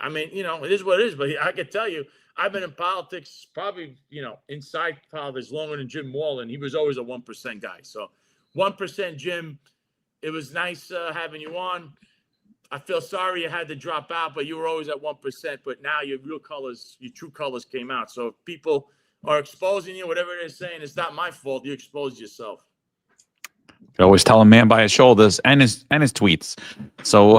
I mean, you know, it is what it is. But I can tell you, I've been in politics probably, you know, inside politics longer than Jim Walden. He was always a 1% guy. So 1% Jim, it was nice having you on. I feel sorry you had to drop out, but you were always at 1%. But now your real colors, your true colors came out. So if people are exposing you, whatever they're saying, it's not my fault. You exposed yourself. You always tell a man by his shoulders and his tweets. So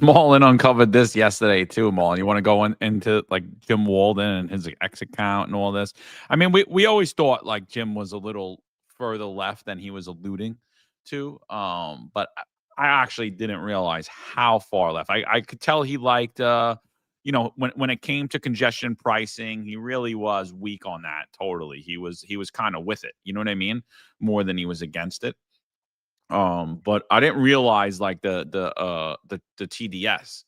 Mullen uncovered this yesterday too, Mullen. You want to go into like Jim Walden and his X account and all this? I mean, we always thought like Jim was a little further left than he was alluding to. But I actually didn't realize how far left. I could tell he liked, you know, when it came to congestion pricing, he really was weak on that. Totally, he was kind of with it. You know what I mean? More than he was against it. But I didn't realize like the TDS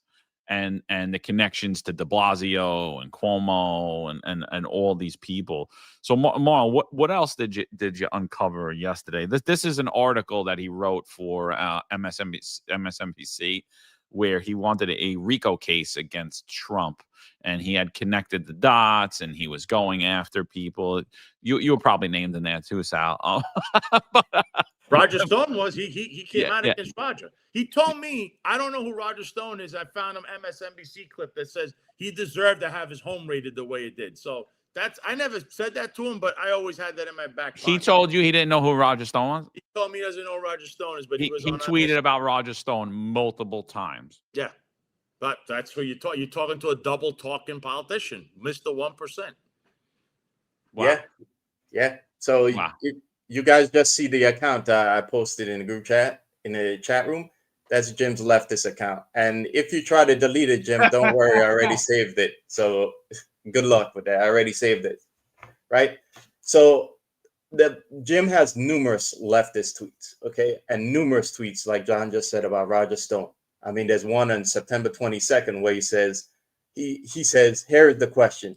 and the connections to De Blasio and Cuomo and all these people. So Marl, what else did you uncover yesterday? This is an article that he wrote for MSNBC, where he wanted a RICO case against Trump, and he had connected the dots, and he was going after people. You were probably named in there too, Sal. Roger Stone was. He came out against Roger. He told me, I don't know who Roger Stone is. I found an MSNBC clip that says he deserved to have his home rated the way it did. So I never said that to him, but I always had that in my back pocket. He told you he didn't know who Roger Stone was? He told me he doesn't know who Roger Stone is, but he was on tweeted about Roger Stone multiple times. Yeah. But that's who you talk. You're talking to a double talking politician, Mr. 1%. Wow. Yeah. So wow. You guys just see the account I posted in the group chat, in the chat room. That's Jim's leftist account. And if you try to delete it, Jim, don't worry, I already saved it. So good luck with that. I already saved it. Right? So Jim has numerous leftist tweets, okay? And numerous tweets, like John just said about Roger Stone. I mean, there's one on September 22nd where he says, he says, here is the question.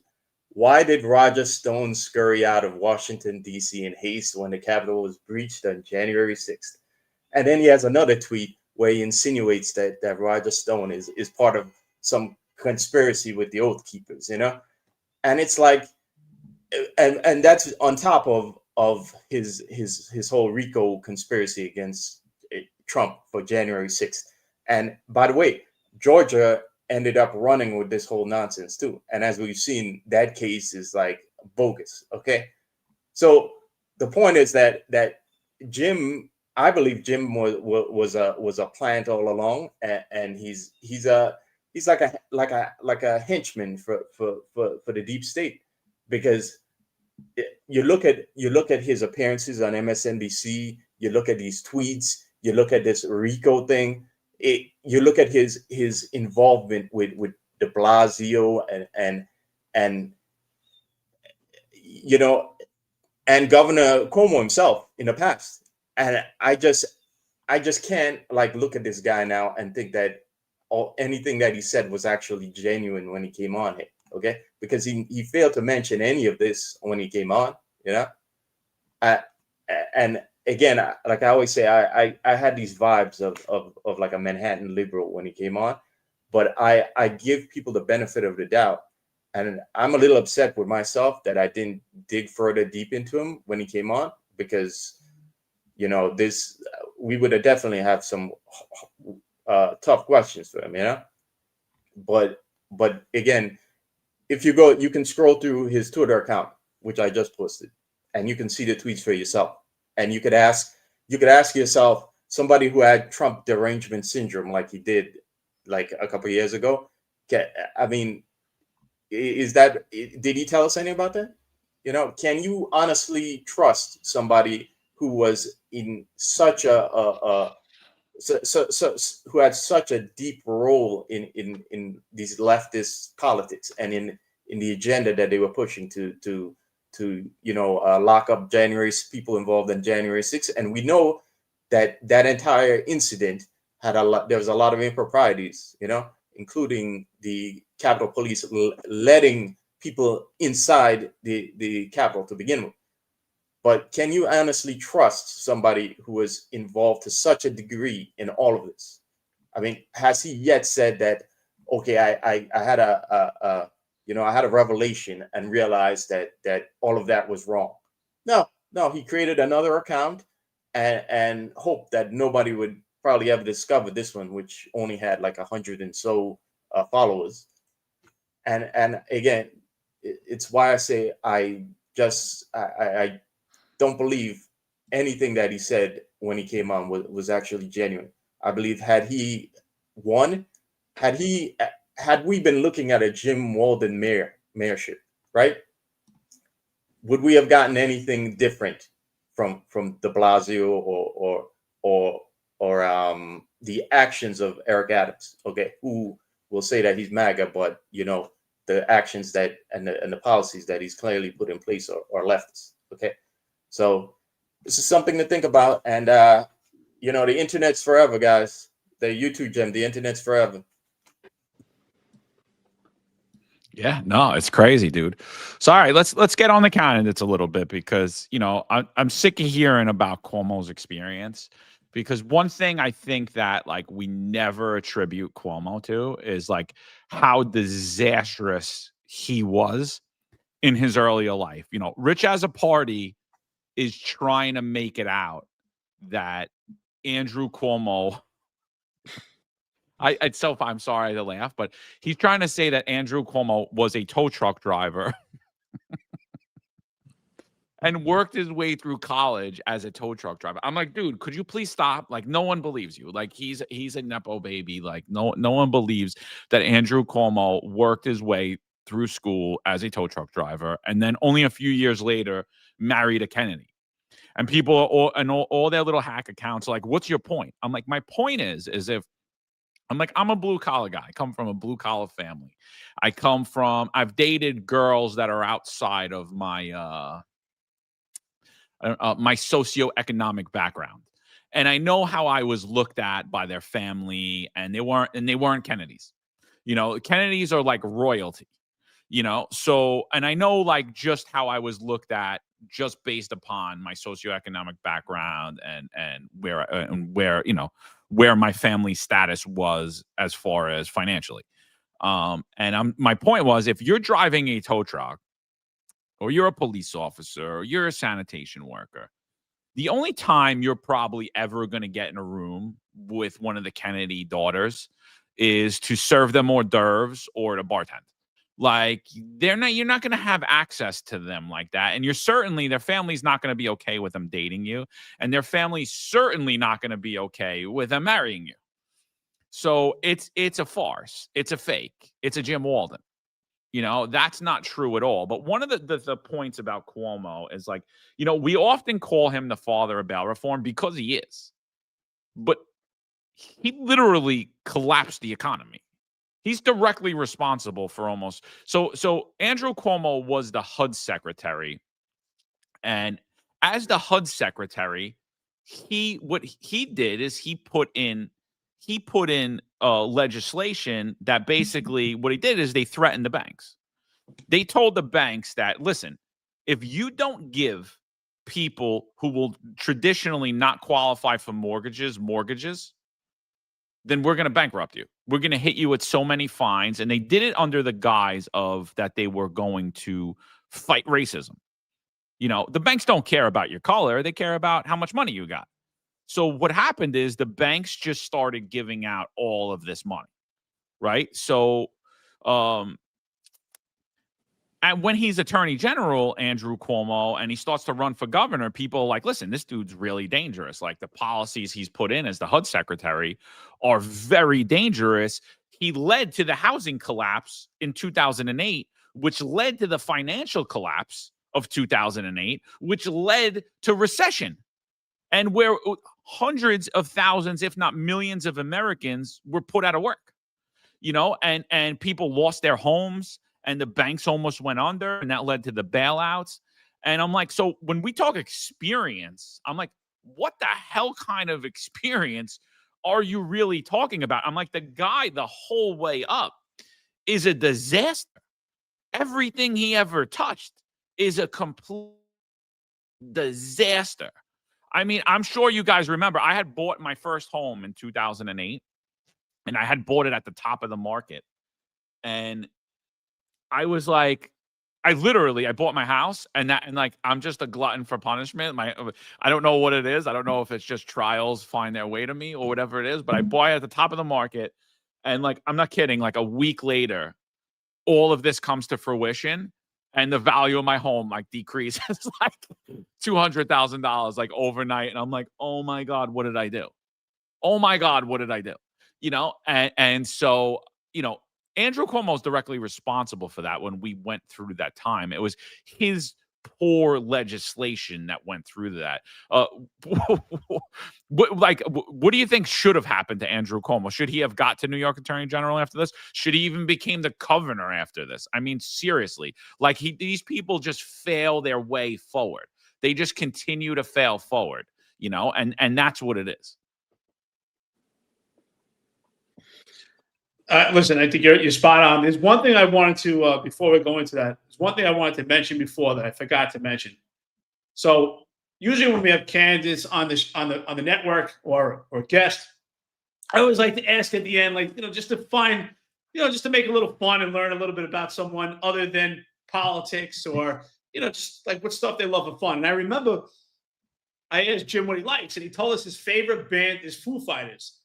Why did Roger Stone scurry out of Washington, D.C. in haste when the Capitol was breached on January 6th? And then he has another tweet where he insinuates that Roger Stone is part of some conspiracy with the Oath Keepers, you know? And it's like, and that's on top of his whole RICO conspiracy against Trump for January 6th. And by the way, Georgia ended up running with this whole nonsense too. And as we've seen, that case is like bogus. Okay. So the point is that Jim, I believe Jim was a plant all along, and he's like a henchman for the deep state, because you look at his appearances on MSNBC, you look at these tweets, you look at this RICO thing, you look at his involvement with de Blasio and you know, and Governor Cuomo himself in the past. And I just can't like look at this guy now and think that anything that he said was actually genuine when he came on here. Okay, because he failed to mention any of this when he came on, you know. And again, like I always say, I had these vibes of like a Manhattan liberal when he came on, but I give people the benefit of the doubt, and I'm a little upset with myself that I didn't dig further deep into him when he came on, because you know, this we would have definitely had some tough questions for him, you know. But again, if you go, you can scroll through his Twitter account, which I just posted, and you can see the tweets for yourself. And you could ask yourself, somebody who had Trump derangement syndrome like he did like a couple of years ago. I mean, did he tell us anything about that? You know, can you honestly trust somebody who was in such who had such a deep role in these leftist politics and in the agenda that they were pushing to lock up people involved in January 6th? And we know that entire incident had there was a lot of improprieties, you know, including the Capitol Police letting people inside the Capitol to begin with. But can you honestly trust somebody who was involved to such a degree in all of this? I mean, has he yet said that, okay, I had I had a revelation and realized that all of that was wrong? No, he created another account and hoped that nobody would probably ever discover this one, which only had like 100 and so followers. And again, it's why I say I don't believe anything that he said when he came on was actually genuine. I believe had he won, had we been looking at a Jim Walden mayorship, right? Would we have gotten anything different from de Blasio or the actions of Eric Adams? Okay, who will say that he's MAGA, but you know, the actions that and the policies that he's clearly put in place are leftist. Okay. So this is something to think about. And, the internet's forever, guys. The YouTube gem, the internet's forever. Yeah, no, it's crazy, dude. So, all right, let's get on the candidates a little bit, because, you know, I'm sick of hearing about Cuomo's experience, because one thing I think that like we never attribute Cuomo to is like how disastrous he was in his earlier life. You know, Rich as a Party is trying to make it out that Andrew Cuomo, I'm sorry to laugh, but he's trying to say that Andrew Cuomo was a tow truck driver and worked his way through college as a tow truck driver. I'm like, dude, could you please stop? Like, no one believes you. Like, he's a Nepo baby. Like, no one believes that Andrew Cuomo worked his way through school as a tow truck driver and then only a few years later married a Kennedy. And people all their little hack accounts are like, what's your point? I'm like, my point is if I'm a blue collar guy. I come from a blue collar family. I've dated girls that are outside of my my socioeconomic background. And I know how I was looked at by their family, and they weren't Kennedys. You know, Kennedys are like royalty, you know? So, and I know like just how I was looked at just based upon my socioeconomic background and where, you know, where my family status was as far as financially. My point was, if you're driving a tow truck or you're a police officer or you're a sanitation worker, the only time you're probably ever going to get in a room with one of the Kennedy daughters is to serve them hors d'oeuvres or to bartend. Like you're not going to have access to them like that. And their family's not going to be okay with them dating you. And their family's certainly not going to be okay with them marrying you. So it's a farce. It's a fake. It's a Jim Walden. You know, that's not true at all. But one of the points about Cuomo is like, you know, we often call him the father of bail reform because he is. But he literally collapsed the economy. He's directly responsible for almost. So Andrew Cuomo was the HUD secretary. And as the HUD secretary, what he did is he put in legislation that basically what he did is they threatened the banks. They told the banks that, listen, if you don't give people who will traditionally not qualify for mortgages, then we're going to bankrupt you. We're going to hit you with so many fines. And they did it under the guise of that they were going to fight racism. You know, the banks don't care about your color. They care about how much money you got. So what happened is the banks just started giving out all of this money, right? So, and when he's Attorney General, Andrew Cuomo, and he starts to run for governor, people are like, listen, this dude's really dangerous. Like the policies he's put in as the HUD secretary are very dangerous. He led to the housing collapse in 2008, which led to the financial collapse of 2008, which led to recession. And where hundreds of thousands, if not millions of Americans were put out of work, you know, and people lost their homes. And the banks almost went under, and that led to the bailouts. And I'm like, so when we talk experience, I'm like, what the hell kind of experience are you really talking about? I'm like, the guy the whole way up is a disaster. Everything he ever touched is a complete disaster. I mean, I'm sure you guys remember, I had bought my first home in 2008, and I had bought it at the top of the market. And I was like, I bought my house and like, I'm just a glutton for punishment. I don't know what it is. I don't know if it's just trials find their way to me or whatever it is, but I bought it at the top of the market. And like, I'm not kidding. Like a week later, all of this comes to fruition and the value of my home like decreases like $200,000 like overnight. And I'm like, oh my God, what did I do? Oh my God, what did I do? You know? And so, you know, Andrew Cuomo is directly responsible for that when we went through that time. It was his poor legislation that went through that. What do you think should have happened to Andrew Cuomo? Should he have got to New York Attorney General after this? Should he even became the governor after this? I mean, seriously, like these people just fail their way forward. They just continue to fail forward, you know, and that's what it is. Listen, I think you're spot on. There's one thing I wanted to before we go into that. There's one thing I wanted to mention before that I forgot to mention. So usually when we have candidates on the network or guest, I always like to ask at the end, like, you know, just to find, you know, just to make a little fun and learn a little bit about someone other than politics or, you know, just like what stuff they love for fun. And I remember I asked Jim what he likes, and he told us his favorite band is Foo Fighters.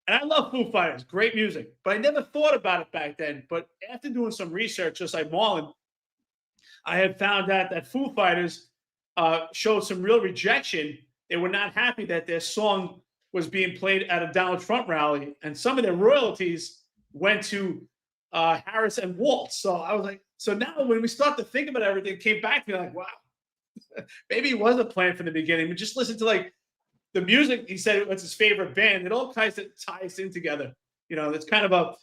And I love Foo Fighters, great music, but I never thought about it back then. But after doing some research, just like Marlon, I had found out that Foo Fighters showed some real rejection. They were not happy that their song was being played at a Donald Trump rally, and some of their royalties went to Harris and Waltz. So I was like, so now when we start to think about everything, it came back to me like, wow, maybe it was a plan from the beginning. But just listen to like the music. He said it was his favorite band. It all ties in together. You know, it's kind of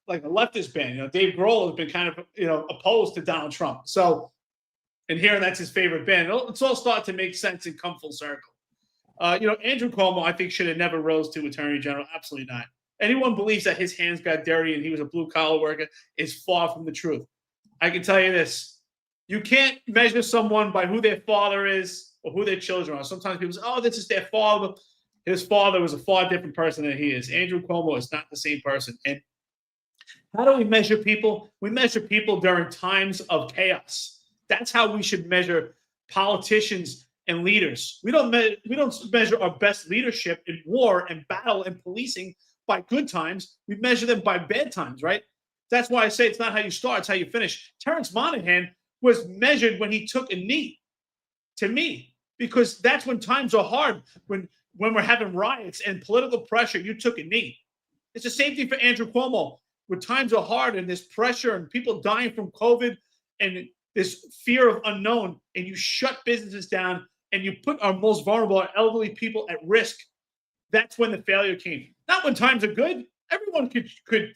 like a leftist band. You know, Dave Grohl has been kind of, you know, opposed to Donald Trump. So, and here that's his favorite band. It's all started to make sense and come full circle. You know, Andrew Cuomo, I think, should have never rose to Attorney General. Absolutely not. Anyone believes that his hands got dirty and he was a blue collar worker is far from the truth. I can tell you this. You can't measure someone by who their father is or who their children are. Sometimes people say, oh, this is their father. His father was a far different person than he is. Andrew Cuomo is not the same person. And how do we measure people? We measure people during times of chaos. That's how we should measure politicians and leaders. We don't measure our best leadership in war and battle and policing by good times. We measure them by bad times, right? That's why I say it's not how you start, it's how you finish. Terrence Monahan was measured when he took a knee, to me, because that's when times are hard. When we're having riots and political pressure, you took a knee. It's the same thing for Andrew Cuomo. When times are hard and there's pressure and people dying from COVID and this fear of unknown, and you shut businesses down and you put our most vulnerable, our elderly people at risk, that's when the failure came. Not when times are good. Everyone could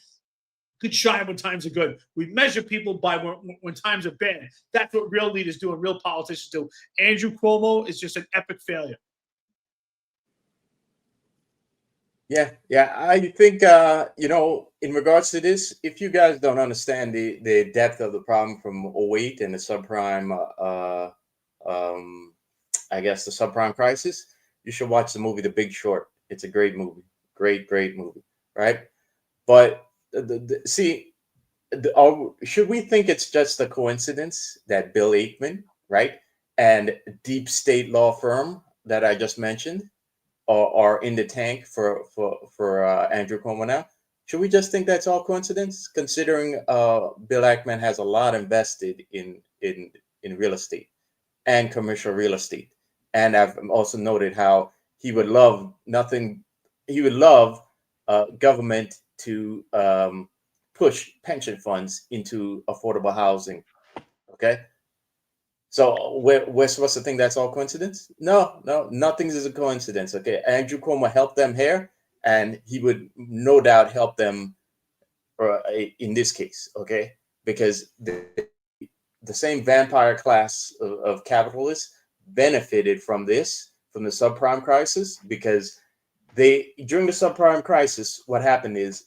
shine when times are good. We measure people by when times are bad. That's what real leaders do and real politicians do. Andrew Cuomo is just an epic failure. Yeah, I think in regards to this, if you guys don't understand the depth of the problem from '08 and the subprime, I guess the subprime crisis, you should watch the movie The Big Short. It's a great movie, great movie, right? But should we think it's just a coincidence that Bill Ackman, right, and deep state law firm that I just mentioned are in the tank for Andrew Cuomo now? Should we just think that's all coincidence, considering Bill Ackman has a lot invested in real estate and commercial real estate, and I've also noted how he would love government to push pension funds into affordable housing. Okay. So we're supposed to think that's all coincidence? No, nothing is a coincidence. Okay. Andrew Cuomo helped them here, and he would no doubt help them in this case. Okay. Because the same vampire class of capitalists benefited from the subprime crisis, because during the subprime crisis, what happened is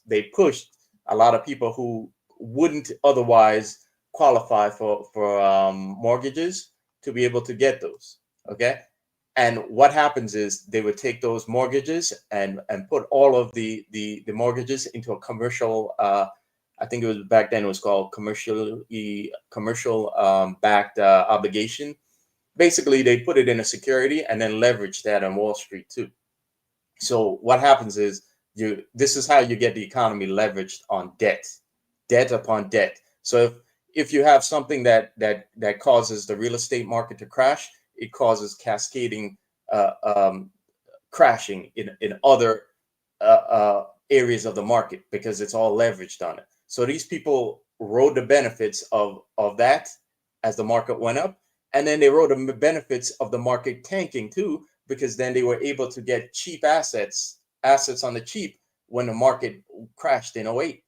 they pushed a lot of people who wouldn't otherwise qualify for mortgages to be able to get those. Okay. And what happens is they would take those mortgages and put all of the mortgages into a commercial, I think it was back then it was called commercial backed obligation. Basically, they put it in a security and then leverage that on Wall Street too. So what happens is this is how you get the economy leveraged on debt upon debt. So if you have something that causes the real estate market to crash, it causes cascading crashing in other areas of the market, because it's all leveraged on it. So these people rode the benefits of that as the market went up, and then they rode the benefits of the market tanking too, because then they were able to get cheap assets on the cheap when the market crashed in '08.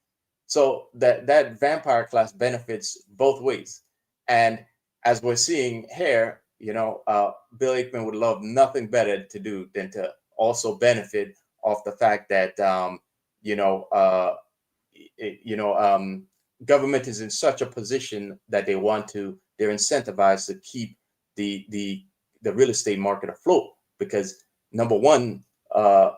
So that vampire class benefits both ways. And as we're seeing here, Bill Ackman would love nothing better to do than to also benefit off the fact that government is in such a position that they're incentivized to keep the real estate market afloat, because number one,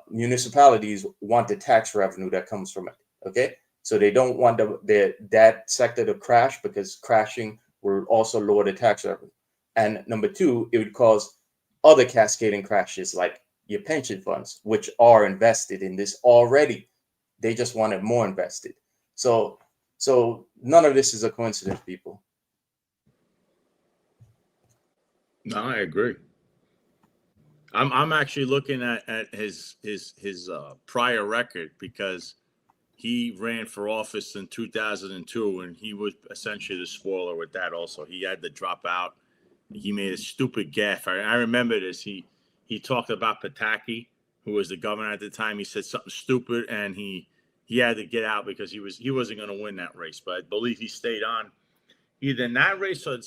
municipalities want the tax revenue that comes from it. Okay, so they don't want that sector to crash, because crashing will also lower the tax revenue. And number two, it would cause other cascading crashes, like your pension funds, which are invested in this already. They just wanted more invested. So none of this is a coincidence, people. No, I agree. I'm actually looking at his prior record, because he ran for office in 2002, and he was essentially the spoiler with that. Also, he had to drop out. He made a stupid gaffe. I remember this. He talked about Pataki, who was the governor at the time. He said something stupid, and he had to get out because he wasn't going to win that race. But I believe he stayed on either in that race or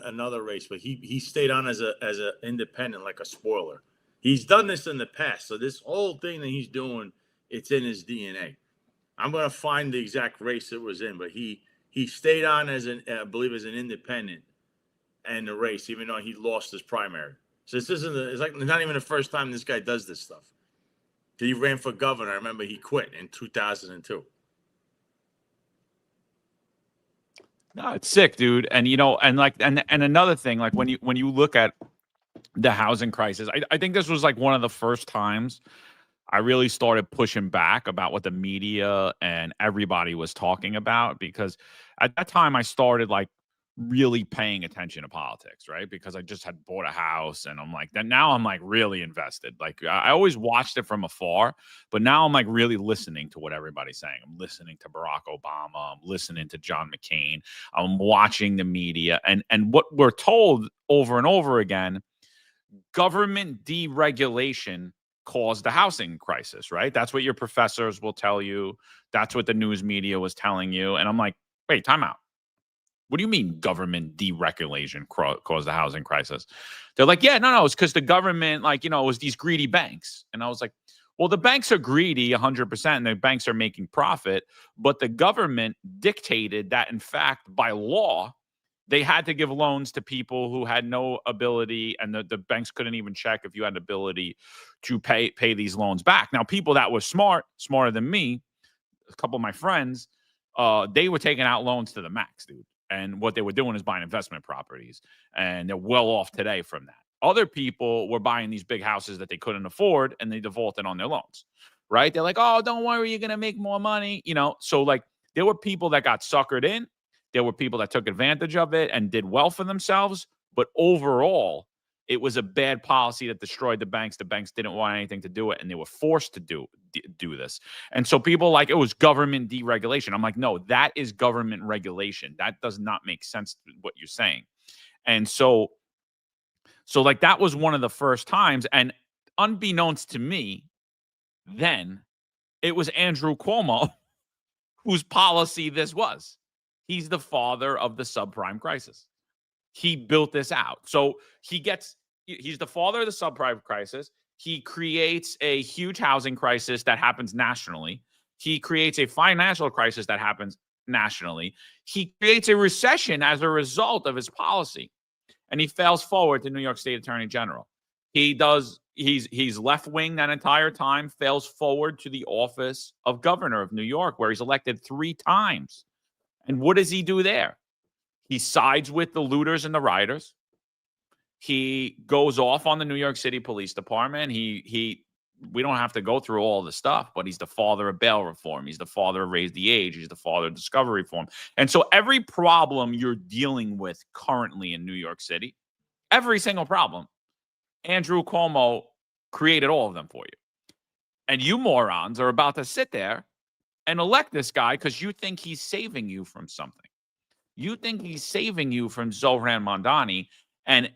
another race. But he stayed on as a independent, like a spoiler. He's done this in the past. So this whole thing that he's doing It's in his DNA. I'm going to find the exact race it was in, but he stayed on as I believe as an independent in the race, even though he lost his primary. So this isn't it's like not even the first time this guy does this stuff. He ran for governor. I remember he quit in 2002. No, it's sick, dude. And and another thing, like when you look at the housing crisis, I think this was like one of the first times I really started pushing back about what the media and everybody was talking about, because at that time I started like really paying attention to politics, right? Because I just had bought a house and I'm like, then now I'm like really invested. Like I always watched it from afar, but now I'm like really listening to what everybody's saying. I'm listening to Barack Obama, I'm listening to John McCain, I'm watching the media, and what we're told over and over again, government deregulation caused the housing crisis, right? That's what your professors will tell you. That's what the news media was telling you. And I'm like, wait, time out. What do you mean government deregulation caused the housing crisis? They're like, yeah, no, it's because the government, like, it was these greedy banks. And I was like, well, the banks are greedy 100% and the banks are making profit, but the government dictated that, in fact, by law, they had to give loans to people who had no ability, and the banks couldn't even check if you had ability to pay these loans back. Now, people that were smarter than me, a couple of my friends, they were taking out loans to the max, dude. And what they were doing is buying investment properties, and they're well off today from that. Other people were buying these big houses that they couldn't afford, and they defaulted on their loans, right? They're like, oh, don't worry, you're going to make more money. So like there were people that got suckered in. There were people that took advantage of it and did well for themselves. But overall, it was a bad policy that destroyed the banks. The banks didn't want anything to do it, and they were forced to do this. And so people like, it was government deregulation. I'm like, no, that is government regulation. That does not make sense to what you're saying. And so like that was one of the first times. And unbeknownst to me, then it was Andrew Cuomo whose policy this was. He's the father of the subprime crisis. He built this out. So he's the father of the subprime crisis. He creates a huge housing crisis that happens nationally. He creates a financial crisis that happens nationally. He creates a recession as a result of his policy. And he fails forward to New York State Attorney General. He's left wing that entire time, fails forward to the office of governor of New York, where he's elected 3 times. And what does he do there? He sides with the looters and the rioters. He goes off on the New York City Police Department. We don't have to go through all the stuff, but he's the father of bail reform. He's the father of raise the age. He's the father of discovery reform. And so every problem you're dealing with currently in New York City, every single problem, Andrew Cuomo created all of them for you. And you morons are about to sit there and elect this guy because you think he's saving you from something. You think he's saving you from Zohran Mamdani. And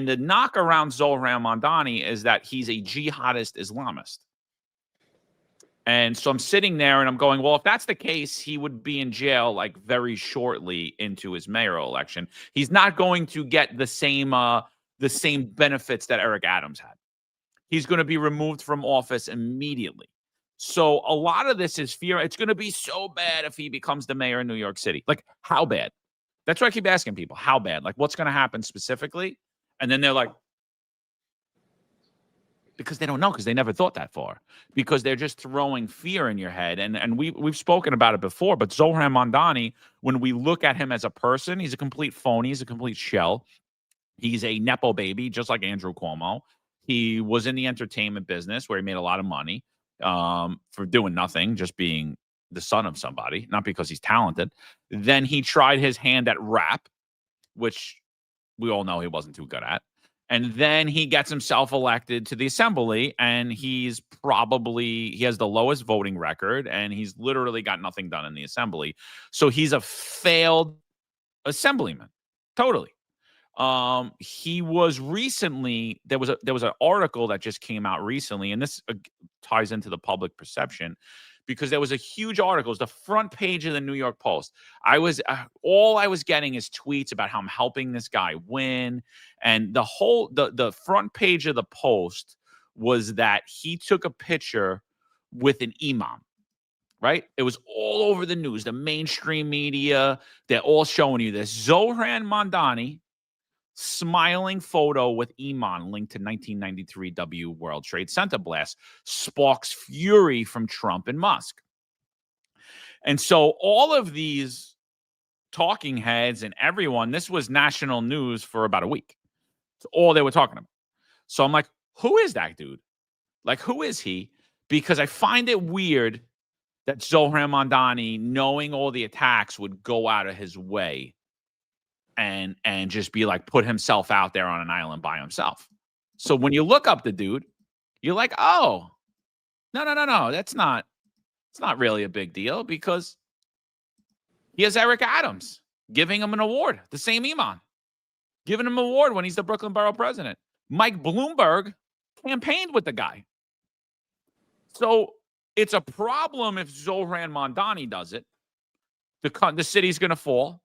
the knock around Zohran Mamdani is that he's a jihadist Islamist. And so I'm sitting there and I'm going, well, if that's the case, he would be in jail like very shortly into his mayoral election. He's not going to get the same benefits that Eric Adams had. He's going to be removed from office immediately. So a lot of this is fear. It's going to be so bad if he becomes the mayor of New York City. Like, how bad? That's why I keep asking people, how bad? Like, what's going to happen specifically? And then they're like, because they don't know, because they never thought that far. Because they're just throwing fear in your head. And we've spoken about it before, but Zohran Mamdani, when we look at him as a person, he's a complete phony. He's a complete shell. He's a Nepo baby, just like Andrew Cuomo. He was in the entertainment business where he made a lot of money for doing nothing, just being the son of somebody, not because he's talented. Then he tried his hand at rap, which we all know he wasn't too good at. And then he gets himself elected to the assembly, and he has the lowest voting record, and he's literally got nothing done in the assembly. So he's a failed assemblyman. Totally. He was recently, there was an article that just came out recently, and this ties into the public perception, because there was a huge article. It was the front page of the New York Post. All I was getting is tweets about how I'm helping this guy win. And the front page of the Post was that he took a picture with an imam, right? It was all over the news, the mainstream media. They're all showing you this. Zohran Mamdani smiling photo with Iman linked to 1993 W World Trade Center blast sparks fury from Trump and Musk. And so all of these talking heads and everyone, this was national news for about a week. It's all they were talking about. So I'm like, who is that dude? Like, who is he? Because I find it weird that Zohran Mamdani, knowing all the attacks, would go out of his way and just be like, put himself out there on an island by himself. So when you look up the dude, you're like, oh, no. It's not really a big deal, because he has Eric Adams giving him an award, the same Iman, giving him an award when he's the Brooklyn Borough president. Mike Bloomberg campaigned with the guy. So it's a problem if Zohran Mamdani does it. The city's going to fall.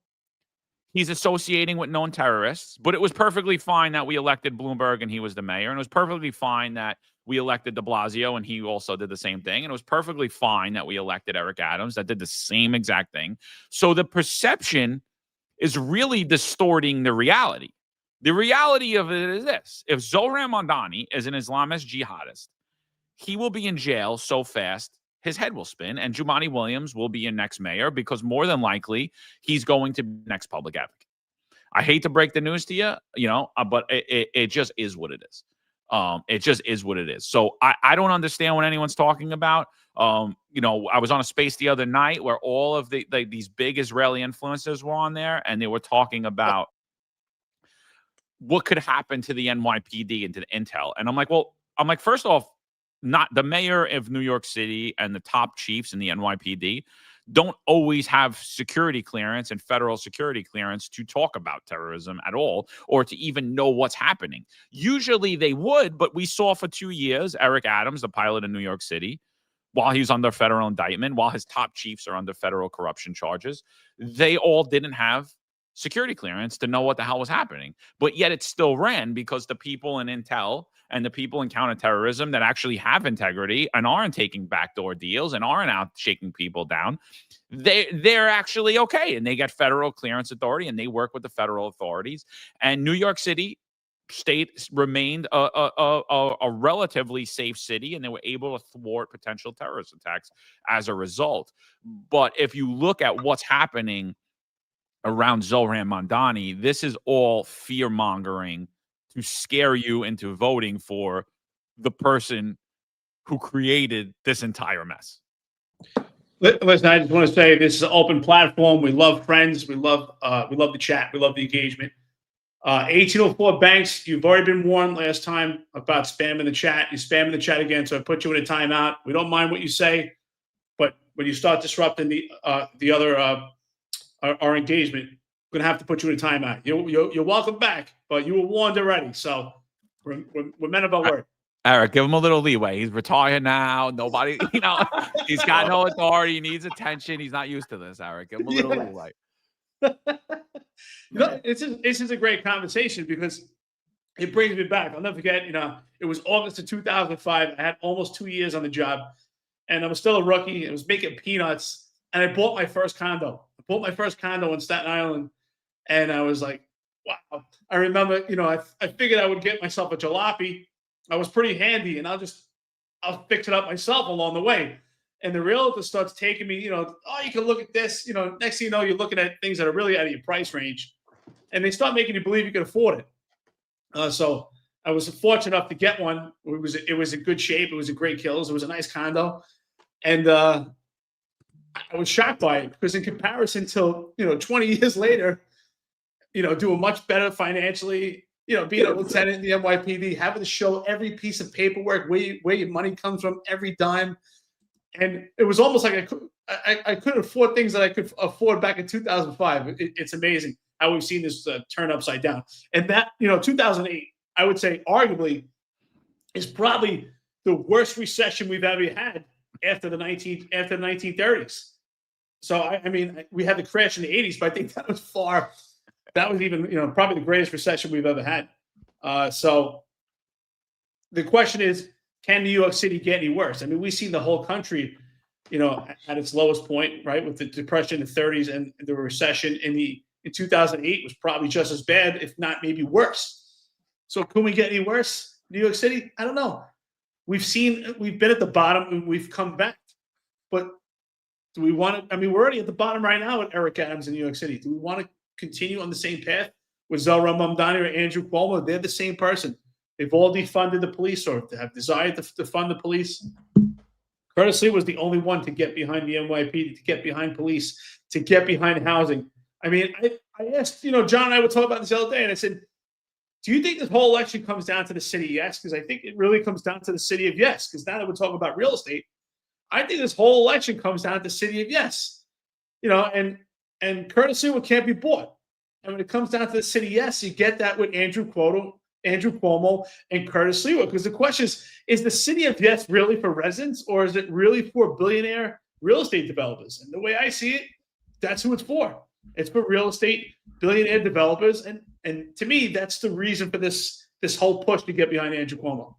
He's associating with known terrorists, but it was perfectly fine that we elected Bloomberg and he was the mayor. And it was perfectly fine that we elected de Blasio and he also did the same thing. And it was perfectly fine that we elected Eric Adams that did the same exact thing. So the perception is really distorting the reality. The reality of it is this. If Zohran Mamdani is an Islamist jihadist, he will be in jail so fast his head will spin, and Jumaane Williams will be your next mayor, because more than likely he's going to be the next public advocate. I hate to break the news to you, but it just is what it is. It just is what it is. So I don't understand what anyone's talking about. I was on a space the other night where all of these big Israeli influencers were on there, and they were talking about what could happen to the NYPD and to the intel. And I'm like, first off, not the mayor of New York City and the top chiefs in the NYPD don't always have security clearance and federal security clearance to talk about terrorism at all, or to even know what's happening. Usually they would, but we saw for 2 years, Eric Adams, the pilot in New York City, while he's under federal indictment, while his top chiefs are under federal corruption charges, they all didn't have security clearance to know what the hell was happening. But yet it still ran, because the people in intel and the people in counterterrorism that actually have integrity and aren't taking backdoor deals and aren't out shaking people down, they're actually okay. And they get federal clearance authority and they work with the federal authorities. And New York City state remained a relatively safe city, and they were able to thwart potential terrorist attacks as a result. But if you look at what's happening around Zohran Mamdani, this is all fear-mongering to scare you into voting for the person who created this entire mess. Listen, I just want to say this is an open platform. We love friends. We love the chat. We love the engagement. 1804 Banks, you've already been warned last time about spamming the chat. You spamming the chat again, so I put you in a timeout. We don't mind what you say, but when you start disrupting the other our engagement, we're gonna have to put you in a timeout. You're welcome back, but you were warned already. So we're men of our word. Eric, give him a little leeway. He's retired now. Nobody, he's got no authority. He needs attention. He's not used to this, Eric. Give him a little leeway. This is a great conversation, because it brings me back. I'll never forget, it was August of 2005. I had almost 2 years on the job, and I was still a rookie. I was making peanuts, and I bought my first condo. I bought my first condo in Staten Island, and I was like, wow. I remember, I figured I would get myself a jalopy. I was pretty handy, and I'll fix it up myself along the way. And the realtor starts taking me, you can look at this. Next thing you know, you're looking at things that are really out of your price range, and they start making you believe you can afford it. So I was fortunate enough to get one. It was in good shape. It was in great kills. It was a nice condo, and I was shocked by it, because in comparison to 20 years later, doing much better financially. Being a lieutenant in the NYPD, having to show every piece of paperwork where your money comes from, every dime. And it was almost like I couldn't afford things that I could afford back in 2005. It's amazing how we've seen this turn upside down. And that, 2008, I would say arguably is probably the worst recession we've ever had after the 1930s. So, I mean, we had the crash in the 80s, but I think that was even, probably the greatest recession we've ever had. So the question is, can New York City get any worse? I mean, we've seen the whole country, at its lowest point, right, with the depression in the 30s and the recession in 2008 was probably just as bad, if not maybe worse. So can we get any worse? New York City? I don't know. We've been at the bottom and we've come back. But do we want to? I mean, we're already at the bottom right now with Eric Adams in New York City. Do we want to continue on the same path with Zohran Mamdani or Andrew Cuomo? They're the same person. They've all defunded the police or have desired to defund the police. Curtis Lee was the only one to get behind the NYPD, to get behind police, to get behind housing. I mean, I asked, John and I were talking about this the other day, and I said, do you think this whole election comes down to the city of yes? Because I think it really comes down to the city of yes. Because now that we're talking about real estate, I think this whole election comes down to the city of yes. And Curtis Lee can't be bought. And when it comes down to the city, yes, you get that with Andrew Cuomo, and Curtis Lee. Because the question is the city of yes really for residents, or is it really for billionaire real estate developers? And the way I see it, that's who it's for. It's for real estate billionaire developers. And to me, that's the reason for this whole push to get behind Andrew Cuomo.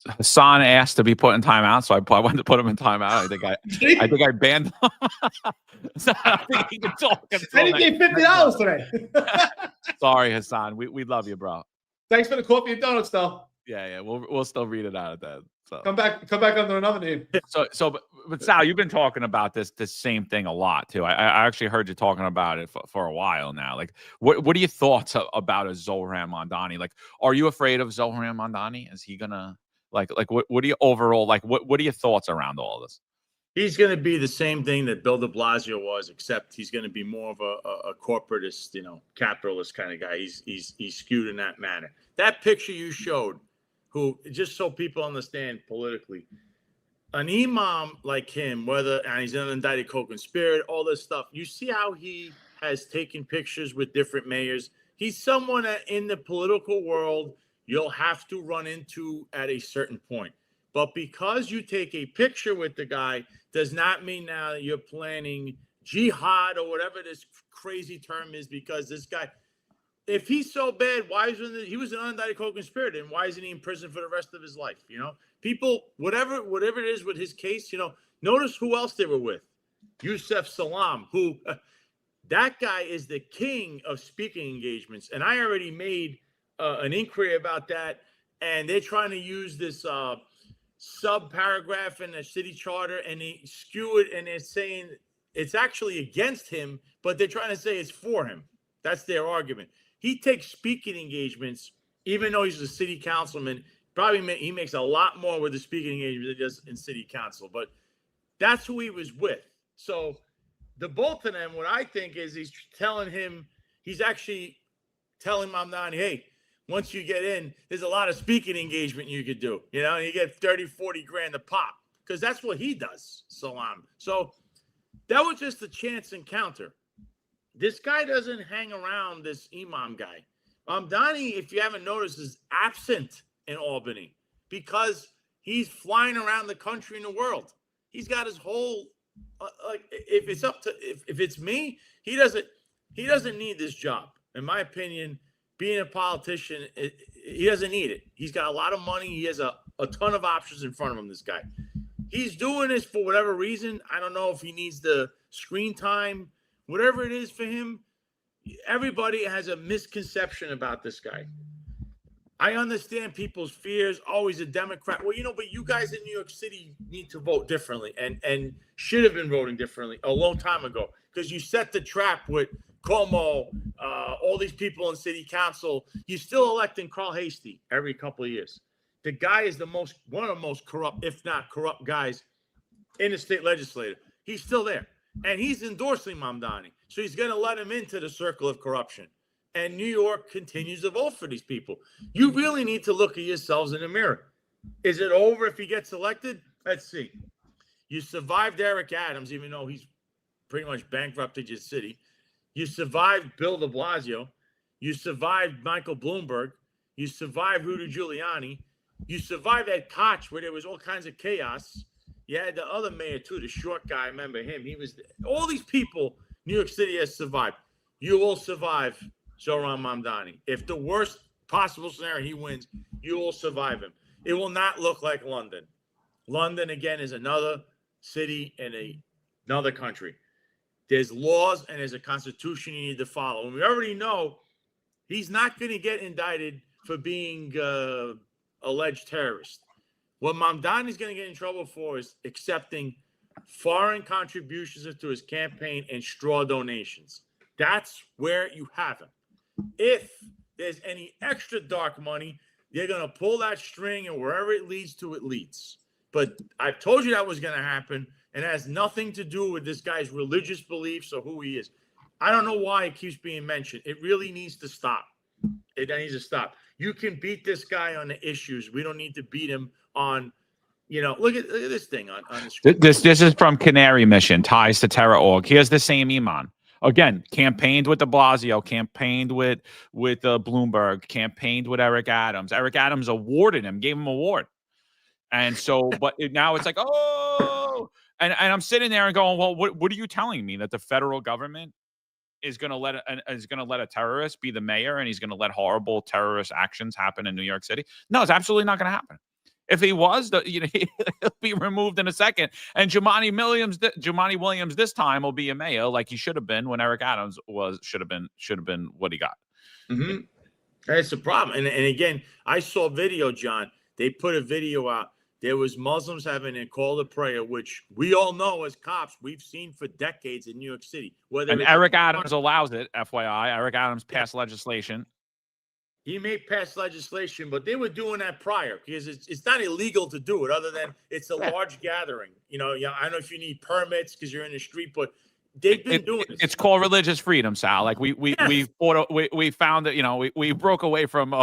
Hassan asked to be put in timeout, so I went to put him in timeout. I think I banned him. So I think he can talk. I didn't get $50 today. Sorry, Hassan. We love you, bro. Thanks for the coffee and donuts, though. Yeah. We'll still read it out of that. So come back under another name. But Sal, you've been talking about this same thing a lot too. I actually heard you talking about it for a while now. Like, what are your thoughts about a Zohran Mamdani? Like, are you afraid of Zohran Mamdani? Is he gonna what are you overall like? What are your thoughts around all this? He's going to be the same thing that Bill de Blasio was, except he's going to be more of a corporatist, capitalist kind of guy. He's skewed in that manner. That picture you showed, who, just so people understand politically, an imam like him, and he's an indicted co-conspirator, all this stuff, you see how he has taken pictures with different mayors. He's someone that in the political world you'll have to run into at a certain point. But because you take a picture with the guy does not mean now that you're planning jihad or whatever this crazy term is, because this guy, if he's so bad, he was an unindicted co-conspirator, and why isn't he in prison for the rest of his life? People, whatever it is with his case, notice who else they were with. Yusef Salam, who that guy is the king of speaking engagements. And I already made an inquiry about that. And they're trying to use this sub paragraph in the city charter, and they skew it, and they're saying it's actually against him, but they're trying to say it's for him. That's their argument. He takes speaking engagements, even though he's a city councilman. He makes a lot more with the speaking engagement than he does in city council, but that's who he was with. So the both of them, what I think is he's actually telling Mamdani, hey, once you get in, there's a lot of speaking engagement you could do. You get 30, 40 grand a pop, because that's what he does, Salam. So that was just a chance encounter. This guy doesn't hang around, this imam guy. Mamdani, if you haven't noticed, is absent in Albany because he's flying around the country and the world. He's got his whole, if it's me, he doesn't need this job. In my opinion, being a politician, he doesn't need it. He's got a lot of money. He has a ton of options in front of him, this guy. He's doing this for whatever reason. I don't know if he needs the screen time, whatever it is for him. Everybody has a misconception about this guy. I understand people's fears. Always a Democrat. Well, but you guys in New York City need to vote differently and should have been voting differently a long time ago, because you set the trap with Cuomo, all these people in city council. You're still electing Carl Hastie every couple of years. The guy is one of the most corrupt, if not corrupt, guys in the state legislature. He's still there, and he's endorsing Mamdani, so he's going to let him into the circle of corruption. And New York continues to vote for these people. You really need to look at yourselves in the mirror. Is it over if he gets elected? Let's see. You survived Eric Adams, even though he's pretty much bankrupted your city. You survived Bill de Blasio. You survived Michael Bloomberg. You survived Rudy Giuliani. You survived Ed Koch, where there was all kinds of chaos. You had the other mayor, too, the short guy. I remember him. All these people New York City has survived. You will survive Zohran Mamdani. If the worst possible scenario he wins, you will survive him. It will not look like London. London, again, is another city in another country. There's laws and there's a constitution you need to follow. And we already know he's not going to get indicted for being alleged terrorist. What Mamdani is going to get in trouble for is accepting foreign contributions to his campaign and straw donations. That's where you have him. If there's any extra dark money, they're going to pull that string, and wherever it leads to, it leads. But I've told you that was going to happen, and it has nothing to do with this guy's religious beliefs or who he is. I don't know why it keeps being mentioned. It really needs to stop. It needs to stop. You can beat this guy on the issues. We don't need to beat him on, look at this thing on the screen. This is from Canary Mission, ties to terror org. Here's the same Iman. Again, campaigned with de Blasio, campaigned with Bloomberg, campaigned with Eric Adams. Eric Adams awarded him, gave him an award. And so, but now it's like, oh, and I'm sitting there and going, well, what are you telling me, that the federal government is going to let a terrorist be the mayor, and he's going to let horrible terrorist actions happen in New York City? No, it's absolutely not going to happen. If he was, he'll be removed in a second. And Jumaane Williams this time will be a mayor, like he should have been when Eric Adams should have been what he got. Mm-hmm. That's the problem. And again, I saw a video, John. They put a video out. There was Muslims having a call to prayer, which we all know as cops we've seen for decades in New York City. And Eric Adams allows it, FYI. Eric Adams passed legislation. He may pass legislation, but they were doing that prior, because it's not illegal to do it, other than it's a large gathering. I don't know if you need permits because you're in the street, but they've been doing it. It's called religious freedom, Sal. Like we found that we broke away from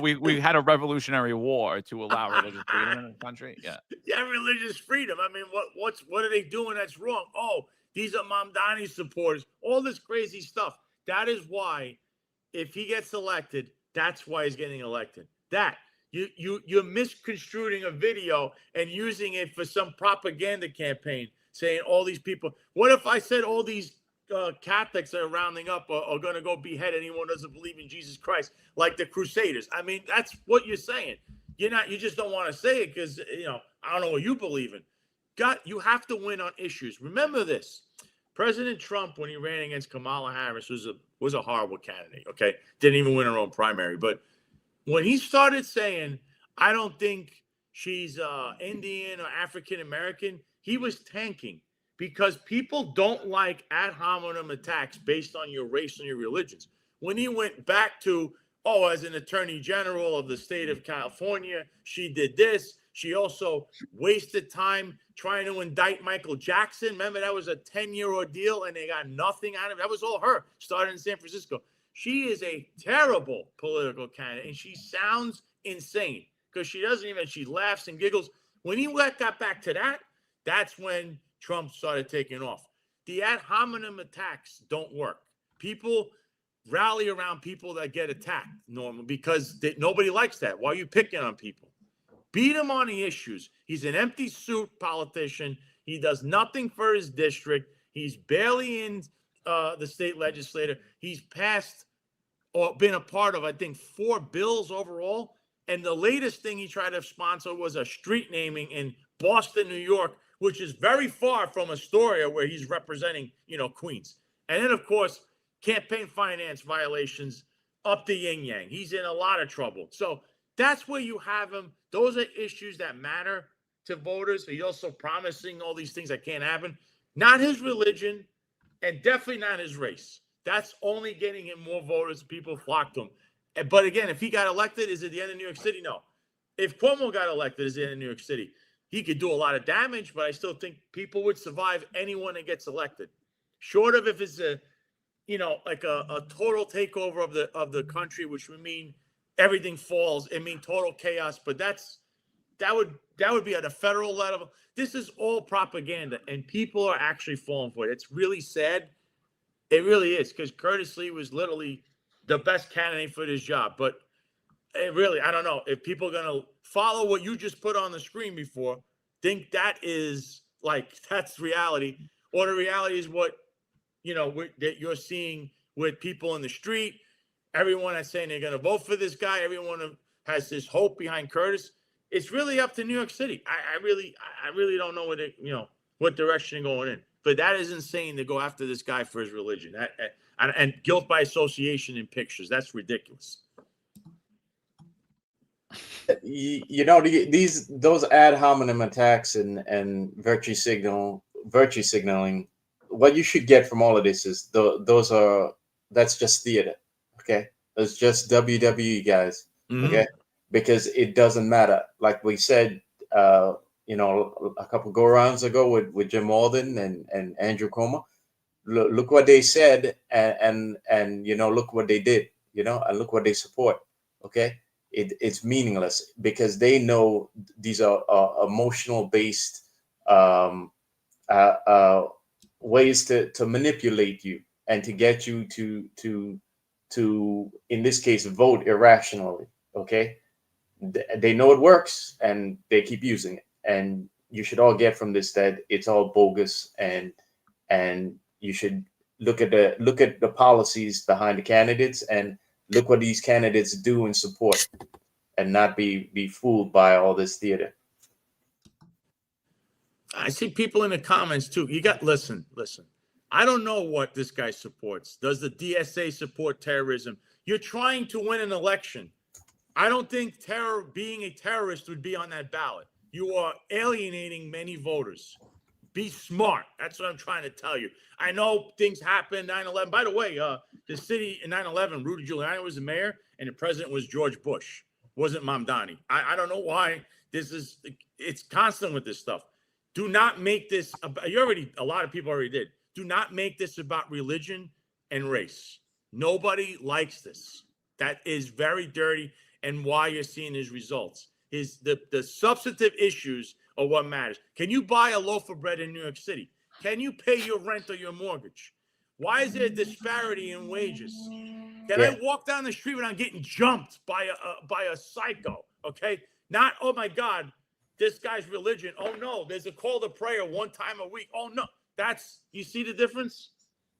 we had a revolutionary war to allow religious freedom in the country. Yeah, religious freedom. I mean, what are they doing that's wrong? Oh, these are Mamdani supporters. All this crazy stuff. That is why, if he gets elected, that's why he's getting elected. That you're misconstruing a video and using it for some propaganda campaign, saying all these people. What if I said all these Catholics that are rounding up are going to go behead anyone who doesn't believe in Jesus Christ, like the Crusaders? I mean, that's what you're saying. You just don't want to say it because I don't know what you believe in. You have to win on issues. Remember this. President Trump, when he ran against Kamala Harris, was a horrible candidate, okay? Didn't even win her own primary. But when he started saying, I don't think she's Indian or African-American, he was tanking, because people don't like ad hominem attacks based on your race and your religions. When he went back to, as an attorney general of the state of California, she did this. She also wasted time trying to indict Michael Jackson. Remember, that was a 10-year ordeal, and they got nothing out of it. That was all her, started in San Francisco. She is a terrible political candidate, and she sounds insane because she laughs and giggles. When he got back to that, that's when Trump started taking off. The ad hominem attacks don't work. People rally around people that get attacked normally because nobody likes that. Why are you picking on people? Beat him on the issues. He's an empty suit politician. He does nothing for his district. He's barely in the state legislature. He's passed or been a part of, I think, 4 bills overall. And the latest thing he tried to sponsor was a street naming in Boston, New York, which is very far from Astoria, where he's representing, Queens. And then, of course, campaign finance violations up the yin-yang. He's in a lot of trouble. So that's where you have him. Those are issues that matter to voters. He's also promising all these things that can't happen. Not his religion, and definitely not his race. That's only getting him more voters. People flock to him. But again, if he got elected, is it the end of New York City? No. If Cuomo got elected, is it the end of New York City? He could do a lot of damage, but I still think people would survive anyone that gets elected. Short of if it's a total takeover of the country, which would mean everything falls. It means total chaos. But that would be at a federal level. This is all propaganda, and people are actually falling for it. It's really sad. It really is, because Curtis Lee was literally the best candidate for this job. But it really, I don't know if people are going to follow what you just put on the screen before, think that's reality, or the reality is what that you're seeing with people in the street. Everyone is saying they're going to vote for this guy. Everyone has this hope behind Curtis. It's really up to New York City. I really don't know what direction they're going in. But that is insane to go after this guy for his religion. And guilt by association in pictures. That's ridiculous. Those ad hominem attacks and virtue signaling. What you should get from all of this is that's just theater. Okay, it's just WWE guys. Okay, because it doesn't matter. Like we said, a couple go rounds ago with Jim Alden and Andrew Cuomo. Look what they said, and look what they did. And look what they support. Okay. It's meaningless because they know these are emotional based ways to manipulate you and to get you to in this case vote irrationally. Okay, they know it works and they keep using it, and you should all get from this that it's all bogus, and you should look at the policies behind the candidates and look what these candidates do and support, and not be fooled by all this theater. I see people in the comments too. Listen. I don't know what this guy supports. Does the DSA support terrorism? You're trying to win an election. I don't think being a terrorist would be on that ballot. You are alienating many voters. Be smart. That's what I'm trying to tell you. I know things happen, 9/11. By the way, the city in 9/11, Rudy Giuliani was the mayor, and the president was George Bush. Wasn't Mamdani. I don't know why it's constant with this stuff. Do not make this a lot of people already did. Do not make this about religion and race. Nobody likes this. That is very dirty, and why you're seeing these results is the substantive issues are what matters. Can you buy a loaf of bread in New York City? Can you pay your rent or your mortgage? Why is there a disparity in wages? Can I walk down the street without getting jumped by a psycho? Okay, not oh my God, this guy's religion. Oh no, there's a call to prayer one time a week. Oh no, you see the difference?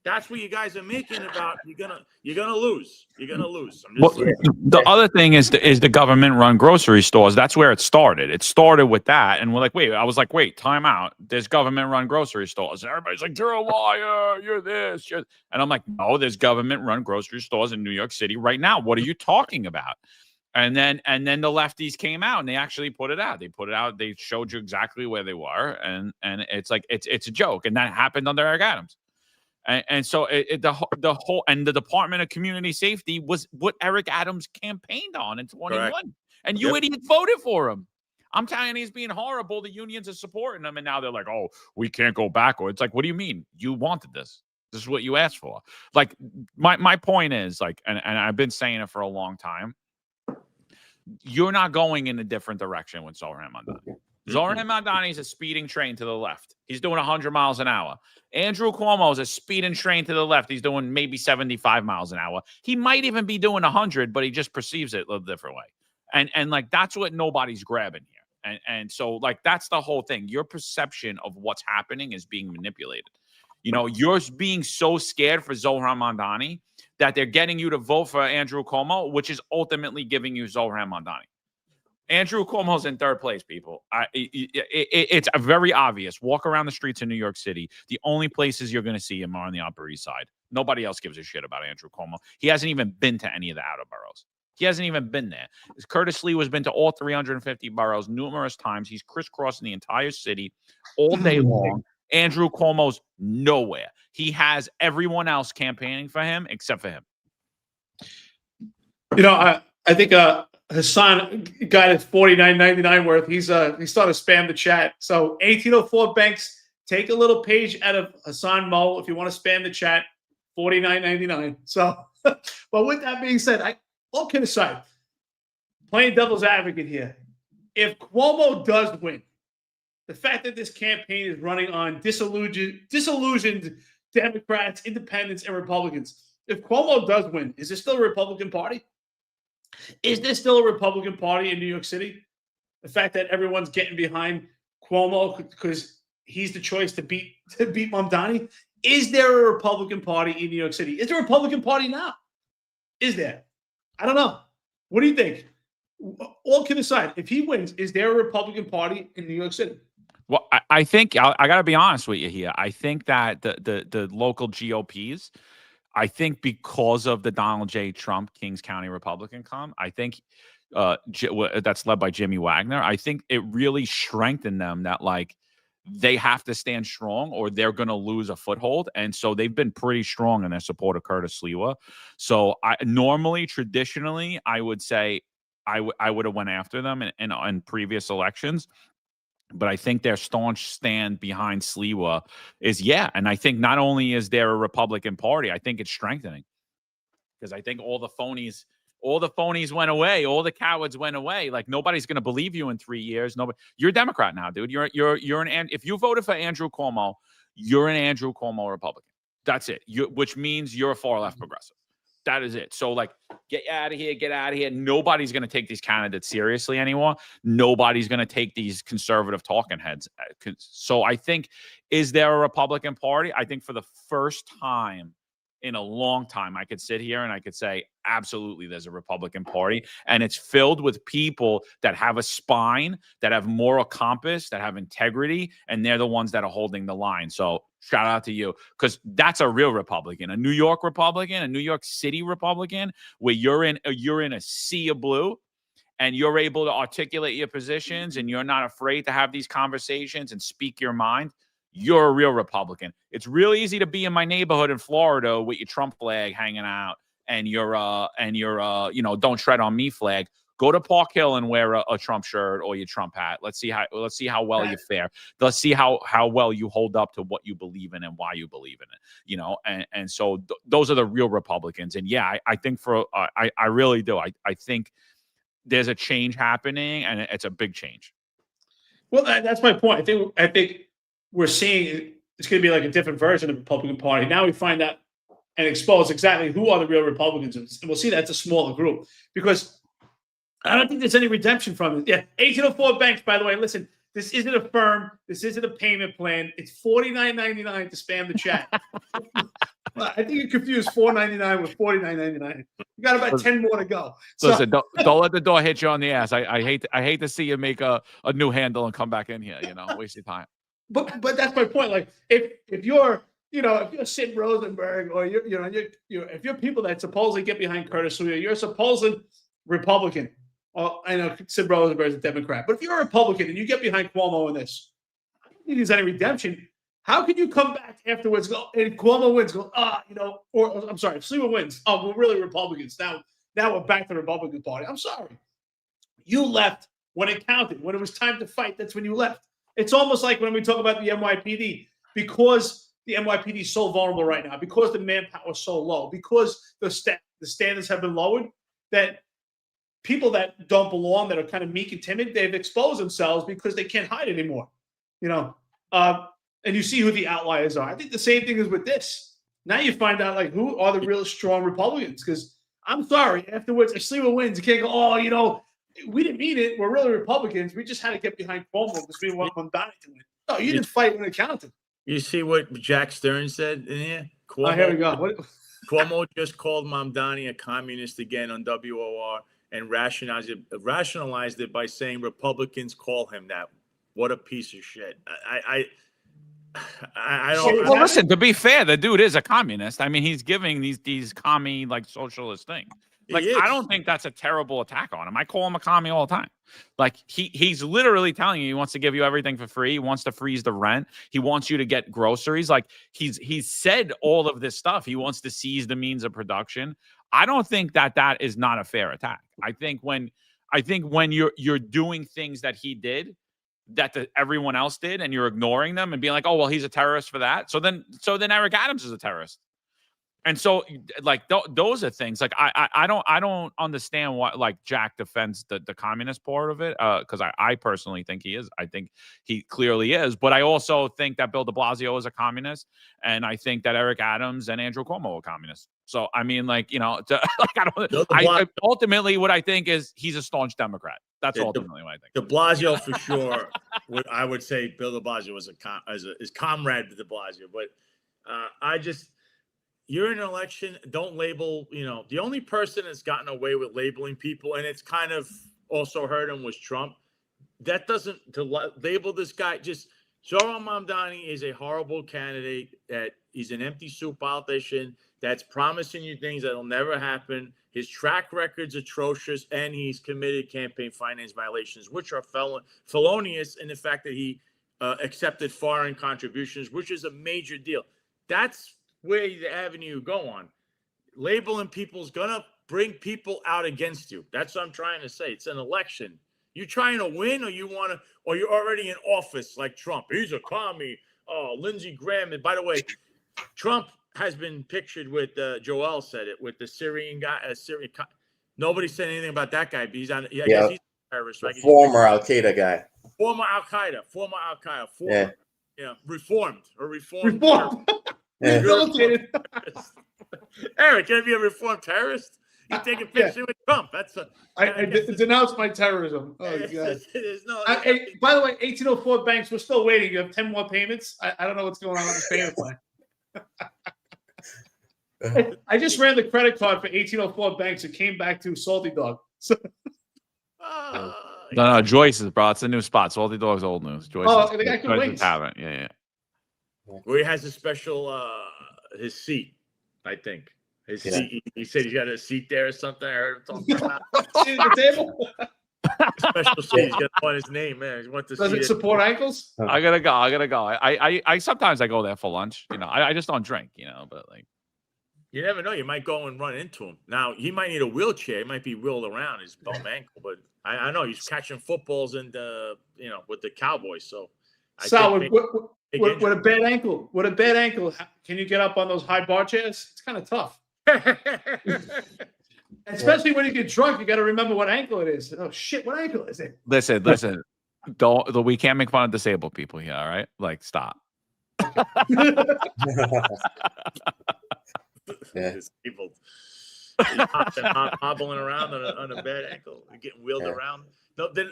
That's what you guys are making about. You're gonna lose. You're gonna lose. The other thing is the government-run grocery stores. That's where it started. It started with that, and we're like, wait. I was like, wait, time out. There's government-run grocery stores, and everybody's like, you're a liar. You're this. And I'm like, no, there's government-run grocery stores in New York City right now. What are you talking about? And then the lefties came out and they actually put it out. They put it out. They showed you exactly where they were, and it's like it's a joke, and that happened under Eric Adams. And so the whole and the Department of Community Safety was what Eric Adams campaigned on in 21. Correct. And you idiots voted for him. I'm telling you, he's being horrible. The unions are supporting him, and now they're like, "Oh, we can't go backwards." Like, what do you mean? You wanted this. This is what you asked for. Like, my point is, like, and I've been saying it for a long time. You're not going in a different direction with Zohran Mamdani. Zohran Mamdani is a speeding train to the left. He's doing 100 miles an hour. Andrew Cuomo is a speeding train to the left. He's doing maybe 75 miles an hour. He might even be doing 100, but he just perceives it a little different way. And like, that's what nobody's grabbing here. And so, like, that's the whole thing. Your perception of what's happening is being manipulated. You're being so scared for Zohran Mamdani that they're getting you to vote for Andrew Cuomo, which is ultimately giving you Zohran Mamdani. Andrew Cuomo's in third place, people. It's very obvious. Walk around the streets in New York City. The only places you're going to see him are on the Upper East Side. Nobody else gives a shit about Andrew Cuomo. He hasn't even been to any of the outer boroughs. He hasn't even been there. Curtis Lee has been to all 350 boroughs numerous times. He's crisscrossing the entire city all day long. Andrew Cuomo's nowhere. He has everyone else campaigning for him except for him. I think Hassan got his $49.99 worth. He's starting to spam the chat. So 1804 Banks, take a little page out of Hassan Mo if you want to spam the chat. $49.99. So, but with that being said, all kidding aside, playing devil's advocate here. If Cuomo does win, the fact that this campaign is running on disillusioned Democrats, independents, and Republicans. If Cuomo does win, is there still a Republican Party? Is there still a Republican Party in New York City? The fact that everyone's getting behind Cuomo because he's the choice to beat Mamdani. Is there a Republican Party in New York City? Is there a Republican Party now? Is there? I don't know. What do you think? all kidding aside, if he wins, is there a Republican Party in New York City? Well, I think I got to be honest with you here. I think that the local GOPs, I think because of the Donald J. Trump Kings County Republican I think that's led by Jimmy Wagner. I think it really strengthened them that like they have to stand strong or they're going to lose a foothold. And so they've been pretty strong in their support of Curtis Sliwa. So traditionally, I would say I would have went after them in previous elections. But I think their staunch stand behind Sliwa is, and I think not only is there a Republican Party, I think it's strengthening because I think all the phonies went away, all the cowards went away. Like nobody's going to believe you in 3 years. Nobody, you're a Democrat now, dude. You're an if you voted for Andrew Cuomo, you're an Andrew Cuomo Republican. That's it. Which means you're a far left progressive. That is it. So, like, get out of here. Nobody's going to take these candidates seriously anymore. Nobody's going to take these conservative talking heads. So, I think, is there a Republican Party? I think for the first time in a long time, I could sit here and I could say, absolutely, there's a Republican Party. And it's filled with people that have a spine, that have moral compass, that have integrity, and they're the ones that are holding the line. So shout out to you, because that's a real Republican, a New York Republican, a New York City Republican, where you're in a sea of blue and you're able to articulate your positions and you're not afraid to have these conversations and speak your mind. You're a real Republican. It's real easy to be in my neighborhood in Florida with your Trump flag hanging out and your don't tread on me flag. Go to Park Hill and wear a Trump shirt or your Trump hat. Let's see how well you fare. Let's see how well you hold up to what you believe in and why you believe in it. And so those are the real Republicans. And I think I really do. I think there's a change happening, and it's a big change. Well, that's my point. I think we're seeing it's going to be like a different version of the Republican Party. Now we find out and expose exactly who are the real Republicans. And we'll see that's a smaller group because I don't think there's any redemption from it. Yeah, 1804 banks, by the way. Listen, this isn't a firm. This isn't a payment plan. It's $49.99 to spam the chat. I think you confused $4.99 with $49.99. You got about 10 more to go. Listen, don't let the door hit you on the ass. I hate to see you make a new handle and come back in here. Waste your time. But that's my point. Like if you're Sid Rosenberg or if you're people that supposedly get behind Curtis Sliwa, you're a supposed Republican. I know Sid Rosenberg is a Democrat, but if you're a Republican and you get behind Cuomo in this, I don't think there's any redemption. How can you come back afterwards and Cuomo wins? Or I'm sorry, if Sliwa wins, we're really Republicans now. Now we're back to the Republican Party. I'm sorry, you left when it counted. When it was time to fight, that's when you left. It's almost like when we talk about the NYPD, because the NYPD is so vulnerable right now, because the manpower is so low, because the standards have been lowered, that people that don't belong, that are kind of meek and timid, they've exposed themselves because they can't hide anymore. And you see who the outliers are. I think the same thing is with this. Now you find out like who are the real strong Republicans. Because I'm sorry, afterwards, if Sliwa wins, you can't go, we didn't mean it. We're really Republicans. We just had to get behind Cuomo because we want Mamdani to win. No, you didn't fight when it counted. You see what Jack Stern said in here? Cuomo, here we go. Cuomo just called Mamdani a communist again on WOR and rationalized it by saying Republicans call him that. What a piece of shit. I don't. Well, listen, to be fair, the dude is a communist. I mean, he's giving these commie like socialist things. Like, I don't think that's a terrible attack on him. I call him a commie all the time. Like he's literally telling you he wants to give you everything for free. He wants to freeze the rent. He wants you to get groceries. Like he's said all of this stuff. He wants to seize the means of production. I don't think that is not a fair attack. I think when you're doing things that he did, that everyone else did, and you're ignoring them and being like, oh well, he's a terrorist for that. So then Eric Adams is a terrorist. And so, like, those are things like I don't understand why like Jack defends the communist part of it, because I personally think he is. I think he clearly is, but I also think that Bill de Blasio is a communist, and I think that Eric Adams and Andrew Cuomo are communists. So I mean, like, ultimately what I think is he's a staunch Democrat. That's ultimately what I think. De Blasio for sure. I would say Bill de Blasio was his comrade to de Blasio, but you're in an election, don't label, the only person that's gotten away with labeling people, and it's kind of also hurt him was Trump. That doesn't label this guy. Just Zohran Mamdani is a horrible candidate. That he's an empty suit politician that's promising you things that'll never happen. His track record's atrocious, and he's committed campaign finance violations, which are felonious in the fact that he accepted foreign contributions, which is a major deal. That's where the avenue you go on. Labeling people's gonna bring people out against you. That's what I'm trying to say. It's an election. You trying to win, or you're already in office like Trump. He's a commie. Oh, Lindsey Graham. And by the way, Trump has been pictured with Joel said it with the Syrian guy. Nobody said anything about that guy. But he's on. Yeah, I guess he's a terrorist, right? Former Al Qaeda guy. Former Al Qaeda. Yeah, reformed. Reformed. Rehabilitated. Eric, can I be a reformed terrorist? You take a picture with Trump. That's I denounced my terrorism. Oh, God. By the way, 1804 banks, we're still waiting. You have 10 more payments. I don't know what's going on with the payment plan. I just ran the credit card for 1804 banks. It came back to Salty Dog. So, No, Joyce's, bro. It's a new spot. Salty Dog's old news. Joyce's, the guy can wings. Haven't. Yeah. Where he has a special his seat, I think. His seat. He said he's got a seat there or something. I heard him talking about the table. Special seat. He's got on his name, man. He wants to Does it support ankles? I gotta go. I sometimes I go there for lunch. I just don't drink. But like. You never know. You might go and run into him. Now, he might need a wheelchair. He might be wheeled around his bum ankle. But I know he's catching footballs and, with the Cowboys. So, with a bad ankle, can you get up on those high bar chairs? It's kind of tough. Especially when you get drunk, you got to remember what ankle it is. Oh, shit, what ankle is it? Listen. We can't make fun of disabled people here, all right? Like, stop. Disabled. Hobbling around on a bad ankle, getting wheeled around.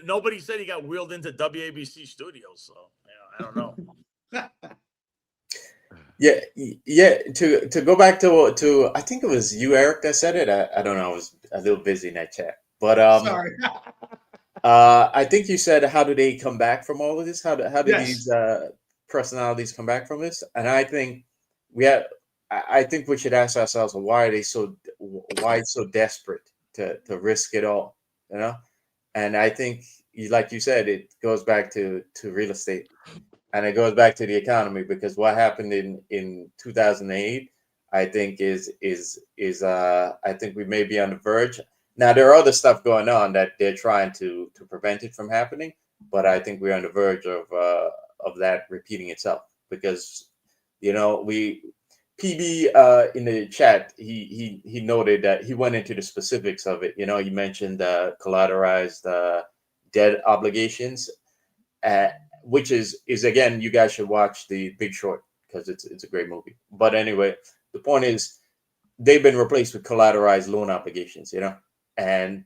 Nobody said he got wheeled into WABC studios, so I don't know. Yeah. To go back to I think it was you, Eric, that said it. I don't know. I was a little busy in that chat, but sorry. I think you said, how do they come back from all of this? How do these personalities come back from this? And I think I think we should ask ourselves, why it's so desperate to risk it all, And I think, like you said, it goes back to real estate, and it goes back to the economy, because what happened in 2008, I think is I think we may be on the verge. Now, there are other stuff going on that they're trying to prevent it from happening, but I think we're on the verge of that repeating itself, because PB in the chat, he noted that he went into the specifics of it. He mentioned collateralized debt obligations, which is again, you guys should watch The Big Short, because it's a great movie. But anyway, the point is, they've been replaced with collateralized loan obligations, and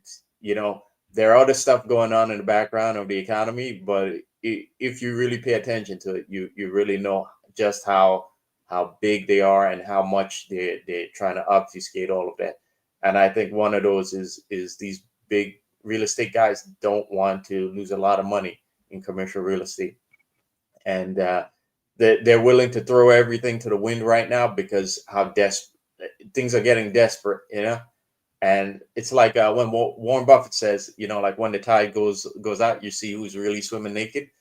there are other stuff going on in the background of the economy, but if you really pay attention to it, you really know just how big they are and how much they're trying to obfuscate all of that. And I think one of those is these big real estate guys don't want to lose a lot of money in commercial real estate. And they're willing to throw everything to the wind right now, because things are getting desperate, And it's like when Warren Buffett says, like when the tide goes out, you see who's really swimming naked.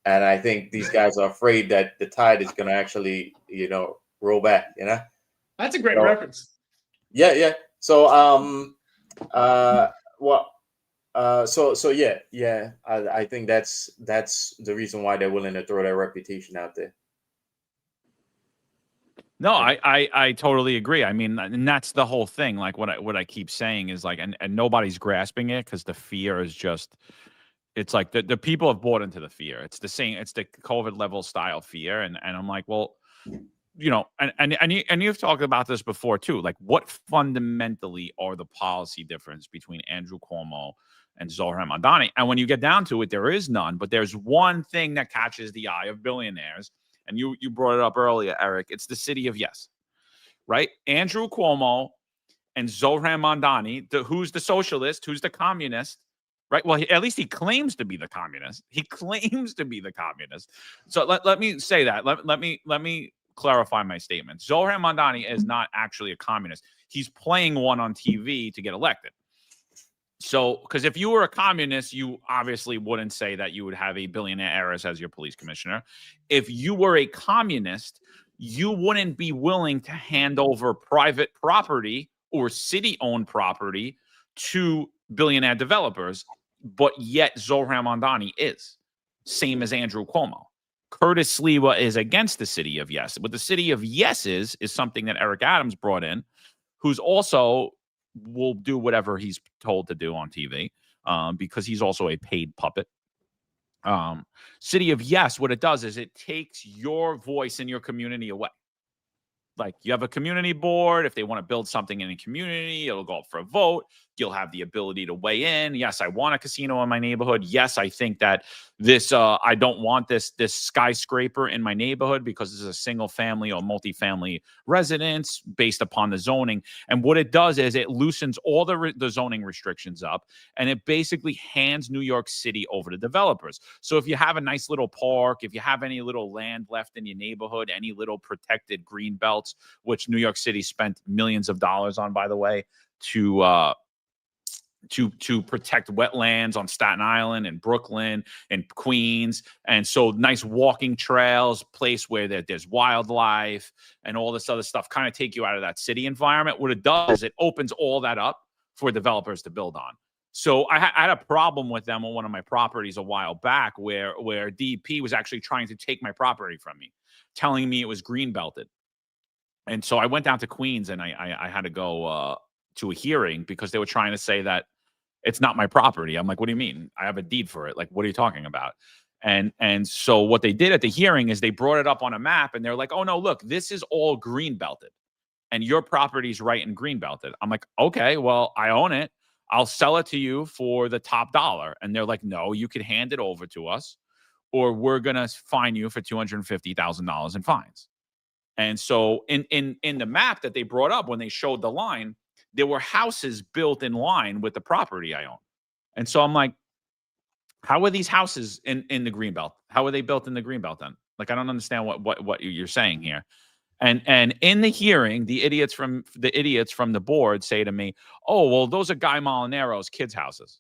And I think these guys are afraid that the tide is going to actually, roll back, That's a great reference. Yeah. So, I think that's the reason why they're willing to throw their reputation out there. No, I totally agree. I mean, and that's the whole thing. Like what I keep saying is like, and nobody's grasping it, because the fear is just, it's like the people have bought into the fear. It's the same. It's the COVID level style fear. And I'm like, well, and you've talked about this before too. Like, what fundamentally are the policy difference between Andrew Cuomo and Zohran Mamdani? And when you get down to it, there is none. But there's one thing that catches the eye of billionaires. And you brought it up earlier, Eric. It's the city of yes, right? Andrew Cuomo and Zohran Mamdani, who's the socialist, who's the communist, right? Well, at least he claims to be the communist. He claims to be the communist. So let me say that. Let me clarify my statement. Zohran Mamdani is not actually a communist. He's playing one on TV to get elected. So, because if you were a communist, you obviously wouldn't say that you would have a billionaire heiress as your police commissioner. If you were a communist, you wouldn't be willing to hand over private property or city-owned property to billionaire developers, but yet Zohran Mamdani is. Same as Andrew Cuomo. Curtis Sliwa is against the city of Yes. What the city of Yes is something that Eric Adams brought in, who's also will do whatever he's told to do on TV, because he's also a paid puppet. City of Yes, what it does is it takes your voice in your community away. Like, you have a community board. If they want to build something in a community, it'll go up for a vote. You'll have the ability to weigh in. Yes, I want a casino in my neighborhood. Yes, I think that this, I don't want this skyscraper in my neighborhood because this is a single family or multifamily residence based upon the zoning. And what it does is it loosens all the zoning restrictions up, and it basically hands New York City over to developers. So if you have a nice little park, if you have any little land left in your neighborhood, any little protected green belts, which New York City spent millions of dollars on, by the way, to protect wetlands on Staten Island and Brooklyn and Queens. And so nice walking trails, place where there's wildlife and all this other stuff, kind of take you out of that city environment. What it does is it opens all that up for developers to build on. So I had a problem with them on one of my properties a while back where DP was actually trying to take my property from me, telling me it was green belted. And so I went down to Queens and I had to go to a hearing because they were trying to say that it's not my property. I'm like, what do you mean? I have a deed for it. Like, what are you talking about? And so what they did at the hearing is they brought it up on a map and they're like, oh no, look, this is all green belted and your property's right in green belted. I'm like, okay, well, I own it. I'll sell it to you for the top dollar. And they're like, no, you can hand it over to us or we're going to fine you for $250,000 in fines. And so in the map that they brought up when they showed the line, there were houses built in line with the property I own. And so I'm like, how are these houses in the Greenbelt? How are they built in the Greenbelt then? Like, I don't understand what you're saying here. And in the hearing, the idiots from the board say to me, oh, well, those are Guy Molinaro's kids' houses.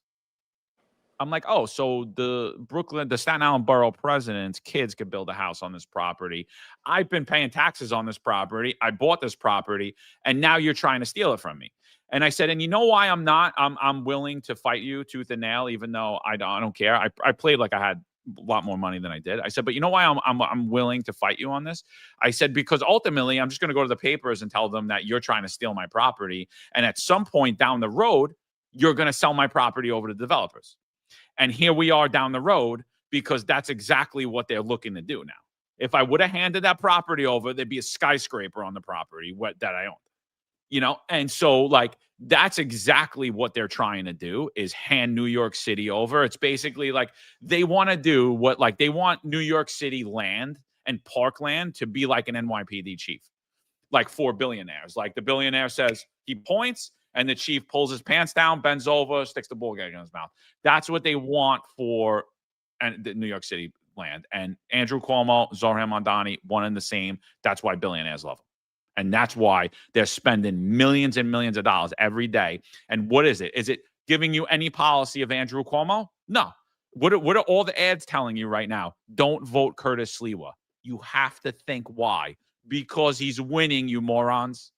I'm like, oh, so the Staten Island Borough president's kids could build a house on this property. I've been paying taxes on this property. I bought this property, and now you're trying to steal it from me. And I said, and you know why I'm willing to fight you tooth and nail, even though I don't care. I played like I had a lot more money than I did. I said, but you know why I'm willing to fight you on this? I said, because ultimately I'm just going to go to the papers and tell them that you're trying to steal my property. And at some point down the road, you're going to sell my property over to developers. And here we are down the road because that's exactly what they're looking to do now. If I would have handed that property over, there'd be a skyscraper on the property that I owned, you know? And so like, that's exactly what they're trying to do is hand New York City over. It's basically like they want to do what, like they want New York City land and parkland to be like an NYPD chief, like for billionaires. Like the billionaire says he points, and the chief pulls his pants down, bends over, sticks the bull gag in his mouth. That's what they want for the New York City land. And Andrew Cuomo, Zohran Mamdani, one and the same. That's why billionaires love him. And that's why they're spending millions and millions of dollars every day. And what is it? Is it giving you any policy of Andrew Cuomo? No. What are all the ads telling you right now? Don't vote Curtis Sliwa. You have to think why. Because he's winning, you morons.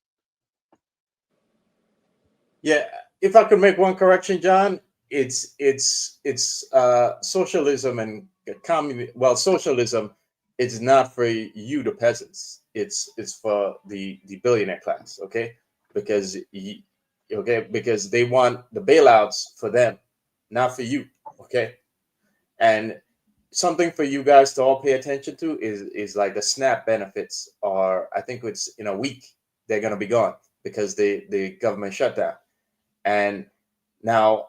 Yeah, if I could make one correction, John, it's socialism and communism. Well, socialism is not for you, the peasants. It's for the billionaire class, okay? Because they want the bailouts for them, not for you, okay? And something for you guys to all pay attention to is like the SNAP benefits are, I think it's in a week they're gonna be gone because the government shutdown. And now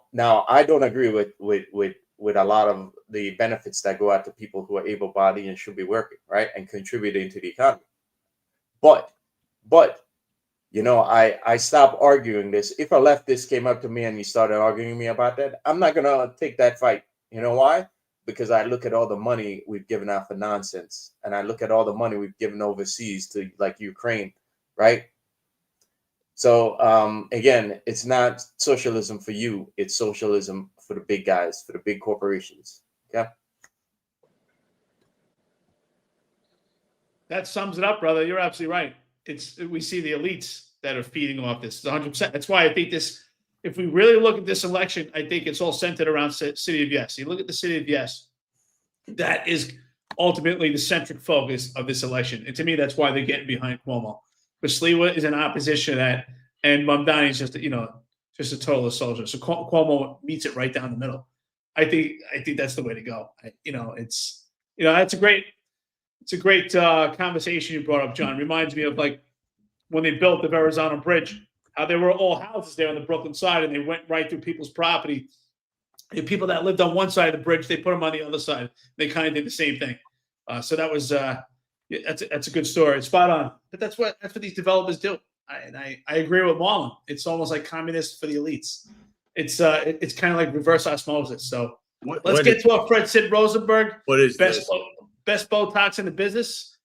I don't agree with a lot of the benefits that go out to people who are able-bodied and should be working, right, and contributing to the economy. But I stopped arguing this. If a leftist came up to me and you started arguing with me about that, I'm not gonna take that fight. You know why? Because I look at all the money we've given out for nonsense, and I look at all the money we've given overseas to like Ukraine, right? So again, it's not socialism for you; it's socialism for the big guys, for the big corporations. Okay. That sums it up, brother. You're absolutely right. We see the elites that are feeding off this 100%. That's why I think this, if we really look at this election, I think it's all centered around City of Yes. You look at the City of Yes, that is ultimately the centric focus of this election. And to me, that's why they're getting behind Cuomo. Because Sliwa is in opposition to that, and Mamdani is just a total soldier. So Cuomo meets it right down the middle. I think that's the way to go. It's a great conversation you brought up, John. Reminds me of like when they built the Verrazano Bridge, how there were all houses there on the Brooklyn side, and they went right through people's property. And people that lived on one side of the bridge, they put them on the other side. They kind of did the same thing. So that was that's a good story. It's spot on. But that's what these developers do. I agree with Marlon. It's almost like communists for the elites. It's kind of like reverse osmosis. So let's get to our Fred Sid Rosenberg. What is best Botox in the business?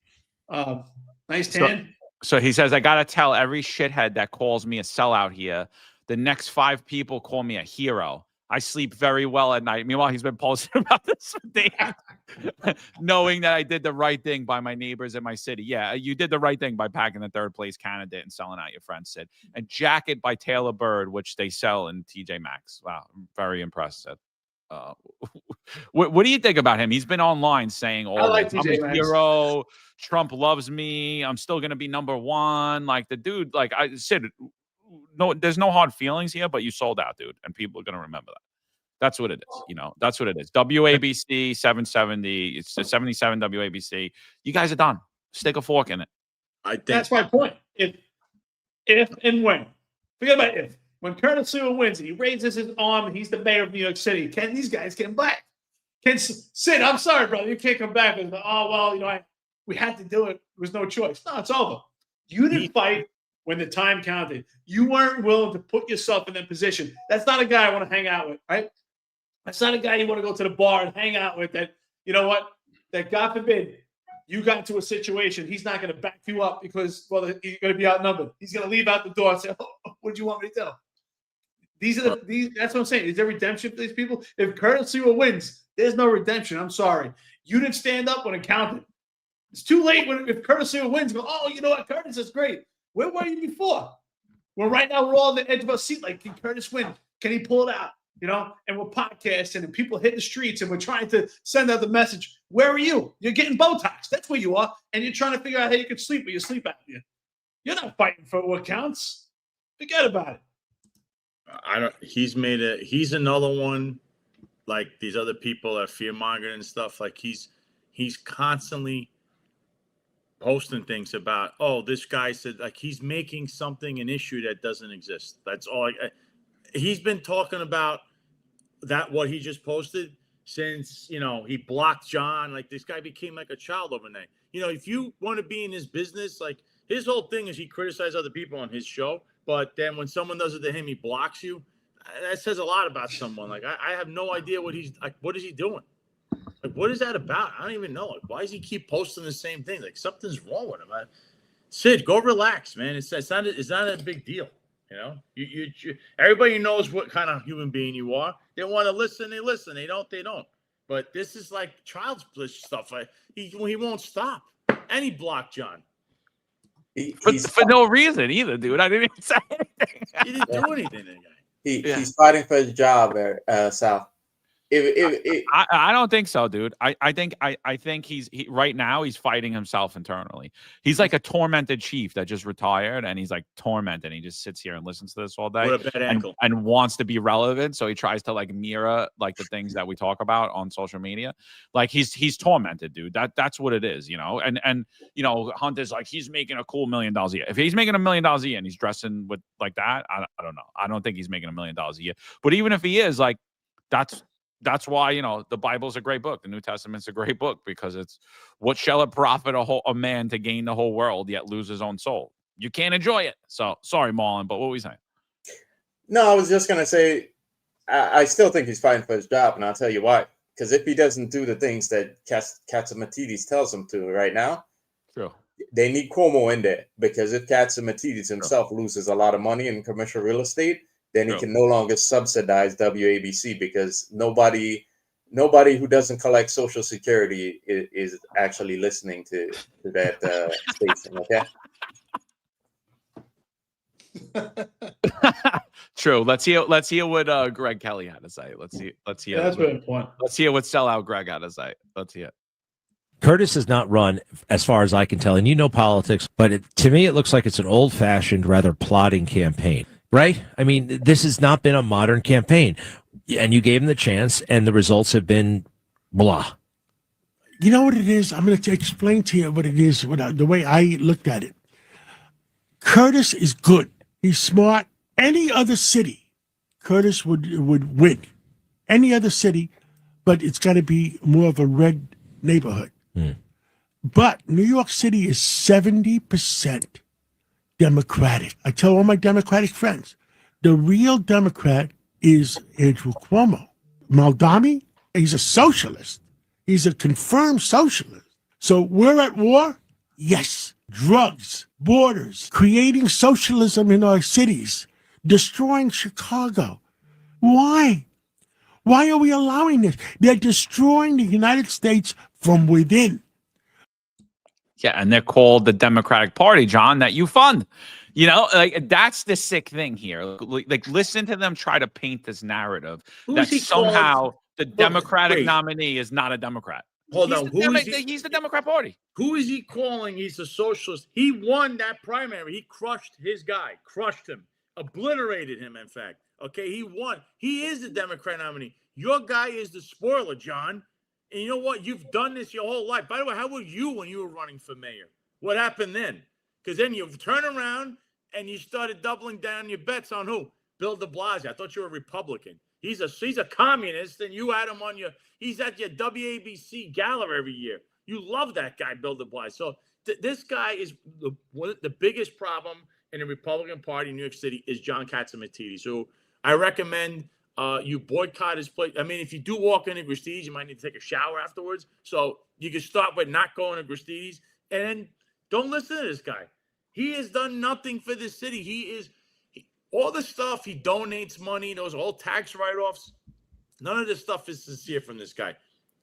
Nice tan. So he says, I got to tell every shithead that calls me a sellout here, the next 5 people call me a hero. I sleep very well at night. Meanwhile, he's been posting about this for days, knowing that I did the right thing by my neighbors in my city. Yeah, you did the right thing by packing the 3rd place candidate and selling out your friend Sid. And Jacket by Taylor Bird, which they sell in TJ Maxx. Wow, I'm very impressed. What do you think about him? He's been online saying, "Oh, I'm a hero. Trump loves me. I'm still gonna be #1." Like the dude, like I said, no, there's no hard feelings here, but you sold out, dude, and people are gonna remember that. That's what it is. That's what it is. WABC 770. It's the 77 WABC. You guys are done. Stick a fork in it. I think that's my point. If and when, forget about if. When Curtis Sliwa wins, he raises his arm, and he's the mayor of New York City. Can these guys get him back? Sid, I'm sorry, brother, you can't come back. We had to do it. There was no choice. No, it's over. You didn't fight when the time counted. You weren't willing to put yourself in that position. That's not a guy I want to hang out with, right? That's not a guy you want to go to the bar and hang out with. That, you know what? That God forbid you got into a situation, he's not going to back you up because, well, he's going to be outnumbered. He's going to leave out the door and say, what do you want me to do? That's what I'm saying. Is there redemption for these people? If Curtis Sliwa wins, there's no redemption. I'm sorry. You didn't stand up when it counted. It's too late if Curtis Sliwa wins. Go, oh, you know what? Curtis is great. Where were you before? Well, right now we're all on the edge of our seat. Like, can Curtis win? Can he pull it out? And we're podcasting and people hit the streets and we're trying to send out the message. Where are you? You're getting Botox. That's where you are. And you're trying to figure out how you can sleep with your sleep apnea. You're not fighting for what counts. Forget about it. He's another one like these other people that fear mongering and stuff. Like he's constantly posting things about, oh, this guy said, like he's making something an issue that doesn't exist. That's all. He's been talking about that, what he just posted since, he blocked John. Like this guy became like a child overnight. If you want to be in his business, like his whole thing is he criticizes other people on his show. But then when someone does it to him, he blocks you. That says a lot about someone. Like I have no idea what he's like. What is he doing? Like what is that about? I don't even know. Like why does he keep posting the same thing? Like something's wrong with him. Sid, go relax, man. It's not a big deal. You everybody knows what kind of human being you are. They want to listen, they listen. They don't. But this is like child's play stuff. He won't stop. And he blocked John. For no reason either, dude. I didn't even say anything. He didn't do anything to the guy. He's fighting for his job, Sal. I don't think so, dude. I think he's right now he's fighting himself internally. He's like a tormented chief that just retired, and he's like tormented. He just sits here and listens to this all day, what a bad ankle. And wants to be relevant. So he tries to like mirror like the things that we talk about on social media. Like he's tormented, dude. That's what it is, And Hunter's like he's making a cool $1 million a year. If he's making $1 million a year and he's dressing with like that, I don't know. I don't think he's making $1 million a year. But even if he is, like that's why, the Bible's a great book. The New Testament's a great book because it's what shall it profit a man to gain the whole world yet lose his own soul? you can't enjoy it. So sorry, Marlon, but what were we saying? No, I was just gonna say, I still think he's fighting for his job, and I'll tell you why. Because if he doesn't do the things that Katsamatidis tells him to right now, True. they need Cuomo in there. Because if Katsamatidis himself loses a lot of money in commercial real estate, then he can no longer subsidize WABC, because nobody who doesn't collect Social Security is actually listening to that station. Okay. True. Let's hear what Greg Kelly had to say. Let's hear. Yeah, that's really important. Let's hear what sellout Greg had to say. Let's hear. Curtis has not run, as far as I can tell, and you know politics, but to me, it looks like it's an old-fashioned, rather plodding campaign, right? I mean, this has not been a modern campaign, and you gave him the chance, and the results have been blah. You know what it is? I'm going to explain to you what it is, the way I looked at it. Curtis is good. He's smart. Any other city, Curtis would win. Any other city, but it's got to be more of a red neighborhood. But New York City is 70% Democratic. I tell all my Democratic friends, the real Democrat is Andrew Cuomo. Maldami, he's a socialist. He's a confirmed socialist. So we're at war? Yes. Drugs, borders, creating socialism in our cities, destroying Chicago. Why? Why are we allowing this? They're destroying the United States from within. Yeah, and they're called the Democratic Party, John, that you fund. You know, like that's the sick thing here. Like listen to them try to paint this narrative that somehow the Democratic nominee is not a Democrat. Hold on. He's the Democrat Party. Who is he calling? He's a socialist. He won that primary. He crushed his guy, crushed him, obliterated him, in fact. Okay, he won. He is the Democrat nominee. Your guy is the spoiler, John. And you know what? You've done this your whole life. By the way, how were you when you were running for mayor? What happened then? Because then you turn around and you started doubling down your bets on who? Bill de Blasio. I thought you were a Republican. He's a communist, and you had him on your. He's at your WABC gala every year. You love that guy, Bill de Blasio. So this guy is the biggest problem in the Republican Party in New York City is John Katsamatidis. So I recommend you boycott his place. I mean, if you do walk into Gristedes, you might need to take a shower afterwards. So you can start with not going to Gristedes, and then don't listen to this guy. He has done nothing for this city. All the stuff, he donates money, those old tax write-offs. None of this stuff is sincere from this guy.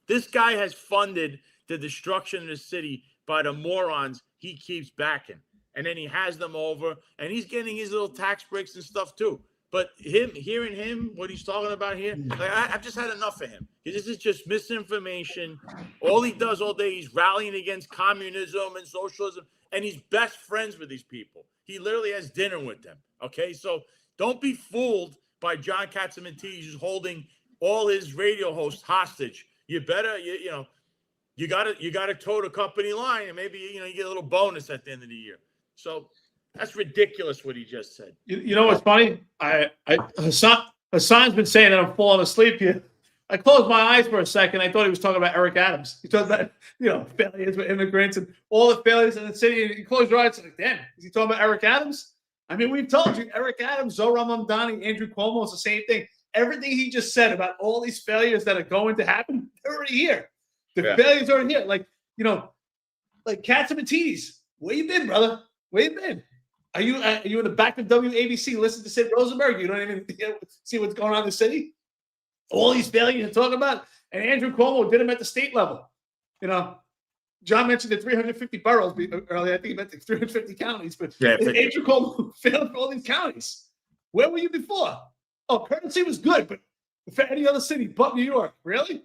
This guy has funded the destruction of the city by the morons he keeps backing. And then he has them over, and he's getting his little tax breaks and stuff too. But hearing him, what he's talking about here, like I've just had enough of him. This is just misinformation. All he does all day, he's rallying against communism and socialism, and he's best friends with these people. He literally has dinner with them. Okay, so don't be fooled by John Katsamatidis, who's holding all his radio hosts hostage. You better, you gotta toe the company line, and maybe you get a little bonus at the end of the year. So that's ridiculous what he just said. You know what's funny? Hassan's been saying that I'm falling asleep here. I closed my eyes for a second. I thought he was talking about Eric Adams. He talked about failures with immigrants and all the failures in the city. And you close your eyes, like, damn, is he talking about Eric Adams? I mean, we've told you, Eric Adams, Zohran Mamdani, Andrew Cuomo is the same thing. Everything he just said about all these failures that are going to happen, they're already here. The failures are already here. Like Katsamatidis, where you been, brother? Where you been? Are you in the back of WABC listening to Sid Rosenberg? You don't even see what's going on in the city? All these failures you're talking about. And Andrew Cuomo did them at the state level. John mentioned the 350 boroughs earlier. I think he meant the 350 counties. But Andrew Cuomo failed for all these counties. Where were you before? Oh, currency was good, but for any other city but New York. Really?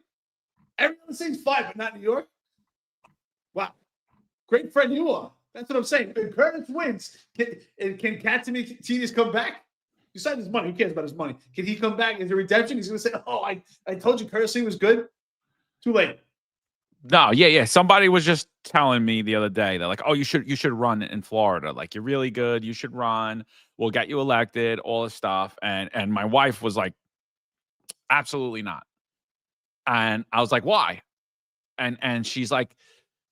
Every other city's fine, but not New York? Wow. Great friend you are. That's what I'm saying. If Curtis wins, can Katsamatidis come back? Besides his money, who cares about his money? Can he come back? Is there redemption? He's going to say, oh, I told you Curtis was good. Too late. No, yeah. Somebody was just telling me the other day, they're like, oh, you should run in Florida. Like, you're really good. You should run. We'll get you elected, all this stuff. And my wife was like, absolutely not. And I was like, why? And she's like,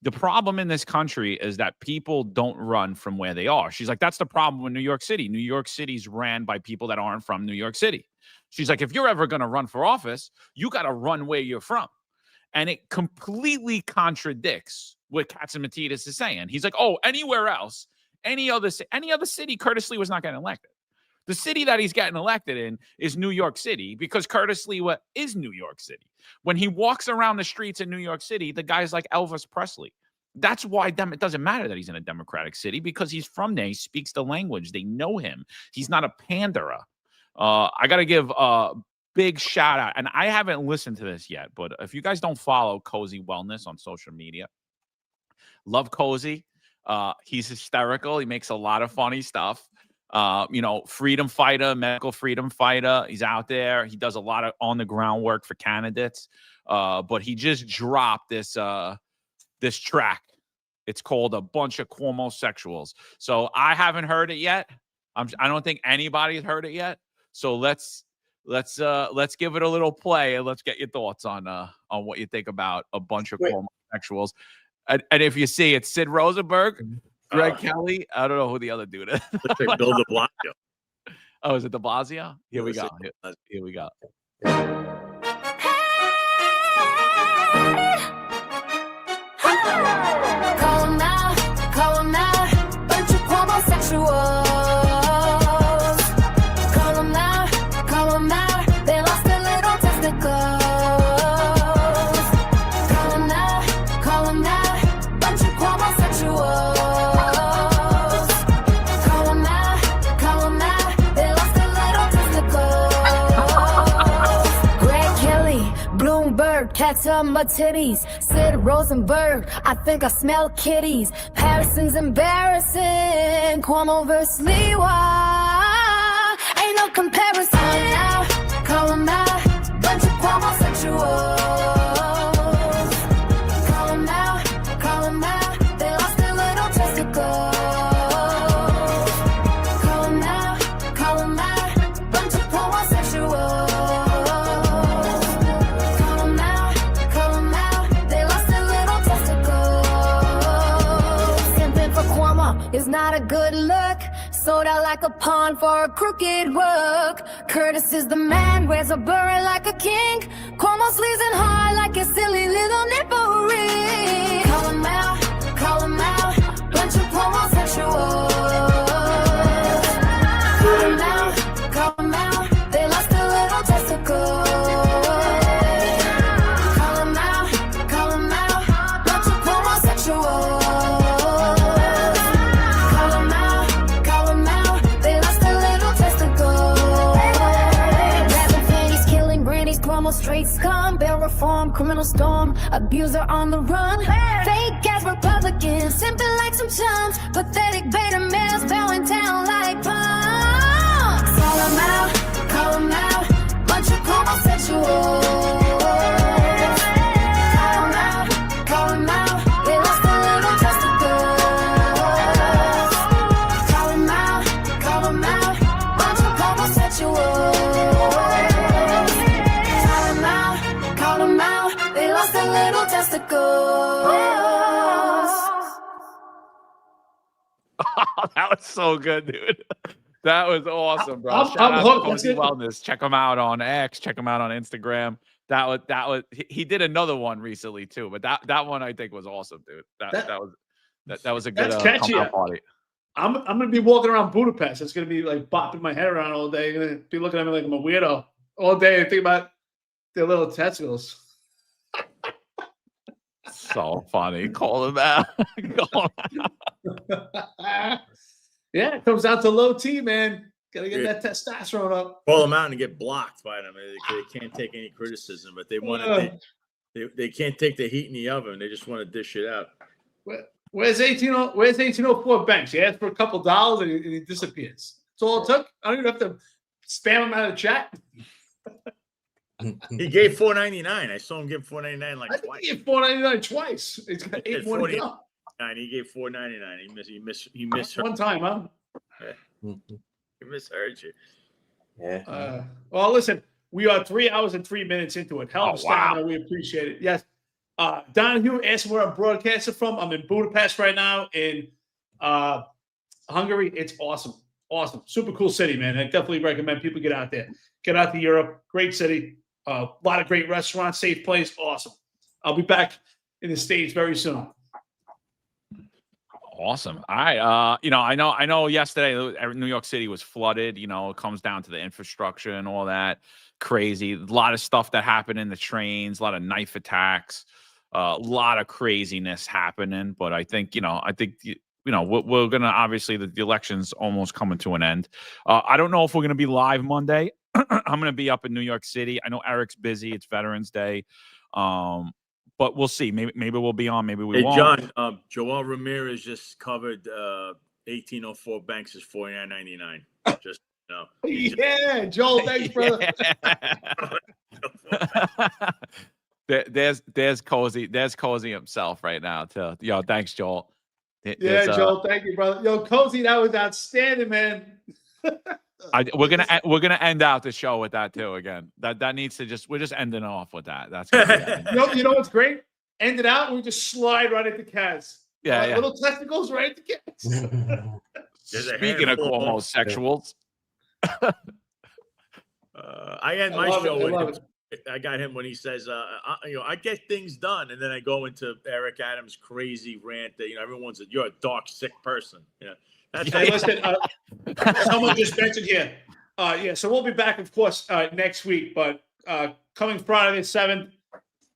The problem in this country is that people don't run from where they are. She's like, that's the problem with New York City. New York City's ran by people that aren't from New York City. She's like, if you're ever going to run for office, you got to run where you're from. And it completely contradicts what Katzimatidis is saying. He's like, oh, anywhere else, any other city, Curtis Lee was not getting elected. The city that he's getting elected in is New York City because Curtis Lee is New York City. When he walks around the streets in New York City, the guy's like Elvis Presley. That's why it doesn't matter that he's in a Democratic city because he's from there. He speaks the language. They know him. He's not a panderer. I got to give a big shout out. And I haven't listened to this yet, but if you guys don't follow Cozy Wellness on social media, love Cozy. He's hysterical. He makes a lot of funny stuff. Freedom fighter, medical freedom fighter. He's out there. He does a lot of on the ground work for candidates. But he just dropped this track. It's called A Bunch of Cuomo-sexuals. So I haven't heard it yet. I don't think anybody's heard it yet. So let's give it a little play and let's get your thoughts on what you think about A Bunch of Cuomo-sexuals. And if you see it's Sid Rosenberg, Greg Kelly. I don't know who the other dude is. Looks like Bill de Blasio. Oh, is it de Blasio? Here we go. Here we go. Call 'em out, bunch of homosexuals. Call 'em out, they lost their little testicles. Call 'em out, bunch of homosexuals. Call 'em out, they lost their little testicles. Greg Kelly, Bloomberg, cats on my titties. Sid Rosenberg, I think I smell kitties. Harrison's embarrassing. Cuomo versus Lewa. Ain't no comparison. Call 'em out, bunch of Cuomo-sexuals. Call 'em out, they lost their little testicles. Call 'em out, bunch of homosexuals. Call 'em out, they lost their little testicles. Simping for Cuomo is not a good look. Sold out like a pawn for a crooked work. Curtis is the man, wears a beret like a king. Cuomo sleeves in hard like a silly little nipple ring. Call 'em out, bunch of homosexuals. Call 'em out, they lost their little testicles. Call 'em out, bunch of homosexuals. Call 'em out, they lost their little testicles. Rapping fannies, killing grannies, Cuomo straight scum. Bail reform, criminal storm, abuser on the run. Fake ass Republicans, simping like some chums. Pathetic beta males bowing down like punks. Call 'em out, bunch of homosexuals. Call 'em out, they lost their little testicles. Call 'em out, bunch of homosexuals. Call 'em out, they lost their little testicles. That was so good, dude. That was awesome, bro. I'm Shout out hooked. to That's Cozy it. Wellness. Check him out on X. Check him out on Instagram. That was he did another one recently too, but that one I think was awesome, dude. That was a good That's catchy. come out party. I'm gonna be walking around Budapest. It's gonna be like bopping my head around all day. Gonna be looking at me like I'm a weirdo all day and think about their little testicles. So funny. Call him out. Call him out. Yeah, it comes down to low T, man. Gotta get that testosterone up. Call them out and get blocked by them. They can't take any criticism, but they want to. They can't take the heat in the oven. They just want to dish it out. Where's 1804 Banks? He asked for a couple dollars and he disappears. That's all it took. I don't even have to spam him out of the chat. He gave $4.99. I saw him give $4.99 like I think twice. he gave $4.99 twice. It's got 8 more to go. He gave $4.99. He misheard. One time, huh? He misheard you. Yeah. Well, listen, we are 3 hours and 3 minutes into it. Hell of a stamina. We appreciate it. Yes. Donahue asked where I'm broadcasting from. I'm in Budapest right now in Hungary. It's awesome. Awesome. Super cool city, man. I definitely recommend people get out there. Get out to Europe. Great city. A lot of great restaurants, safe place. Awesome. I'll be back in the States very soon. Awesome. All right. I know yesterday New York City was flooded. It comes down to the infrastructure and all that. Crazy. A lot of stuff that happened in the trains, a lot of knife attacks, a lot of craziness happening. But I think, we're going to, obviously the election's almost coming to an end. I don't know if we're going to be live Monday. I'm going to be up in New York City. I know Eric's busy. It's Veterans Day. But we'll see. Maybe we'll be on. Maybe we won't. John, Joel Ramirez just covered 1804 Banks is $49.99. Just Yeah, Joel, thanks, brother. There's Cozy. There's Cozy himself right now too. Yo, thanks, Joel. Joel, thank you, brother. Yo, Cozy, that was outstanding, man. We're gonna end out the show with that too. Again, that needs to we're just ending off with that. That's gonna be you know what's great? End it out. We just slide right into Kaz. Yeah. Little testicles right into Kaz. Speaking of homosexuals, I end my show with him. I got him when he says, I get things done, and then I go into Eric Adams' crazy rant that everyone's you're a dark, sick person. Yeah. Listen, someone just mentioned here. So we'll be back, of course, next week. But coming Friday the 7th,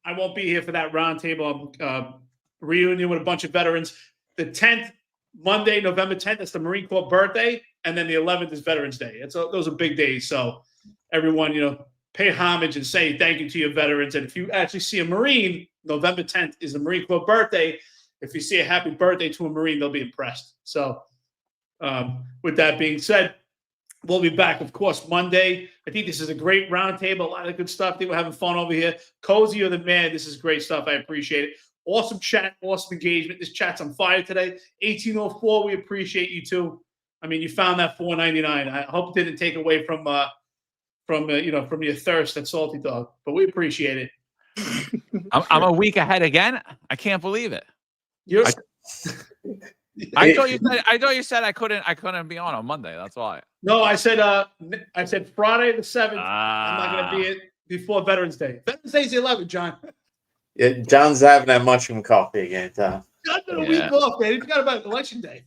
I won't be here for that roundtable. I'm reunion with a bunch of veterans. The 10th, Monday, November 10th, that's the Marine Corps birthday, and then the 11th is Veterans Day. Those are big days. So everyone, pay homage and say thank you to your veterans. And if you actually see a Marine, November 10th is the Marine Corps birthday. If you see a happy birthday to a Marine, they'll be impressed. So. With that being said, we'll be back, of course, Monday. I think this is a great roundtable, a lot of good stuff. I think we're having fun over here. Cozy, you're the man. This is great stuff. I appreciate it. Awesome chat, awesome engagement. This chat's on fire today. 1804, we appreciate you too. I mean, you found that $4.99. I hope it didn't take away from your thirst at Salty Dog, but we appreciate it. I'm a week ahead again. I can't believe it. I thought you said I couldn't be on Monday. That's why. No, I said Friday the 7th. I'm not going to be it before Veterans Day. Veterans Day is the 11th, John. Yeah, John's having that mushroom coffee again, Tom. John's got a week off, man. He forgot about Election Day.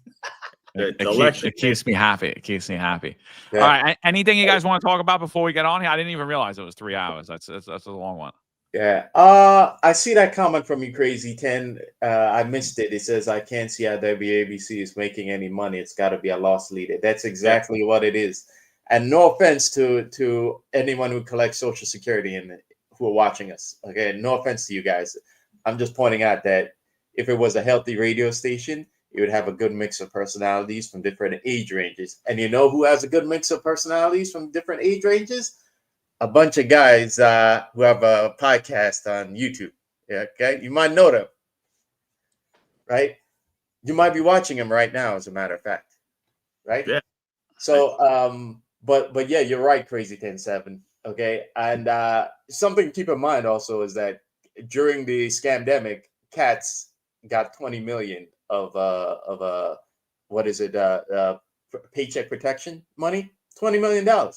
It keeps me happy. It keeps me happy. Yeah. All right. Anything you guys want to talk about before we get on here? I didn't even realize it was 3 hours. That's a long one. Yeah. I see that comment from you, Crazy 10. I missed it. It says, I can't see how WABC is making any money. It's got to be a loss leader. That's exactly what it is. And no offense to anyone who collects Social Security and who are watching us. Okay. No offense to you guys. I'm just pointing out that if it was a healthy radio station, it would have a good mix of personalities from different age ranges. And you know who has a good mix of personalities from different age ranges? A bunch of guys who have a podcast on YouTube. Yeah, okay, you might know them, right? You might be watching them right now, as a matter of fact, right? Yeah. So, but yeah, you're right, Crazy 10-7. Okay, and something to keep in mind also is that during the scamdemic, Cats got 20 million of paycheck protection money, $20 million.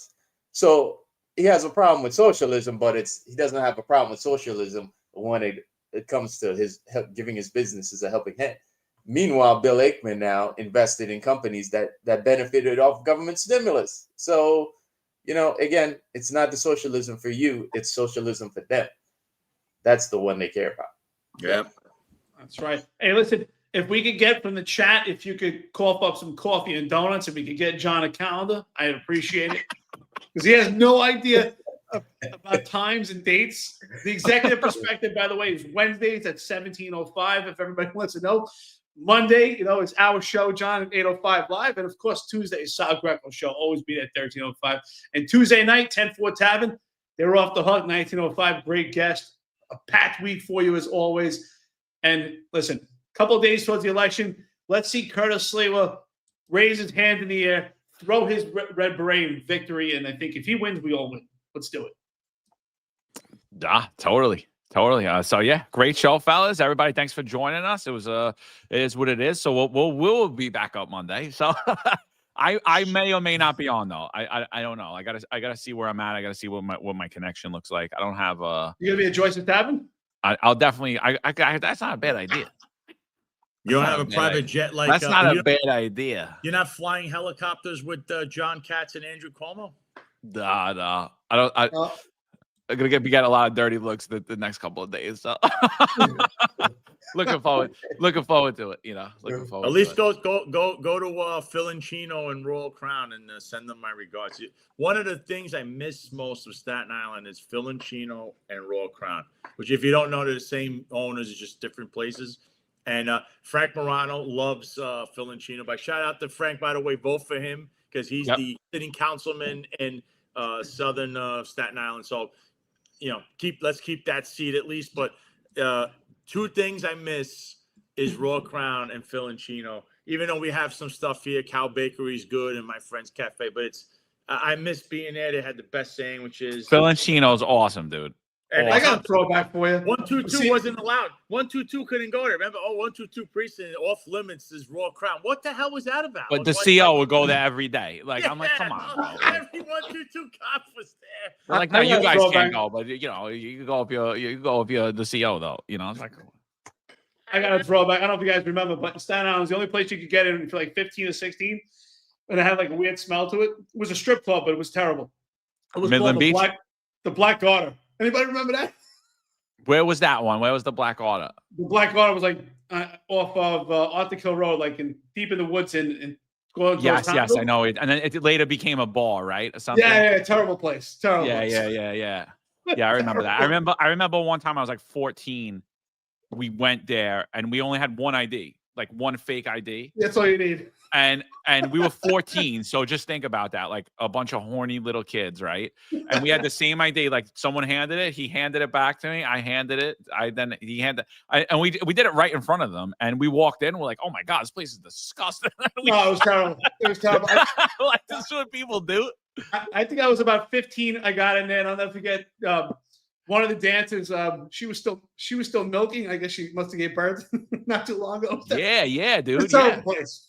So he has a problem with socialism, but he doesn't have a problem with socialism when it comes to his giving his businesses a helping hand. Meanwhile, Bill Ackman now invested in companies that benefited off government stimulus. So, again, it's not the socialism for you; it's socialism for them. That's the one they care about. Yeah, that's right. Hey, listen. If we could get from the chat, if you could cough up some coffee and donuts, if we could get John a calendar, I'd appreciate it. Because he has no idea about times and dates. The executive perspective, by the way, is Wednesdays at 17:05, if everybody wants to know. Monday, it's our show, John, at 8:05 Live. And, of course, Tuesday is Sal Greco's show. Always be at 13:05. And Tuesday night, 10-4 Tavern. They're off the hook, 19:05. Great guest. A packed week for you, as always. And, listen, couple of days towards the election, let's see Curtis Sliwa raise his hand in the air, throw his red beret in victory, and I think if he wins, we all win. Let's do it. Totally. Totally. So yeah, great show, fellas. Everybody, thanks for joining us. It is what it is. So we'll be back up Monday. So I may or may not be on though. I don't know. I gotta see where I'm at. I gotta see what my connection looks like. I don't have You gonna be at Joyce's Tavern? I'll definitely. That's not a bad idea. You don't have a private jet like That's not a bad idea. You're not flying helicopters with John Katz and Andrew Cuomo? Nah. I'm gonna be getting a lot of dirty looks the next couple of days. So looking forward to it. You know, looking forward. At least to it. go to Phil and Chino and Royal Crown and send them my regards. One of the things I miss most of Staten Island is Phil and Chino and Royal Crown, which if you don't know, they're the same owners, it's just different places. And Frank Morano loves Phil and Chino. But shout out to Frank, by the way, vote for him because he's the sitting councilman in southern Staten Island. So, let's keep that seat at least. But two things I miss is Royal Crown and Phil and Chino. Even though we have some stuff here, Cow Bakery's good and my friend's cafe, but I miss being there. They had the best sandwiches. Phil and Chino's awesome, dude. And I got a throwback for you. 122 wasn't allowed. 122 couldn't go there. Remember? 122 precinct off limits is Royal Crown. What the hell was that about? But the CO would go there every day. Like I'm like, come on, bro. Every 122 cop was there. They're like, no, you guys can't go, but you can go if you're the CO though. It's like. I got a throwback. I don't know if you guys remember, but in Staten Island was the only place you could get in for like 15 or 16, and it had like a weird smell to it. It was a strip club, but it was terrible. It was Midland Beach. The Black Garter. Anybody remember that? Where was that one? Where was the Black Order? The Black Garter was like off of Arthur Hill Road, like deep in the woods and going. Yes, I know it. And then it later became a bar, right? Or something. Yeah, terrible place. Terrible. Yeah. Yeah, I remember that. I remember one time I was like 14. We went there and we only had one ID, like one fake ID. That's all you need. And we were 14, so just think about that, like a bunch of horny little kids, right? And we had the same ID. Like someone handed it, he handed it back to me. I handed it. And we did it right in front of them. And we walked in. We're like, oh my god, this place is disgusting. It was terrible. It was terrible. Like this is what people do. I think I was about 15. I got in there, and I'll never forget. One of the dancers, she was still milking. I guess she must have gave birth not too long ago. Yeah, dude. It's a terrible place.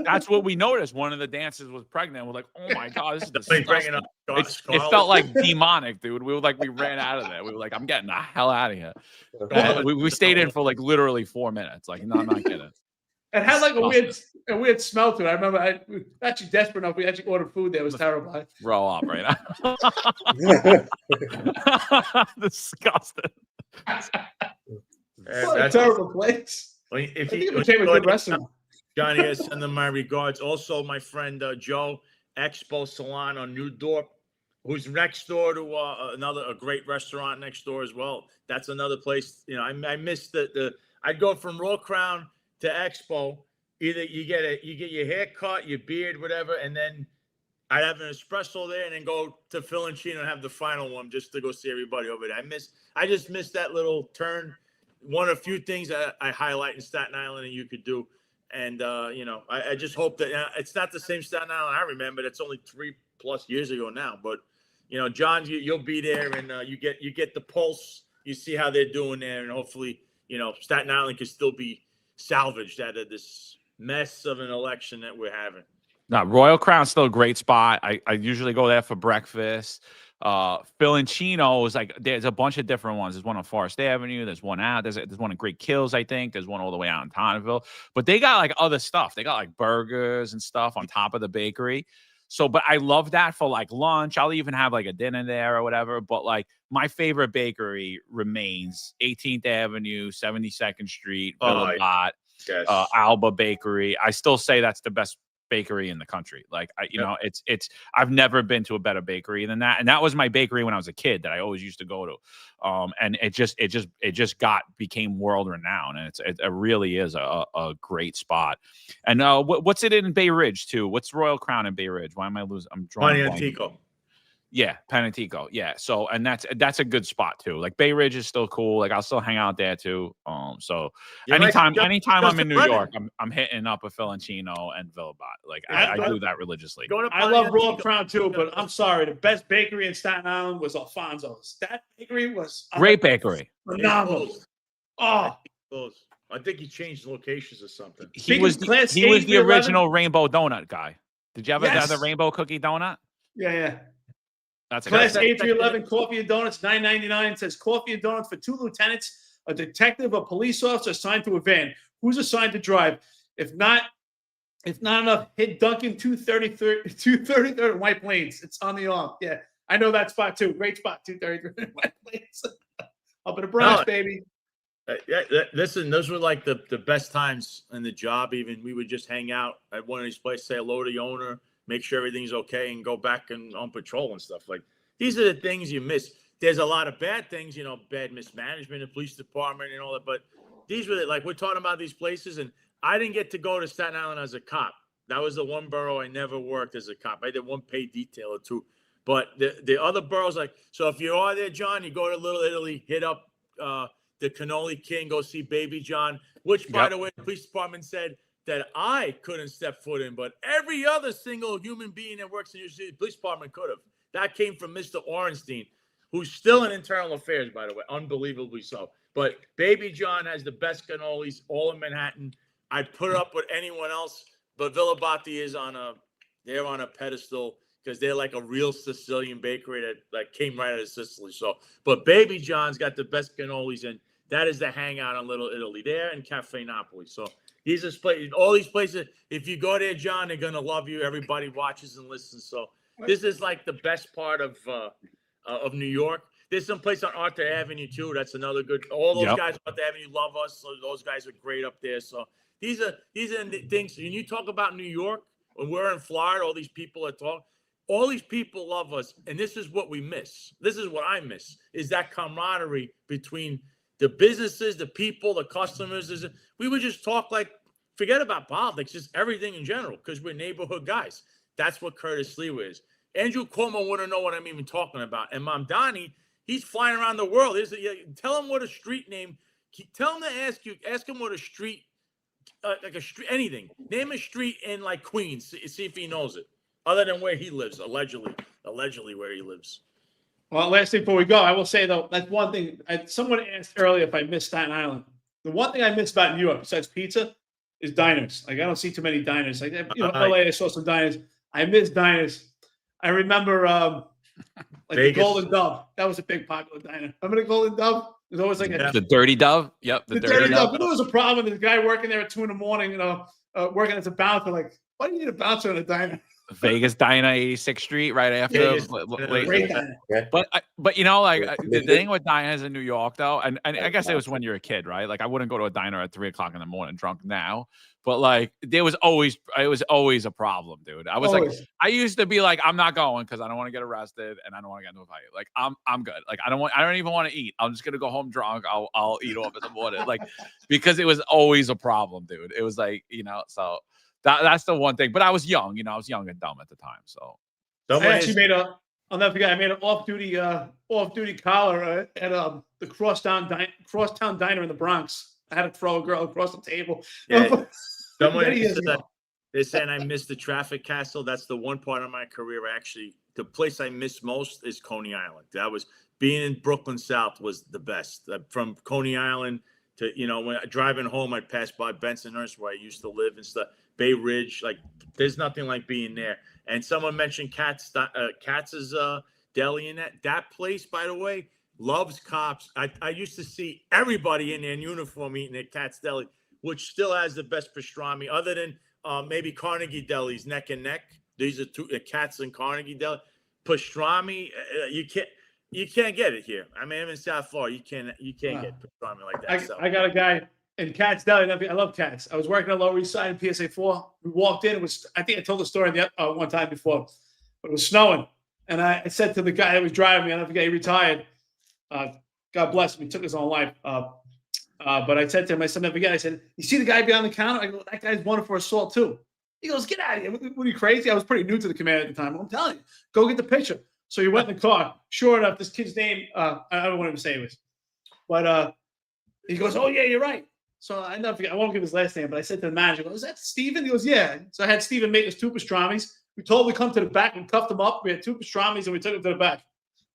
That's what we noticed. One of the dancers was pregnant. We're like, oh my god, this is disgusting. It It felt like demonic, dude. We ran out of there. We were like, I'm getting the hell out of here. We stayed in for like literally 4 minutes. Like, no, I'm not kidding. It had like a weird smell to it. I remember I was actually desperate enough. We actually ordered food there. It was terrible. Roll up right now. Disgusting. What a terrible place. If I think it became a good restaurant. Johnny, I send them my regards. Also, my friend Joe, Expo Salon on New Dorp, who's next door to a great restaurant next door as well. That's another place. I missed I'd go from Royal Crown to Expo. Either you get your hair cut, your beard, whatever, and then I'd have an espresso there, and then go to Phil and Chino and have the final one just to go see everybody over there. I just missed that little turn. One of a few things that I highlight in Staten Island and you could do. And, I just hope that it's not the same Staten Island I remember. That's only 3+ years ago now. But, John, you'll be there and you get the pulse. You see how they're doing there. And hopefully, Staten Island can still be salvaged out of this mess of an election that we're having. No, Royal Crown's still a great spot. I usually go there for breakfast. Phil and Chino is like, there's a bunch of different ones. There's one on Forest Avenue. There's one out. There's one in Great Kills, I think. There's one all the way out in Tonneville. But they got like other stuff. They got like burgers and stuff on top of the bakery. So, but I love that for like lunch. I'll even have like a dinner there or whatever. But like my favorite bakery remains 18th Avenue, 72nd Street, Villa Dot, Yes. Alba Bakery. I still say that's the best bakery in the country. Like it's I've never been to a better bakery than that. And that was my bakery when I was a kid that I always used to go to. And it just became world renowned. And it really is a great spot. And what's it in Bay Ridge too? What's Royal Crown in Bay Ridge? Why am I losing? I'm drawing. Monte Antico. Yeah, Panatico. Yeah. So, and that's a good spot too. Like Bay Ridge is still cool. Like I'll still hang out there too. So You like anytime I'm in New Justin York, Brennan? I'm hitting up a Filancino and Villabot. Like Yeah, I but- do that religiously. Go to I love Raw Pontiac. Crown too, but I'm sorry. The best bakery in Staten Island was Alfonso's. That bakery was Great bakery. phenomenal. Oh, Close. I think he changed locations or something. He Speaking was of Class he was A the through 11? original rainbow donut guy. Did you ever have the Yes. rainbow cookie donut? yeah. That's a Class guy. A 311 coffee and donuts, $9.99. It says coffee and donuts for 2 lieutenants, a detective, a police officer assigned to a van. Who's assigned to drive? If not enough, hit Duncan 233 in White Plains. It's on the arm. Yeah, I know that spot too. Great spot, 233 in White Plains. Up in the Bronx, No. baby. Listen, those were like the best times in the job. Even we would just hang out at one of these places, say hello to the owner, make sure everything's okay, and go back and on patrol and stuff. Like these are the things you miss. There's a lot of bad things, bad mismanagement in the police department and all that. But these were like we're talking about these places, and I didn't get to go to Staten Island as a cop. That was the one borough I never worked as a cop. I did one paid detail or two. But the other boroughs, like, so if you are there, John, you go to Little Italy, hit up the Cannoli King, go see Baby John, which, by Yep. the way, the police department said that I couldn't step foot in, but every other single human being that works in your city police department could have. That came from Mr. Orenstein, who's still in internal affairs, by the way, unbelievably so. But Baby John has the best cannolis, all in Manhattan. I'd put it up with anyone else, but Villabati is they're on a pedestal because they're like a real Sicilian bakery that came right out of Sicily. So, but Baby John's got the best cannolis, and that is the hangout on Little Italy there and Cafe Napoli. So these are all these places. If you go there, John, they're gonna love you. Everybody watches and listens. So this is like the best part of New York. There's some place on Arthur Avenue too. That's another good. All those Yep. guys on Arthur Avenue love us. So those guys are great up there. So these are the things. When you talk about New York, when we're in Florida, all these people are talking. All these people love us, and this is what we miss. This is what I miss, is that camaraderie between the businesses, the people, the customers. We would just talk like, forget about politics, just everything in general, because we're neighborhood guys. That's what Curtis Lewa is. Andrew Cuomo wouldn't know what I'm even talking about. And Mamdani, he's flying around the world. Tell him what a street name. Tell him to ask him what a street, like a street, anything. Name a street in like Queens. See if he knows it. Other than where he lives, allegedly where he lives. Well, last thing before we go, I will say though, that's one thing. Someone asked earlier if I miss Staten Island. The one thing I miss about New York, besides pizza, is diners. Like I don't see too many diners. Like LA, I saw some diners. I miss diners. I remember like the Vegas. Golden Dove. That was a big popular diner. Remember the Golden Dove? There's always like The Dirty Dove. Yep. the Dirty Dove. But there was a problem. There's a guy working there at 2 a.m. Working as a bouncer. Like, why do you need a bouncer in a diner? Vegas Diner, 86th Street, right after. Vegas. Great diner. But the thing with diners in New York, though, and I guess it was when you're a kid, right? Like I wouldn't go to a diner at 3:00 in the morning drunk now, but like it was always a problem, dude. I was Always. like, I used to be like, I'm not going because I don't want to get arrested and I don't want to get into a fight. Like I'm good. Like I don't even want to eat. I'm just gonna go home drunk. I'll eat off in the morning, like because it was always a problem, dude. It was like so. That's the one thing. But I was young, I was young and dumb at the time. So I actually I'll never forget. I made an off-duty collar at the Crosstown Diner in the Bronx. I had to throw a girl across the table. Yeah. Someone Many years ago. they're saying I missed the traffic castle. That's the one part of my career the place I miss most is Coney Island. That was being in Brooklyn South was the best. From Coney Island to when driving home, I'd pass by Bensonhurst where I used to live and stuff. Bay Ridge, like there's nothing like being there. And someone mentioned Katz's Deli in that place, by the way, loves cops. I used to see everybody in there in uniform eating at Katz's Deli, which still has the best pastrami, other than maybe Carnegie Deli's neck and neck. These are two Katz and Carnegie Deli. Pastrami, you can't get it here. I mean, I'm in South Florida. You can't get pastrami like that. I got a guy in Katz's Deli. I love Katz. I was working on Lower East Side in PSA 4. We walked in. I think I told the story one time before, but it was snowing. And I said to the guy that was driving me, I don't forget, he retired. God bless him. He took his own life. But I said to him, I said, never forget. I said, you see the guy behind the counter? I go, that guy's wanted for assault too. He goes, get out of here. What are you, crazy? I was pretty new to the command at the time. I'm telling you, go get the picture. So he went in the car. Sure enough, this kid's name, I don't want him to say it was, but he goes, "Oh yeah, you're right." So I never forget. I won't give his last name, but I said to the manager, "Was that Steven?" He goes, "Yeah." So I had Steven make us two pastrami's. We told him to come to the back and cuffed him up. We had two pastrami's and we took him to the back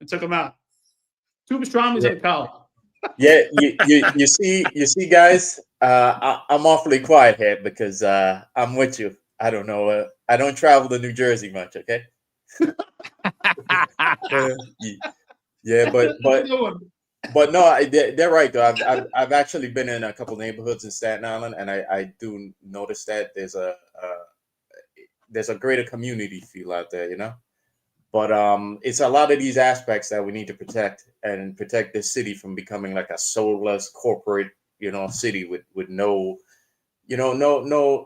and took him out. Two pastrami's and a collar. Yeah, you see, guys. I'm awfully quiet here because I'm with you. I don't know. I don't travel to New Jersey much. Okay. Yeah, but no, they're right though. I've actually been in a couple neighborhoods in Staten Island, and I do notice that there's a greater community feel out there, you know. But it's a lot of these aspects that we need to protect and protect this city from becoming like a soulless corporate, you know, city with no, you know,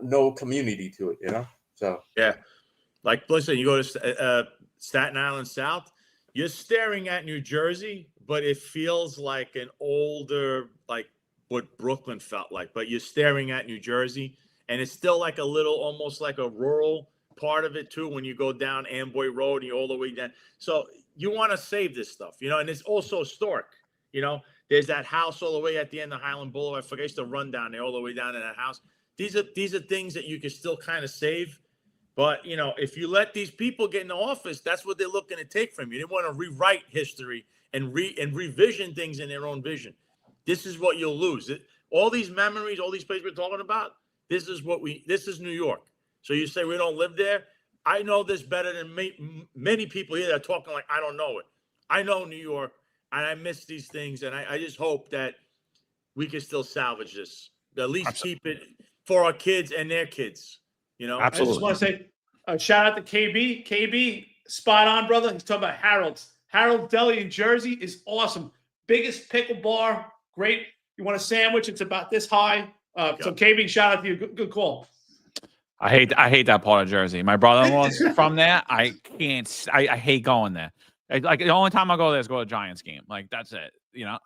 no community to it, you know. So Yeah, like listen, you go to Staten Island South, you're staring at New Jersey, but it feels like an older, like what Brooklyn felt like. But you're staring at New Jersey, and it's still like a little, almost like a rural part of it too. When you go down Amboy Road and you're all the way down, so you want to save this stuff, you know. And it's also historic, you know. There's that house all the way at the end of Highland Boulevard. I forget, I used to run down there all the way down to that house. These are things that you can still kind of save. But, you know, if you let these people get in the office, that's what they're looking to take from you. They want to rewrite history and revision things in their own vision. This is what you'll lose. All these memories, all these places we're talking about, this is New York. So you say we don't live there? I know this better than many people here that are talking like I don't know it. I know New York, and I miss these things, and I just hope that we can still salvage this. At least keep it for our kids and their kids. You know, I just want to say shout out to KB. KB, spot on, brother. He's talking about Harold's. Harold Deli in Jersey is awesome. Biggest pickle bar. Great. You want a sandwich? It's about this high. So KB, shout out to you. Good call. I hate that part of Jersey. My brother-in-law's from there. I can't. I hate going there. Like the only time I go there is go to a Giants game. Like that's it. You know.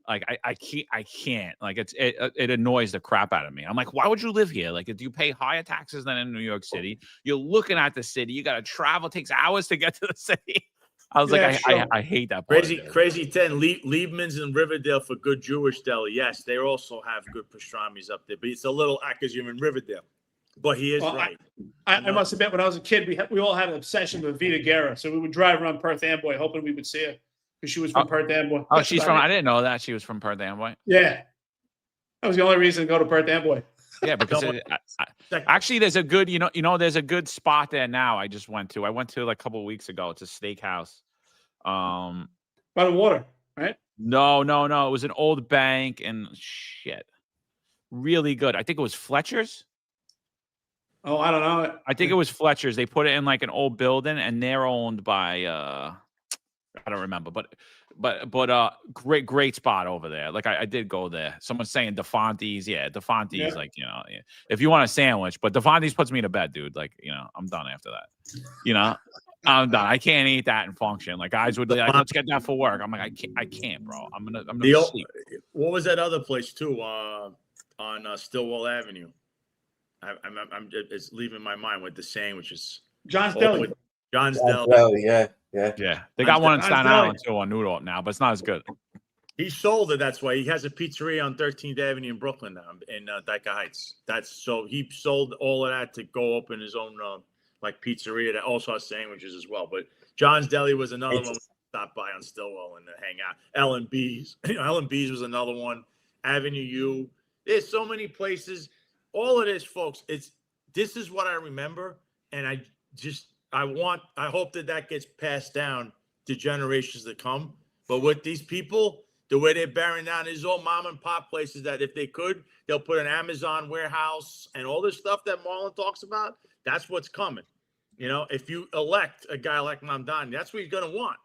Like I can't. Like it annoys the crap out of me. I'm like, why would you live here? Like, do you pay higher taxes than in New York City? You're looking at the city. You got to travel. It takes hours to get to the city. I was I hate that part. Crazy 10. Liebman's in Riverdale for good Jewish deli. Yes, they also have good pastrami's up there, but it's a little because you're in Riverdale. But he is right. I must admit, when I was a kid, we all had an obsession with Vita Guerra, so we would drive around Perth Amboy hoping we would see her. Because she was from Perth Amboy. Oh, she's from. I didn't know that she was from Perth Amboy. Yeah, that was the only reason to go to Perth Amboy. Yeah, because actually, there's a good, there's a good spot there now. I went to like a couple of weeks ago. It's a steakhouse. By the water, right? No. It was an old bank and shit. Really good. I think it was Fletcher's. Oh, I don't know. I think it was Fletcher's. They put it in like an old building, and they're owned by I don't remember, but great spot over there. Like I did go there. Someone's saying DeFonte's. Yeah, DeFonte's. Yeah. Like, if you want a sandwich, but DeFonte's puts me to bed, dude. Like, I'm done after that. I'm done. I can't eat that and function. Like guys would like, let's get that for work. I'm like, I can't, bro. I'm gonna sleep. What was that other place too? On Stillwell Avenue. It's leaving my mind with the sandwiches. John's Deli. John's Deli. Yeah. They got one in Staten Island too on Noodle now, but it's not as good. He sold it. That's why he has a pizzeria on 13th Avenue in Brooklyn now, in Dyker Heights. So he sold all of that to go open his own like pizzeria that also has sandwiches as well. But John's Deli was another one we stopped by on Stillwell and hang out. L&B's, L&B's was another one. Avenue U. There's so many places. All of this, folks. This is what I remember, and I hope that gets passed down to generations to come. But with these people, the way they're bearing down, these old mom and pop places that if they could, they'll put an Amazon warehouse and all this stuff that Marlon talks about. That's what's coming. If you elect a guy like Mamdani, that's what he's going to want.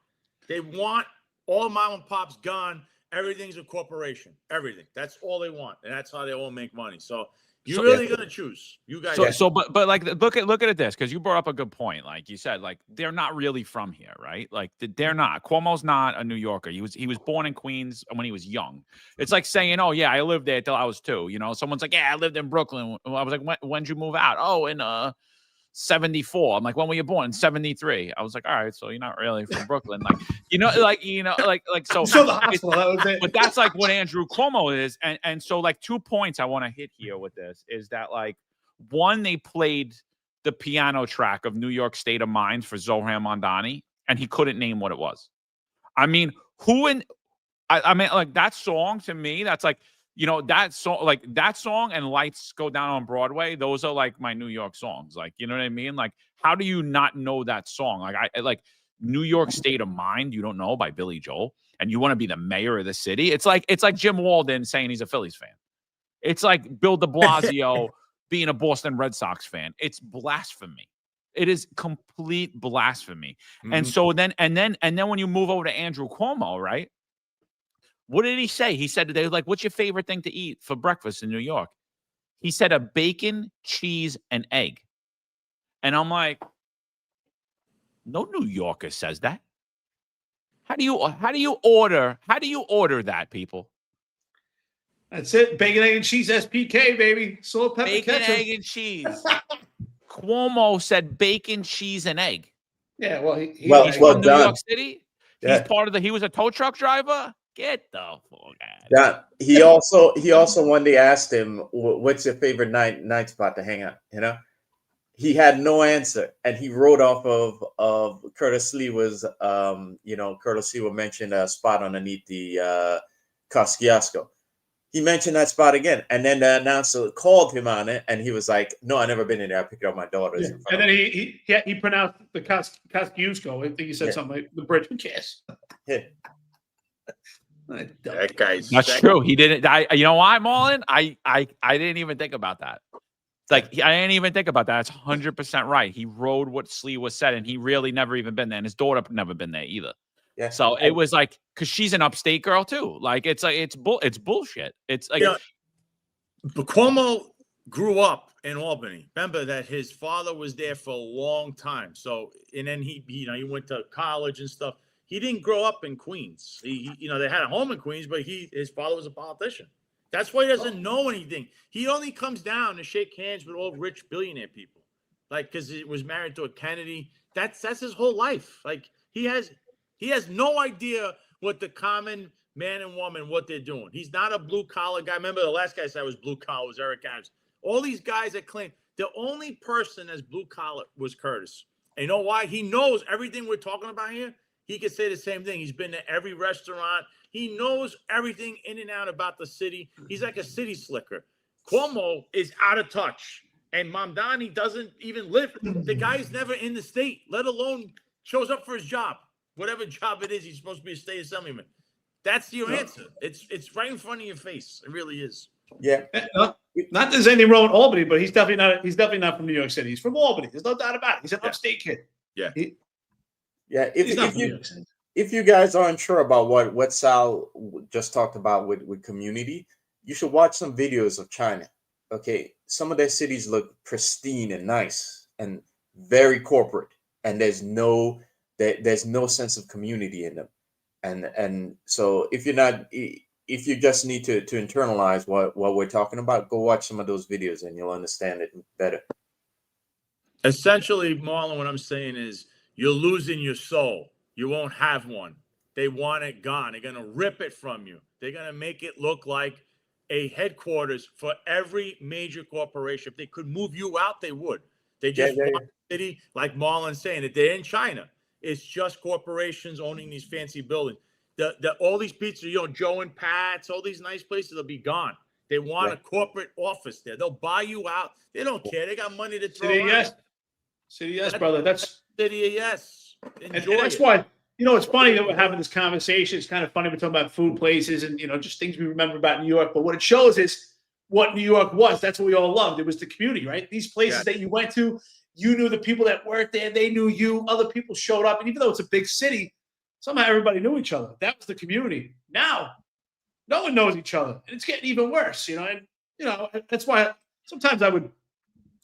They want all mom and pops gone. Everything's a corporation. Everything. That's all they want. And that's how they all make money. So you're really going to choose. You guys. But like, look at it this, because you brought up a good point. Like you said, like they're not really from here, right? Like they're not. Cuomo's not a New Yorker. He was born in Queens when he was young. It's like saying, oh yeah, I lived there till I was 2. Someone's like, yeah, I lived in Brooklyn. I was like, when'd you move out? Oh, in 74. I'm like, when were you born? In 73. I was like, all right, so you're not really from Brooklyn. Like, so So the hospital, that was it. but that's like what Andrew Cuomo is. And so like 2 points I want to hit here with this is that like one, they played the piano track of New York State of Mind for Zohran Mamdani, and he couldn't name what it was. I mean, I mean, like that song to me, that's like, that song and Lights Go Down on Broadway. Those are like my New York songs. Like, you know what I mean? Like, how do you not know that song? Like I like New York State of Mind. You don't know by Billy Joel, and you want to be the mayor of the city. It's like Jim Walden saying he's a Phillies fan. It's like Bill de Blasio being a Boston Red Sox fan. It's blasphemy. It is complete blasphemy. Mhm. And so then when you move over to Andrew Cuomo, right? What did he say? He said they were like, what's your favorite thing to eat for breakfast in New York? He said a bacon, cheese, and egg. And I'm like, no New Yorker says that. How do you order that, people? That's it. Bacon, egg, and cheese, SPK, baby. Salt, pepper, Bacon, ketchup. egg, and cheese. Cuomo said bacon, cheese, and egg. Yeah, well, He's well from New done. York City. Yeah. He's part of he was a tow truck driver. Get the fuck out. Yeah, he also when they asked him, "What's your favorite night spot to hang out?" He had no answer, and he wrote off of Curtis Lewa's. Curtis Lewa mentioned a spot underneath the Kosciuszko. He mentioned that spot again, and then the announcer called him on it, and he was like, "No, I never been in there. I picked up my daughters." Yeah. And then he pronounced the Kosciuszko. I think he said something like the bridge. Who cares? Yeah. That guy's That's true. He didn't. You know why, Marlon? I didn't even think about that. Like I didn't even think about that. That's 100% right. He rode what Sliwa said, and he really never even been there, and his daughter never been there either. Yeah. So it was like, because she's an upstate girl too. Like it's bullshit. It's like, but Cuomo grew up in Albany. Remember that his father was there for a long time. So, and then he went to college and stuff. He didn't grow up in Queens. They had a home in Queens, but his father was a politician. That's why he doesn't know anything. He only comes down to shake hands with all rich billionaire people, like because he was married to a Kennedy. That's his whole life. Like he has no idea what the common man and woman what they're doing. He's not a blue collar guy. Remember the last guy said was blue collar was Eric Adams. All these guys that claim the only person that's blue collar was Curtis. And you know why? He knows everything we're talking about here. He could say the same thing. He's been to every restaurant. He knows everything in and out about the city. He's like a city slicker. Cuomo is out of touch. And Mamdani doesn't even live. The guy's never in the state, let alone shows up for his job. Whatever job it is, he's supposed to be a state assemblyman. That's your answer. It's right in front of your face. It really is. Yeah. Not there's anything wrong with Albany, but he's definitely not from New York City. He's from Albany. There's no doubt about it. He's an upstate kid. Yeah. If you guys aren't sure about what Sal just talked about with community, you should watch some videos of China. Okay, some of their cities look pristine and nice and very corporate, and there's no sense of community in them. And so if you just need to internalize what we're talking about, go watch some of those videos and you'll understand it better. Essentially, Marlon, what I'm saying is you're losing your soul. You won't have one. They want it gone. They're going to rip it from you. They're going to make it look like a headquarters for every major corporation. If they could move you out, they would. They just want the city, like Marlon's saying, that they're in China. It's just corporations owning these fancy buildings. All these pizzas, Joe and Pat's, all these nice places will be gone. They want a corporate office there. They'll buy you out. They don't care. They got money to throw around. City, yes, brother. That's City, yes. And that's why, it's funny that we're having this conversation. It's kind of funny we're talking about food places and, just things we remember about New York. But what it shows is what New York was. That's what we all loved. It was the community, right? These places that you went to, you knew the people that worked there. They knew you. Other people showed up. And even though it's a big city, somehow everybody knew each other. That was the community. Now, no one knows each other. And it's getting even worse, And, that's why sometimes I would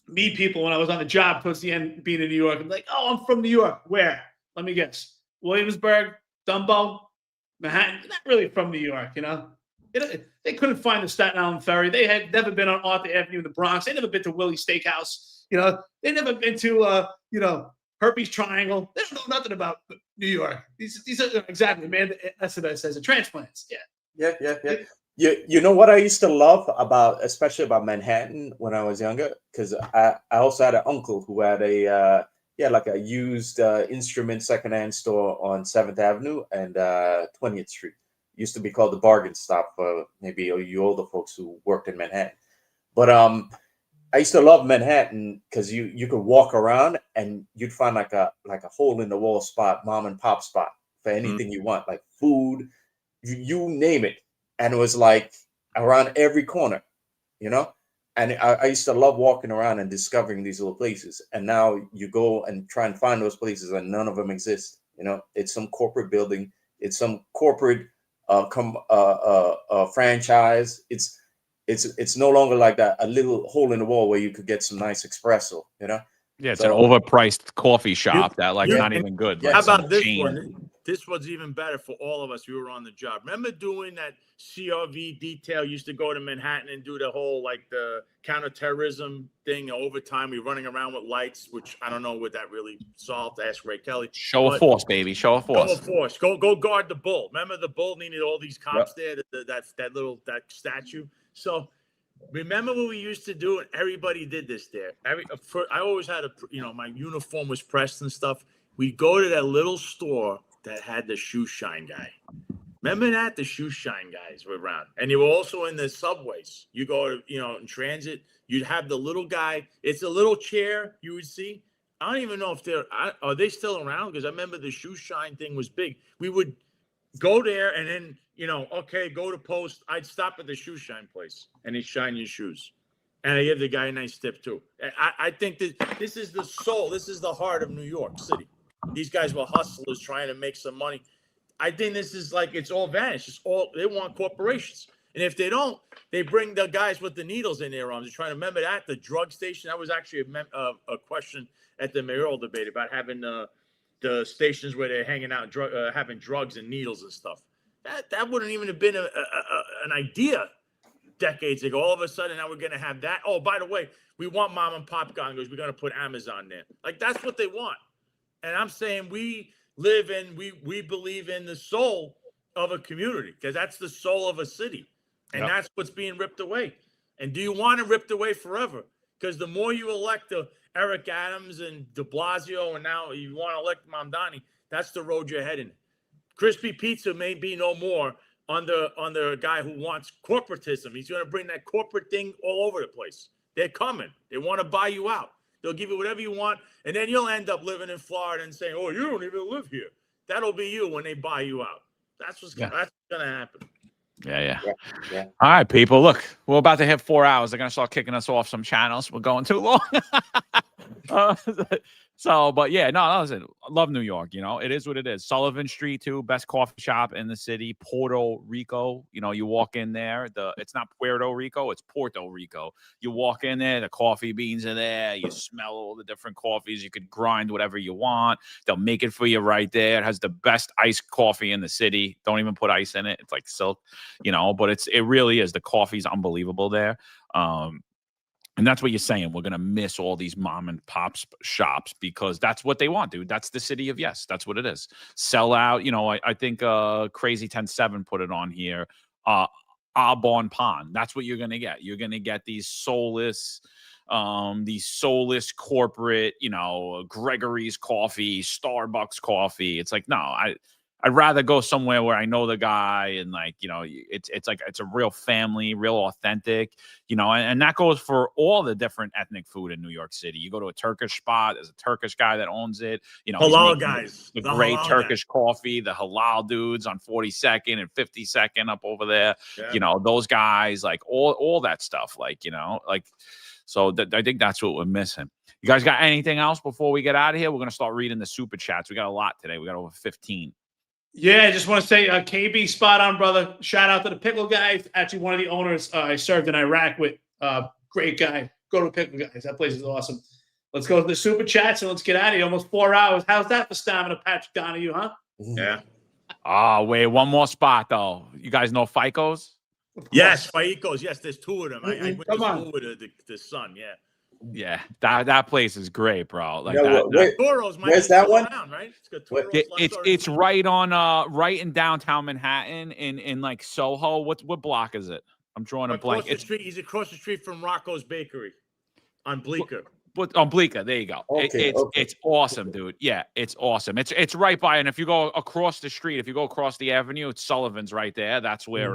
meet people when I was on the job towards the end, being in New York. I'm like, oh, I'm from New York. Where? Let me guess. Williamsburg, Dumbo, Manhattan. You're not really from New York, They're They couldn't find the Staten Island ferry. They had never been on Arthur Avenue in the Bronx. They never been to Willie's Steakhouse. You know, they never been to Herpes Triangle. They don't know nothing about New York. These are exactly, man. That's what it says. Transplants. Yeah. You know what I used to love about, especially about Manhattan when I was younger, because I also had an uncle who had a like a used instrument secondhand store on 7th Avenue and 20th Street. Used to be called the Bargain Stop for maybe you older folks who worked in Manhattan. But I used to love Manhattan because you could walk around and you'd find like a hole in the wall spot, mom and pop spot for anything you want, like food, you name it. And it was like around every corner, you know? And I used to love walking around and discovering these little places. And now you go and try and find those places and none of them exist. You know, it's some corporate building. It's some corporate franchise. It's no longer like that, a little hole in the wall where you could get some nice espresso, you know? Yeah, it's an overpriced coffee shop that not even good. How Like about this chain. one? This was even better for all of us. We were on the job. Remember doing that CRV detail? Used to go to Manhattan and do the whole like the counterterrorism thing overtime. We running around with lights, which I don't know what that really solved. Ask Ray Kelly. Show of force, baby. Show of force. Show of force. Go guard the bull. Remember the bull needed all these cops there. That statue. So remember what we used to do, and everybody did this there. I always had my uniform was pressed and stuff. We'd go to that little store that had the shoe shine guy. Remember that? The shoe shine guys were around. And they were also in the subways. You go to, in transit, you'd have the little guy. It's a little chair you would see. I don't even know if are they still around? Because I remember the shoe shine thing was big. We would go there and then, go to post. I'd stop at the shoe shine place and he'd shine your shoes. And I give the guy a nice tip too. I think that this is the soul. This is the heart of New York City. These guys were hustlers trying to make some money. I think this is like it's all vanished. It's all they want corporations. And if they don't, they bring the guys with the needles in their arms. They're trying to remember that the drug station. That was actually a question at the Mayoral debate about having the stations where they're hanging out, having drugs and needles and stuff. That wouldn't even have been an idea decades ago. All of a sudden, now we're going to have that. Oh, by the way, we want mom and pop gongos. We're going to put Amazon there. Like that's what they want. And I'm saying we live in, we believe in the soul of a community because that's the soul of a city. And that's what's being ripped away. And do you want it ripped away forever? Because the more you elect Eric Adams and de Blasio, and now you want to elect Mamdani, that's the road you're heading. Crispy Pizza may be no more under a guy who wants corporatism. He's going to bring that corporate thing all over the place. They're coming. They want to buy you out. They'll give you whatever you want, and then you'll end up living in Florida and saying, "Oh, you don't even live here." That'll be you when they buy you out. That's what's going to happen. Yeah. All right, people. Look, we're about to hit 4 hours. They're going to start kicking us off some channels. We're going too long. But yeah, no, listen, I love New York. It is what it is. Sullivan Street, too, best coffee shop in the city. Puerto Rico, you walk in there. It's not Puerto Rico, it's Puerto Rico. You walk in there, the coffee beans are there. You smell all the different coffees. You could grind whatever you want. They'll make it for you right there. It has the best iced coffee in the city. Don't even put ice in it. It's like silk, but it really is. The coffee's unbelievable there. And that's what you're saying. We're going to miss all these mom and pop shops because that's what they want, dude. That's the city of yes. That's what it is. Sell out. I think Crazy 10-7 put it on here. Bon Pond. That's what you're going to get. You're going to get these soulless corporate, Gregory's coffee, Starbucks coffee. It's like, no, I'd rather go somewhere where I know the guy and it's a real family, real authentic, and that goes for all the different ethnic food in New York City. You go to a Turkish spot, there's a Turkish guy that owns it. Halal guys, the great Turkish coffee, the halal dudes on 42nd and 52nd up over there. Yeah. Those guys, like all that stuff, so I think that's what we're missing. You guys got anything else before we get out of here? We're going to start reading the super chats. We got a lot today. We got over 15. Yeah, I just want to say, KB, spot on, brother. Shout out to the Pickle Guy. Actually, one of the owners I served in Iraq with. Great guy. Go to Pickle Guys. That place is awesome. Let's go to the super chats and let's get out of here. Almost 4 hours. How's that for stamina, Patrick Donahue, huh? Yeah. Oh, wait, one more spot, though. You guys know FICO's? Yes, Faicos. Yes, there's two of them. I went to Come on. school with the son. Yeah. Yeah, that place is great, bro. Like You know, that. Toros might where's be that still one? around, right? It's got What- Toros, La It's Sorrentina. right on right in downtown Manhattan in like Soho. What block is it? I'm drawing a Across blank. the It's street. He's across the street from Rocco's Bakery on Bleecker. but on Bleecker. There you go. Okay, okay. It's awesome, dude. Yeah, it's awesome. It's right by, and if you go across the street, if you go across the avenue, it's Sullivan's right there. That's where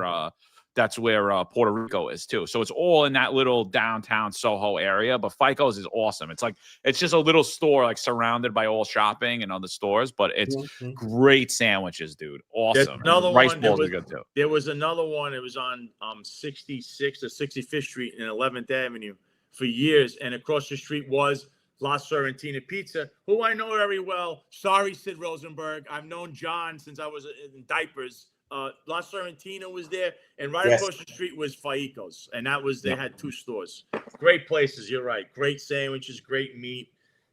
Puerto Rico is too. So it's all in that little downtown Soho area. But FICO's is awesome. It's just a little store like surrounded by all shopping and other stores, but it's great sandwiches, dude. Awesome. another Rice one, balls are good too. There was another one. It was on 66 or 65th Street and 11th Avenue for years. And across the street was La Sorrentina Pizza, who I know very well. Sorry, Sid Rosenberg. I've known John since I was in diapers. La Sorrentina was there, and right across the street was Faicos, and that was they had two stores. Great places, you're right. Great sandwiches, great meat.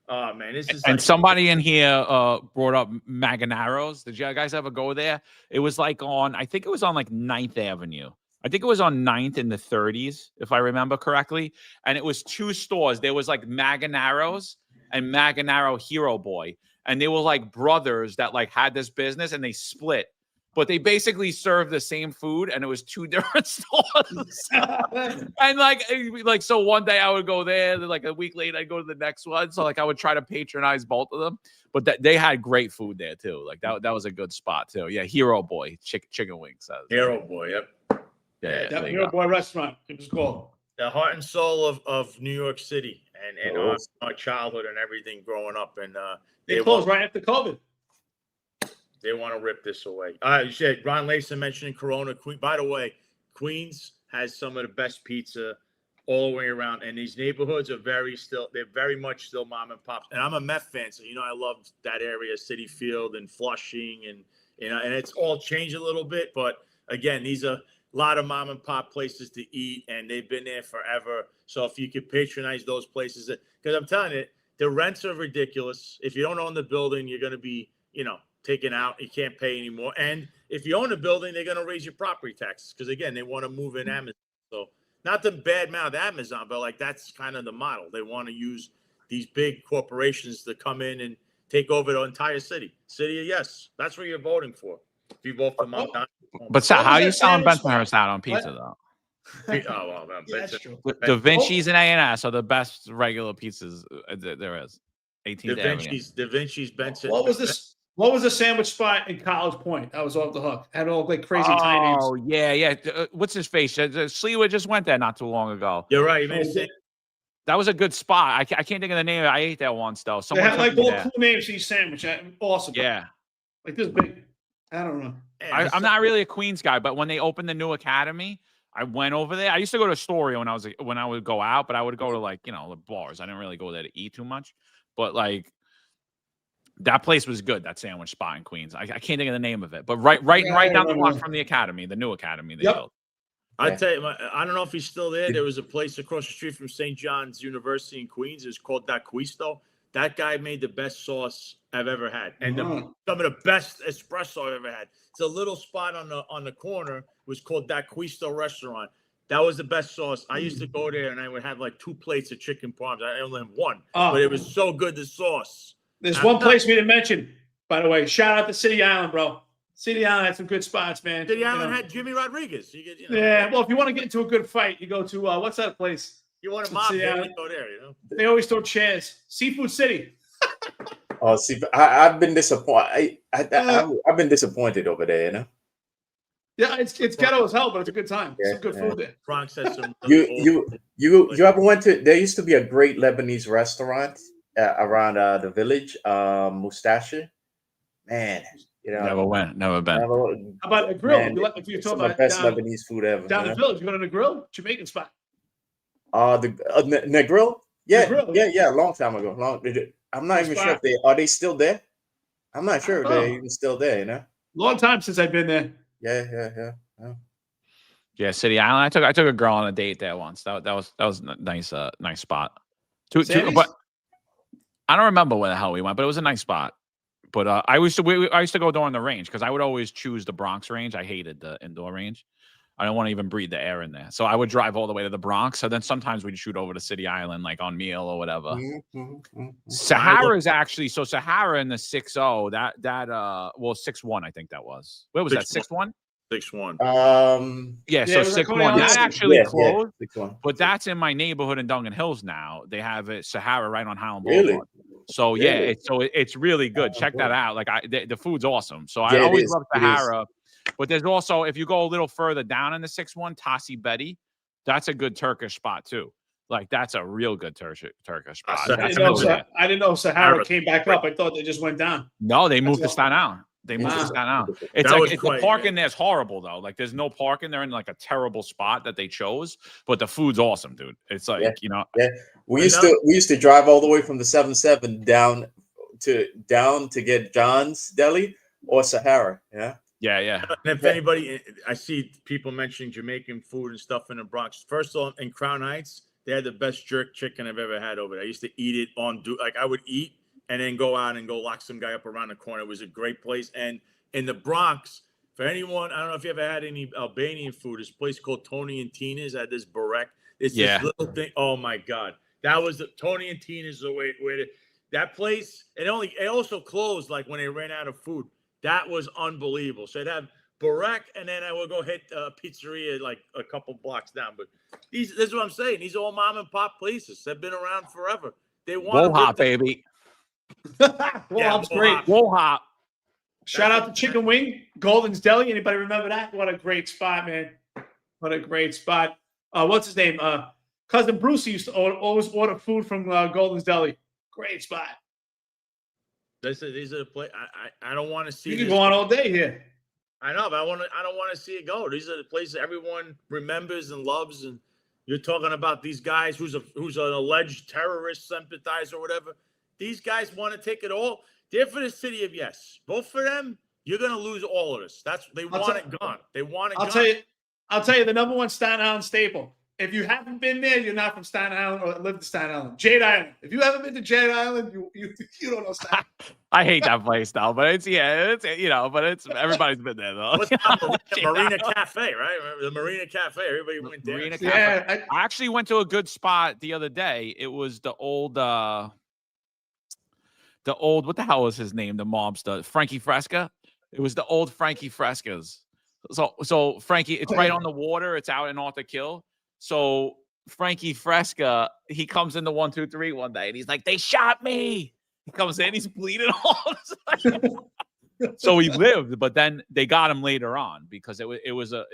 Oh man, this is. And somebody in here brought up Maganaros. Did you guys ever go there? It was like I think it was on like 9th Avenue. I think it was on 9th in the 30s, if I remember correctly. And it was two stores. There was like Maganaros and Maganaro Hero Boy, and they were like brothers that like had this business, and they split. But they basically served the same food, and it was two different stores. And like, so one day I would go there, then like a week later I'd go to the next one. So like I would try to patronize both of them, but they had great food there too. Like that was a good spot too. Yeah, Hero Boy chicken wings. Hero Boy, yep. Yeah, Hero Boy restaurant. It was called the heart and soul of New York City and our childhood and everything growing up. And they closed right after COVID. They want to rip this away. You said Ron Layson mentioning Corona. By the way, Queens has some of the best pizza all the way around, and these neighborhoods are they're very much still mom and pops. And I'm a Met fan, so I love that area, City Field and Flushing, and and it's all changed a little bit. But again, these are a lot of mom and pop places to eat, and they've been there forever. So if you could patronize those places, because I'm telling you, the rents are ridiculous. If you don't own the building, you're going to be, taken out. You can't pay anymore. And if you own a building, they're going to raise your property taxes because, again, they want to move in Amazon. So not to badmouth Amazon, but like that's kind of the model. They want to use these big corporations to come in and take over the entire city. That's where you're voting for. If you vote for McDonald's. But Sal, how are you selling Bensonhurst out on pizza though? That's true. Da Vinci's and A&S are the best regular pizzas there is. 18th Avenue. Da Vinci's, Benson. What was the sandwich spot in College Point? That was off the hook. Had all like crazy tiny names. Oh yeah. What's his face? Sleewa just went there not too long ago. You're right. That was a good spot. I can't think of the name. I ate that once though. They had like all cool names for each sandwich. Awesome. Yeah. Like this big. I don't know. I'm not really a Queens guy, but when they opened the new academy, I went over there. I used to go to Astoria when I would go out, but I would go to like the bars. I didn't really go there to eat too much, but like. That place was good. That sandwich spot in Queens. I can't think of the name of it, but right down the block from the academy, the new academy they built. I tell you, I don't know if he's still there. There was a place across the street from St. John's University in Queens. It's called Da Quisto. That guy made the best sauce I've ever had, and some of the best espresso I've ever had. It's a little spot on the corner. It was called Da Quisto Restaurant. That was the best sauce. I used to go there, and I would have like 2 plates of chicken parms. I only had one, but it was so good. The sauce. There's one place we didn't mention, by the way. Shout out to City Island, bro. City Island had some good spots, man. City Island had Jimmy Rodriguez. Yeah, well, if you want to get into a good fight, you go to what's that place? You want a mob? You go there. They always throw chairs. Seafood City. Oh, see, I've been disappointed. I've been disappointed over there. Yeah, it's ghetto as hell, but it's a good time. Yeah, some good food there. Bronx has some. You ever went to? There used to be a great Lebanese restaurant around the village, Mustache. Man, never been. How about a grill? Man, if you're talking the about best Lebanese food ever. Down the village, you go to the grill, Jamaican spot. The grill? Yeah, the grill. yeah, a long time ago. I'm not even sure if are they still there? I'm not sure if they're even still there. Long time since I've been there. Yeah. Yeah, City Island. I took a girl on a date there once. That was a nice spot. But I don't remember where the hell we went, but it was a nice spot. But I used to go during the range because I would always choose the Bronx range. I hated the indoor range. I don't want to even breathe the air in there. So I would drive all the way to the Bronx. So then sometimes we'd shoot over to City Island, like on Meal or whatever. Sahara is actually so Sahara in the 6-0. Well 6-1, I think that was. Where was that? 6-1? 6-1. Yeah, so it was like 6-1. Coney That Island. actually closed. 6-1. But that's in my neighborhood in Duncan Hills now. They have it Sahara right on Highland Really? Boulevard. So yeah, Really? it's really good. Oh, Check cool. that out. Like the food's awesome. So Yeah, I it always is. love It is. Sahara. But there's also, if you go a little further down in the 6-1, Tassi Betty, that's a good Turkish spot too. Like that's a real good Turkish spot. Sahara. I That's didn't know Sahara came back up. I thought they just went down. No, they moved to That's Staten Island. They moved to Wow. Staten Island. It's That like was the quite- parking there's horrible though. Like there's no parking. They're in like a terrible spot that they chose, but the food's awesome, dude. It's like, Yeah. you know, Yeah, we used to drive all the way from the 7-7 down to get John's Deli or Sahara. Yeah. yeah. And if anybody, I see people mentioning Jamaican food and stuff in the Bronx. First of all, in Crown Heights, they had the best jerk chicken I've ever had over there. I used to eat it like I would eat and then go out and go lock some guy up around the corner. It was a great place. And in the Bronx, for anyone, I don't know if you ever had any Albanian food. This place called Tony and Tina's had this barek. It's this little thing. Oh my God, that was the Tony and Tina's. The way that place. It also closed like when they ran out of food. That was unbelievable. So I'd have barek, and then I would go hit a pizzeria like a couple blocks down. But this is what I'm saying. These are all mom and pop places. They've been around forever. They want Wohop, baby. Wohop's great. Wohop. Shout out to Chicken Wing, Golden's Deli. Anybody remember that? What a great spot, man. What a great spot. What's his name? Cousin Bruce used to always order food from Golden's Deli. Great spot. These are the place. I don't want to see. You can this. go on all day here. I know, but I don't want to see it go. These are the places everyone remembers and loves. And you're talking about these guys who's an alleged terrorist sympathizer or whatever. These guys want to take it all. They're for the city of yes. Vote for them. You're gonna lose all of this. They want it gone. They want it gone. I'll tell you the number one Staten Island staple. If you haven't been there, you're not from Staten Island or live in Staten Island. Jade Island. If you haven't been to Jade Island, you don't know Staten Island. I hate that place though, but it's everybody's been there though. What's Marina Cafe, right? The Marina Cafe. Everybody went there. Marina Yeah, Cafe. I actually went to a good spot the other day. It was the old what the hell was his name? The mobster, Frankie Fresca. It was the old Frankie Frescas. So Frankie, it's right on the water. It's out in Arthur Kill. So Frankie Fresca, he comes into 123 one day and he's like, "They shot me." He comes in, he's bleeding all of a sudden. So he lived, but then they got him later on because it was a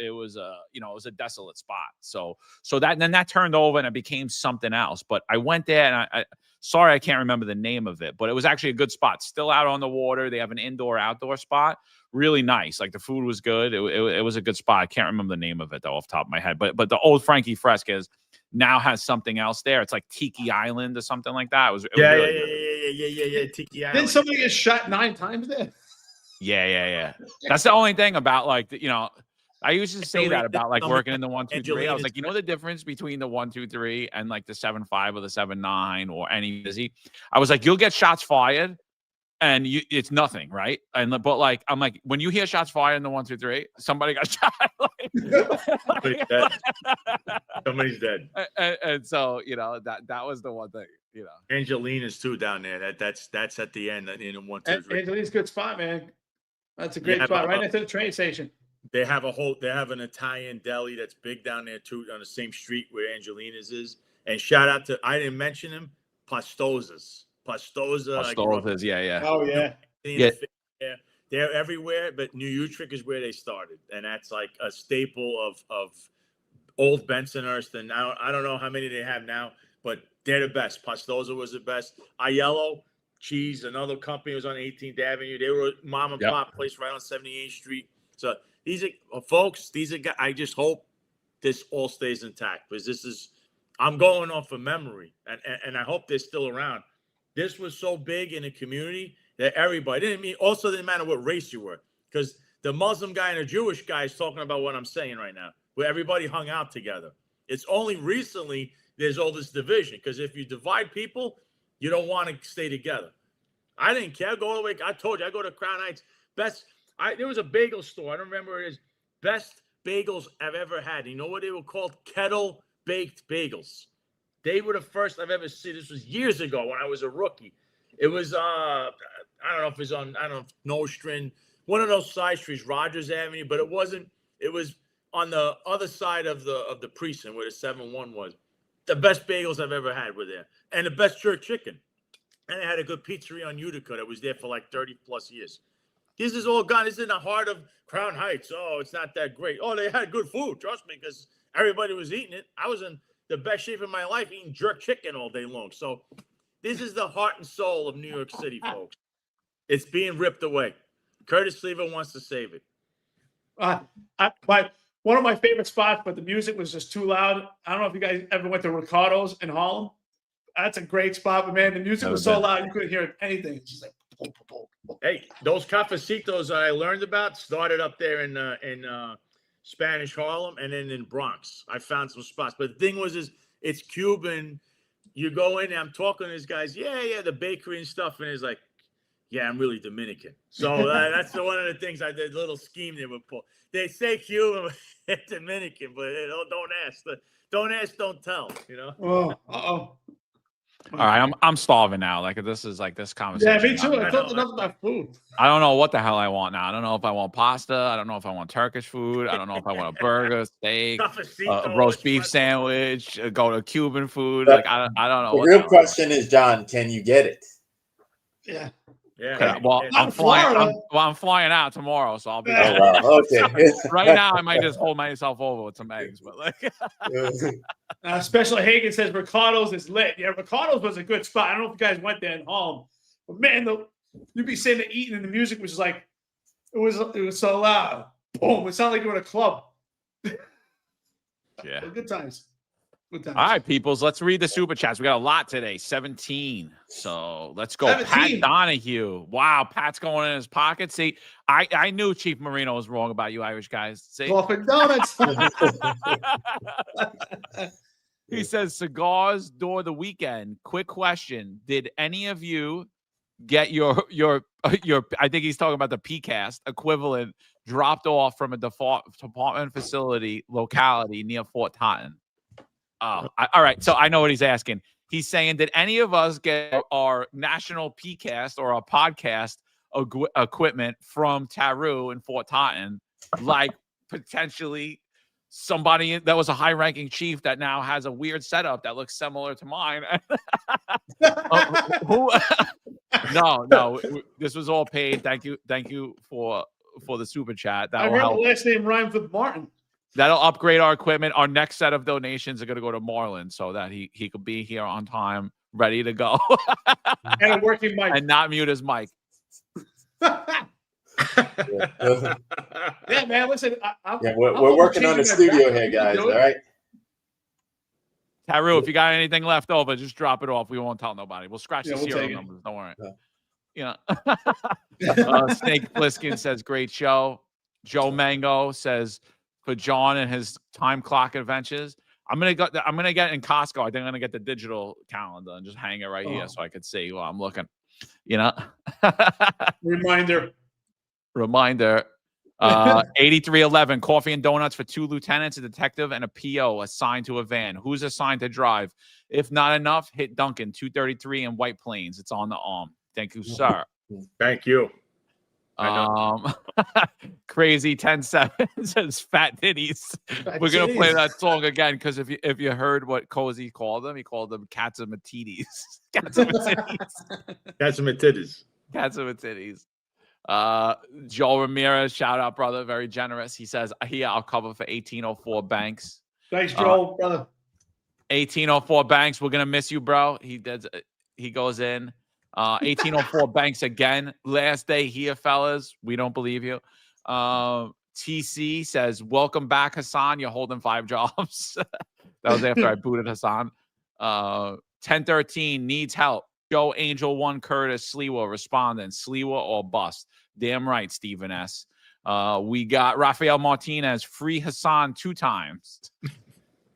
desolate spot. So that turned over and it became something else. But I went there and I sorry I can't remember the name of it, but it was actually a good spot. Still out on the water. They have an indoor-outdoor spot. Really nice. Like the food was good. It was a good spot. I can't remember the name of it though off the top of my head. But the old Frankie Frescas now has something else there. It's like Tiki Island or something like that. It was really good. Tiki Island. Didn't somebody get shot 9 times there? Yeah. That's the only thing about I used to say that about like working in the 123. I was like, the difference between the 123 and like the 7.5 or the 7.9 or any busy. I was like, you'll get shots fired and it's nothing, right? But like I'm like, when you hear shots fired in the 123, somebody got shot. Somebody's dead. Somebody's dead. And so that was the one thing. Angelina's too down there. That's at the end in 123. Angelina's a good spot, man. That's a great spot right next to the train station. They have an Italian deli that's big down there too, on the same street where Angelina's is. And shout out to, I didn't mention him, Pastosa's. Pastosa's, yeah. Oh yeah. Yeah. They're everywhere, but New Utrecht is where they started. And that's like a staple of old Bensonhurst. And now I don't know how many they have now, but they're the best. Pastosa was the best. Aiello Cheese, another company, was on 18th Avenue. They were a mom and pop place right on 78th Street. So these are folks. These are guys. I just hope this all stays intact because I'm going off of memory, and I hope they're still around. This was so big in the community that everybody didn't matter what race you were, because the Muslim guy and the Jewish guy is talking about what I'm saying right now, where everybody hung out together. It's only recently there's all this division, because if you divide people, you don't want to stay together. I didn't care. Go all the way. I told you, I go to Crown Heights. There was a bagel store. I don't remember what it is. Best bagels I've ever had. You know what they were called? Kettle baked bagels. They were the first I've ever seen. This was years ago when I was a rookie. It was I don't know if it's on, I don't know, Nostrand, one of those side streets, Rogers Avenue, but it wasn't. It was on the other side of the precinct where the 7-1 was. The best bagels I've ever had were there, and the best jerk chicken. And they had a good pizzeria on Utica that was there for like 30 plus years. This is all gone. This is in the heart of Crown Heights. Oh, it's not that great. Oh, they had good food. Trust me, because everybody was eating it. I was in the best shape of my life eating jerk chicken all day long. So this is the heart and soul of New York City, folks. It's being ripped away. Curtis Sleeva wants to save it. One of my favorite spots, but the music was just too loud. I don't know if you guys ever went to Ricardo's in Harlem. That's a great spot, but man, the music was so loud you couldn't hear anything. It's just like boom, boom, boom. Hey, those cafecitos I learned about started up there in Spanish Harlem and then in Bronx. I found some spots, but the thing was, is it's Cuban. You go in, and I'm talking to these guys. Yeah, the bakery and stuff, and it's like, yeah, I'm really Dominican. So that's one of the things I did. Little scheme they would pull. They say Cuban, Dominican, but don't ask. Don't ask, don't tell. You know. Oh, uh-oh. All right, I'm starving now. Like this is like this conversation. Yeah, me too. I talked enough about food. I don't know what the hell I want now. I don't know if I want pasta. I don't know if I want Turkish food. I don't know if I want a burger, steak, a roast beef sandwich, go to Cuban food. Like I don't know. The real question is, John, can you get it? Yeah. Yeah. Well, I'm flying. I'm flying out tomorrow, so I'll be. Oh, wow. Okay. Right now, I might just hold myself over with some eggs, but like. Special Hagen says Ricardo's is lit. Yeah, Ricardo's was a good spot. I don't know if you guys went there in Harlem, but man, you'd be sitting there eating, and the music was like, it was so loud. Boom! It sounded like you were in a club. Yeah. Good times. All right, peoples. Let's read the super chats. We got a lot today. 17. So let's go. 17. Pat Donahue. Wow, Pat's going in his pocket. See, I knew Chief Marino was wrong about you Irish guys. See? Coffee donuts. He says cigars door the weekend. Quick question: did any of you get your I think he's talking about the PCAST equivalent dropped off from a department facility locality near Fort Totten? Oh, all right. So I know what he's asking. He's saying, did any of us get our national PCAST or our podcast equipment from Taru in Fort Totten? Like potentially somebody that was a high-ranking chief that now has a weird setup that looks similar to mine. No. This was all paid. Thank you for the super chat. I heard the last name rhymes with Martin. That'll upgrade our equipment. Our next set of donations are going to go to Marlon so that he could be here on time, ready to go. And a working mic. And not mute his mic. Yeah, man. Listen, we're working on the studio here, guys. All right. Taru, if you got anything left over, just drop it off. We won't tell nobody. We'll scratch the serial numbers. Don't worry. Yeah. Snake Pliskin says, great show. Joe Mango says, for John and his time clock adventures, I'm gonna get in Costco. I think I'm gonna get the digital calendar and just hang it right here so I could see while I'm looking. You know. Reminder. 8311 coffee and donuts for 2 lieutenants, a detective, and a PO assigned to a van. Who's assigned to drive? If not enough, hit Duncan 233 in White Plains. It's on the arm. Thank you, sir. Thank you. Crazy 10-7 says fat titties. We're gonna play that song again because if you heard what Cozy called them, he called them cats of titties. Cats of titties. Joel Ramirez, shout out, brother, very generous. He says, here I'll cover for 1804 Banks. Thanks, Joel, brother. 1804 Banks, we're gonna miss you, bro. He goes in. 1804 Banks again. Last day here, fellas. We don't believe you. TC says, welcome back, Hassan. You're holding 5 jobs. That was after I booted Hassan. 1013 needs help. Joe Angel 1 Curtis Sliwa responding. Sliwa or bust. Damn right, Stephen S. We got Rafael Martinez. Free Hassan 2 times.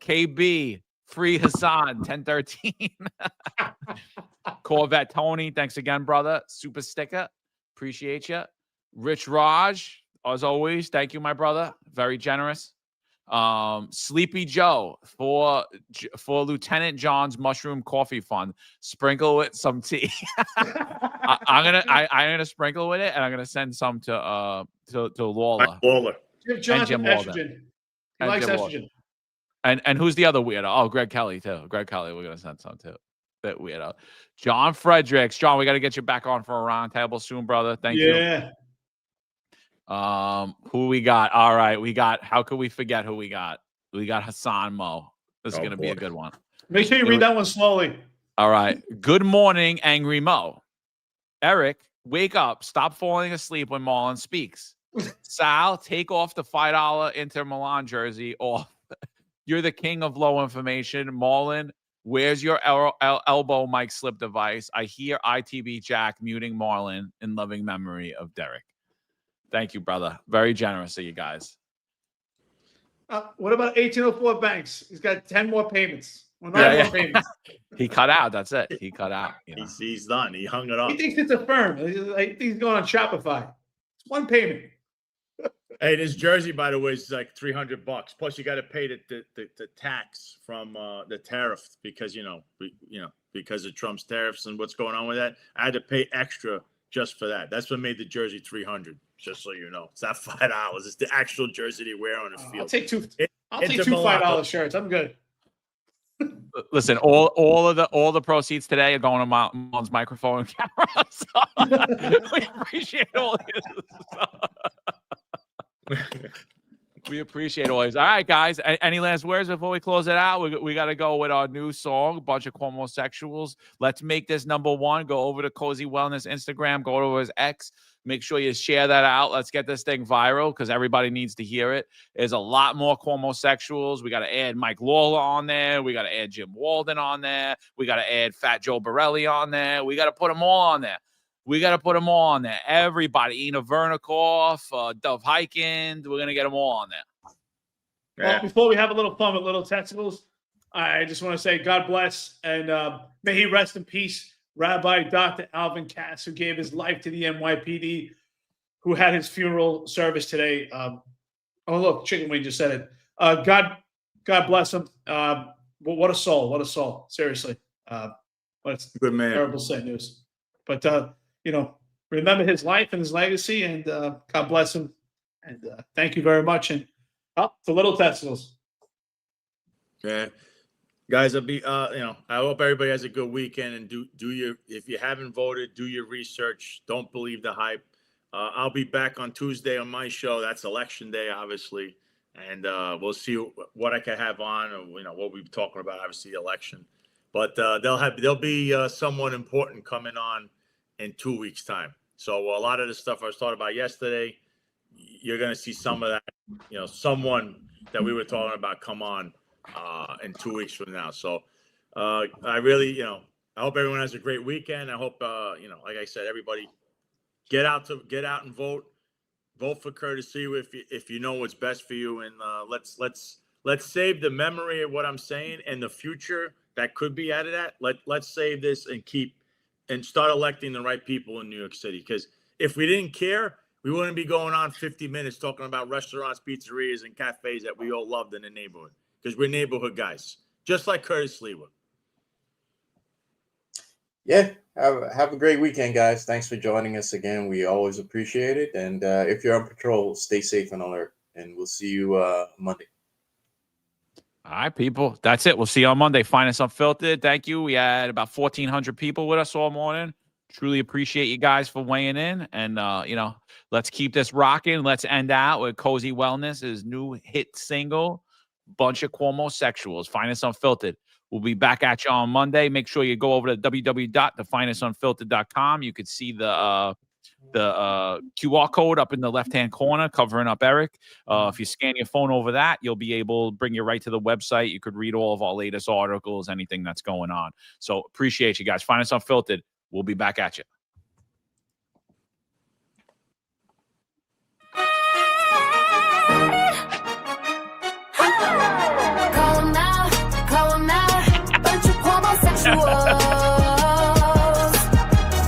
KB. Free Hassan 1013. Corvette Tony, thanks again, brother. Super sticker. Appreciate you. Rich Raj, as always, thank you, my brother. Very generous. Sleepy Joe for Lieutenant John's Mushroom Coffee Fund. Sprinkle with some tea. I'm gonna sprinkle with it, and I'm gonna send some to Lawler. Mike Lawler. Give John Jim some Walden. estrogen. He And likes Jim Walden. estrogen. And who's the other weirdo? Oh, Greg Kelly too. Greg Kelly, we're gonna send some too. That weirdo. John Fredericks. John, we got to get you back on for a round table soon, brother. Thank you. Yeah. Who we got? All right, we got. How could we forget who we got? We got Hassan Mo. This is Oh, gonna be a boy. good one. Make sure you read that one slowly. All right. Good morning, Angry Mo. Eric, wake up. Stop falling asleep when Marlon speaks. Sal, take off the $5 Inter Milan jersey off. You're the king of low information. Marlon, where's your elbow mic slip device? I hear ITB Jack muting Marlon in loving memory of Derek. Thank you, brother. Very generous of you guys. What about 1804 Banks? He's got 10 more payments. Well, 9 Yeah, more payments. He cut out. That's it. He cut out. You know? He's done. He hung it up. He thinks it's a firm. He thinks he's going on Shopify. It's one payment. Hey, this jersey, by the way, is like $300. Plus, you got to pay the tax from the tariff because because of Trump's tariffs and what's going on with that. I had to pay extra just for that. That's what made the jersey $300. Just so you know, it's not $5. It's the actual jersey they wear on the field. I'll take two. I'll Inter take two Milan. $5 shirts. I'm good. Listen, all the proceeds today are going to Marlon's microphone and camera. So we appreciate all this. We appreciate all this. All right, guys. Any last words before we close it out? We got to go with our new song, Bunch of Homosexuals. Let's make this number one. Go over to Cozy Wellness Instagram. Go over his X. Make sure you share that out. Let's get this thing viral because everybody needs to hear it. There's a lot more homosexuals. We got to add Mike Lawler on there. We got to add Jim Walden on there. We got to add Fat Joe Borelli on there. We got to put them all on there. Everybody. Ina Vernikoff, Dove Heikind. We're going to get them all on there. Well, before we have a little fun with little testicles, I just want to say God bless and may he rest in peace. Rabbi Dr. Alvin Katz, who gave his life to the NYPD, who had his funeral service today. Oh, look, Chicken Wing just said it. God bless him. What a soul. What a soul. Seriously. What's Good man. terrible sad news. But, remember his life and his legacy, and God bless him. And thank you very much. And to Little Testicles. Yeah. Guys, I'll be, I hope everybody has a good weekend and if you haven't voted, do your research. Don't believe the hype. I'll be back on Tuesday on my show. That's election day, obviously. And we'll see what I can have on, or, what we're talking about, obviously, election. But there'll be someone important coming on in 2 weeks' time. So a lot of the stuff I was talking about yesterday, you're going to see some of that, someone that we were talking about come on in 2 weeks from now. So I really, I hope everyone has a great weekend. I hope, like I said, everybody get out and vote for courtesy if you know what's best for you. And let's save the memory of what I'm saying and the future that could be out of that. Let's save this and start electing the right people in New York City. Because if we didn't care, we wouldn't be going on 50 minutes talking about restaurants, pizzerias, and cafes that we all loved in the neighborhood. Because we're neighborhood guys, just like Curtis Lewa. Yeah, have a great weekend, guys. Thanks for joining us again. We always appreciate it. And if you're on patrol, stay safe and alert. And we'll see you Monday. All right, people. That's it. We'll see you on Monday. Find us Unfiltered. Thank you. We had about 1,400 people with us all morning. Truly appreciate you guys for weighing in. And, let's keep this rocking. Let's end out with Cozy Wellness, his new hit single, Bunch of Homosexuals. Find us Unfiltered. We'll be back at you on Monday. Make sure you go over to www.thefindustunfiltered.com. You could see the QR code up in the left-hand corner covering up Eric. If you scan your phone over that, you'll be able to bring you right to the website. You could read all of our latest articles, anything that's going on. So appreciate you guys. Find us Unfiltered. We'll be back at you. Call 'em out, bunch of homosexuals.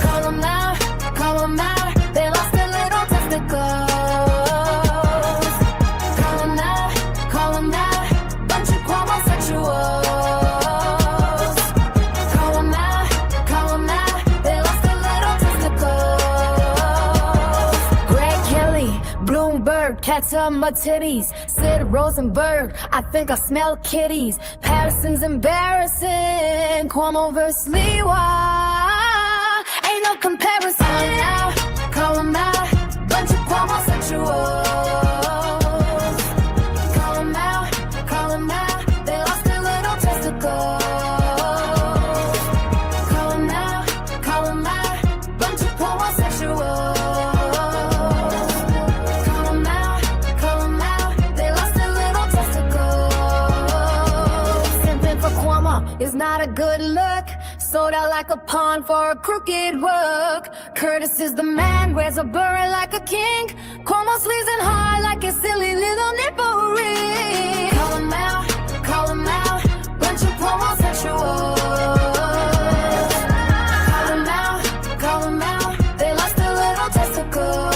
Call 'em out, they lost their little testicles. Call 'em out, lights up my titties. Sid Rosenberg, I think I smell kitties. Patterson's embarrassing. Cuomo versus Lewa. Ain't no comparison. Call 'em out. Bunch of Cuomo sexuals. Call 'em out. Call 'em out. They lost their little testicles. Call 'em out. Call 'em out. Bunch of Cuomo sexuals. Call 'em out. Call 'em out. They lost their little testicles. Simping for Cuomo is not a good look. Sold out like a pawn for a crooked work. Curtis is the man, wears a beret like a king. Cuomo sleeves in hard like a silly little nipple ring. Call 'em out, call 'em out. Bunch of Cuomo sexuals. Call 'em out, call 'em out. They lost their little testicles.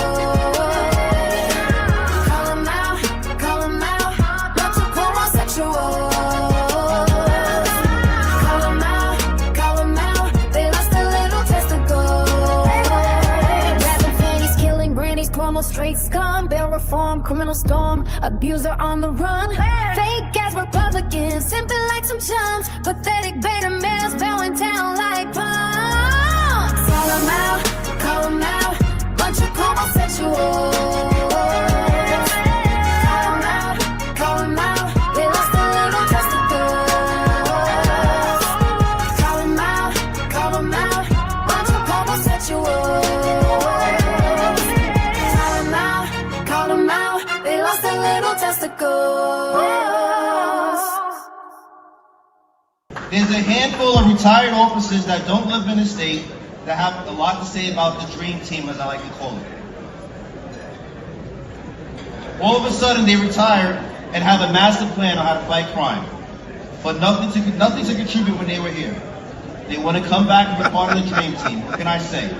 Call 'em out, call 'em out. Bunch of Cuomo sexuals. Straight scum, bail reform, criminal storm, abuser on the run. Fake ass Republicans, simping like some chums. Pathetic beta males bowing down like punks. Call 'em out, call 'em out. Bunch of homosexuals. Call 'em out, call 'em out. They lost their little testicles. Call 'em out, call 'em out. Bunch of homosexuals. They lost their little testicles. There's a handful of retired officers that don't live in the state that have a lot to say about the dream team, as I like to call it. All of a sudden, they retire and have a master plan on how to fight crime, but nothing to contribute when they were here. They want to come back and be part of the dream team. What can I say?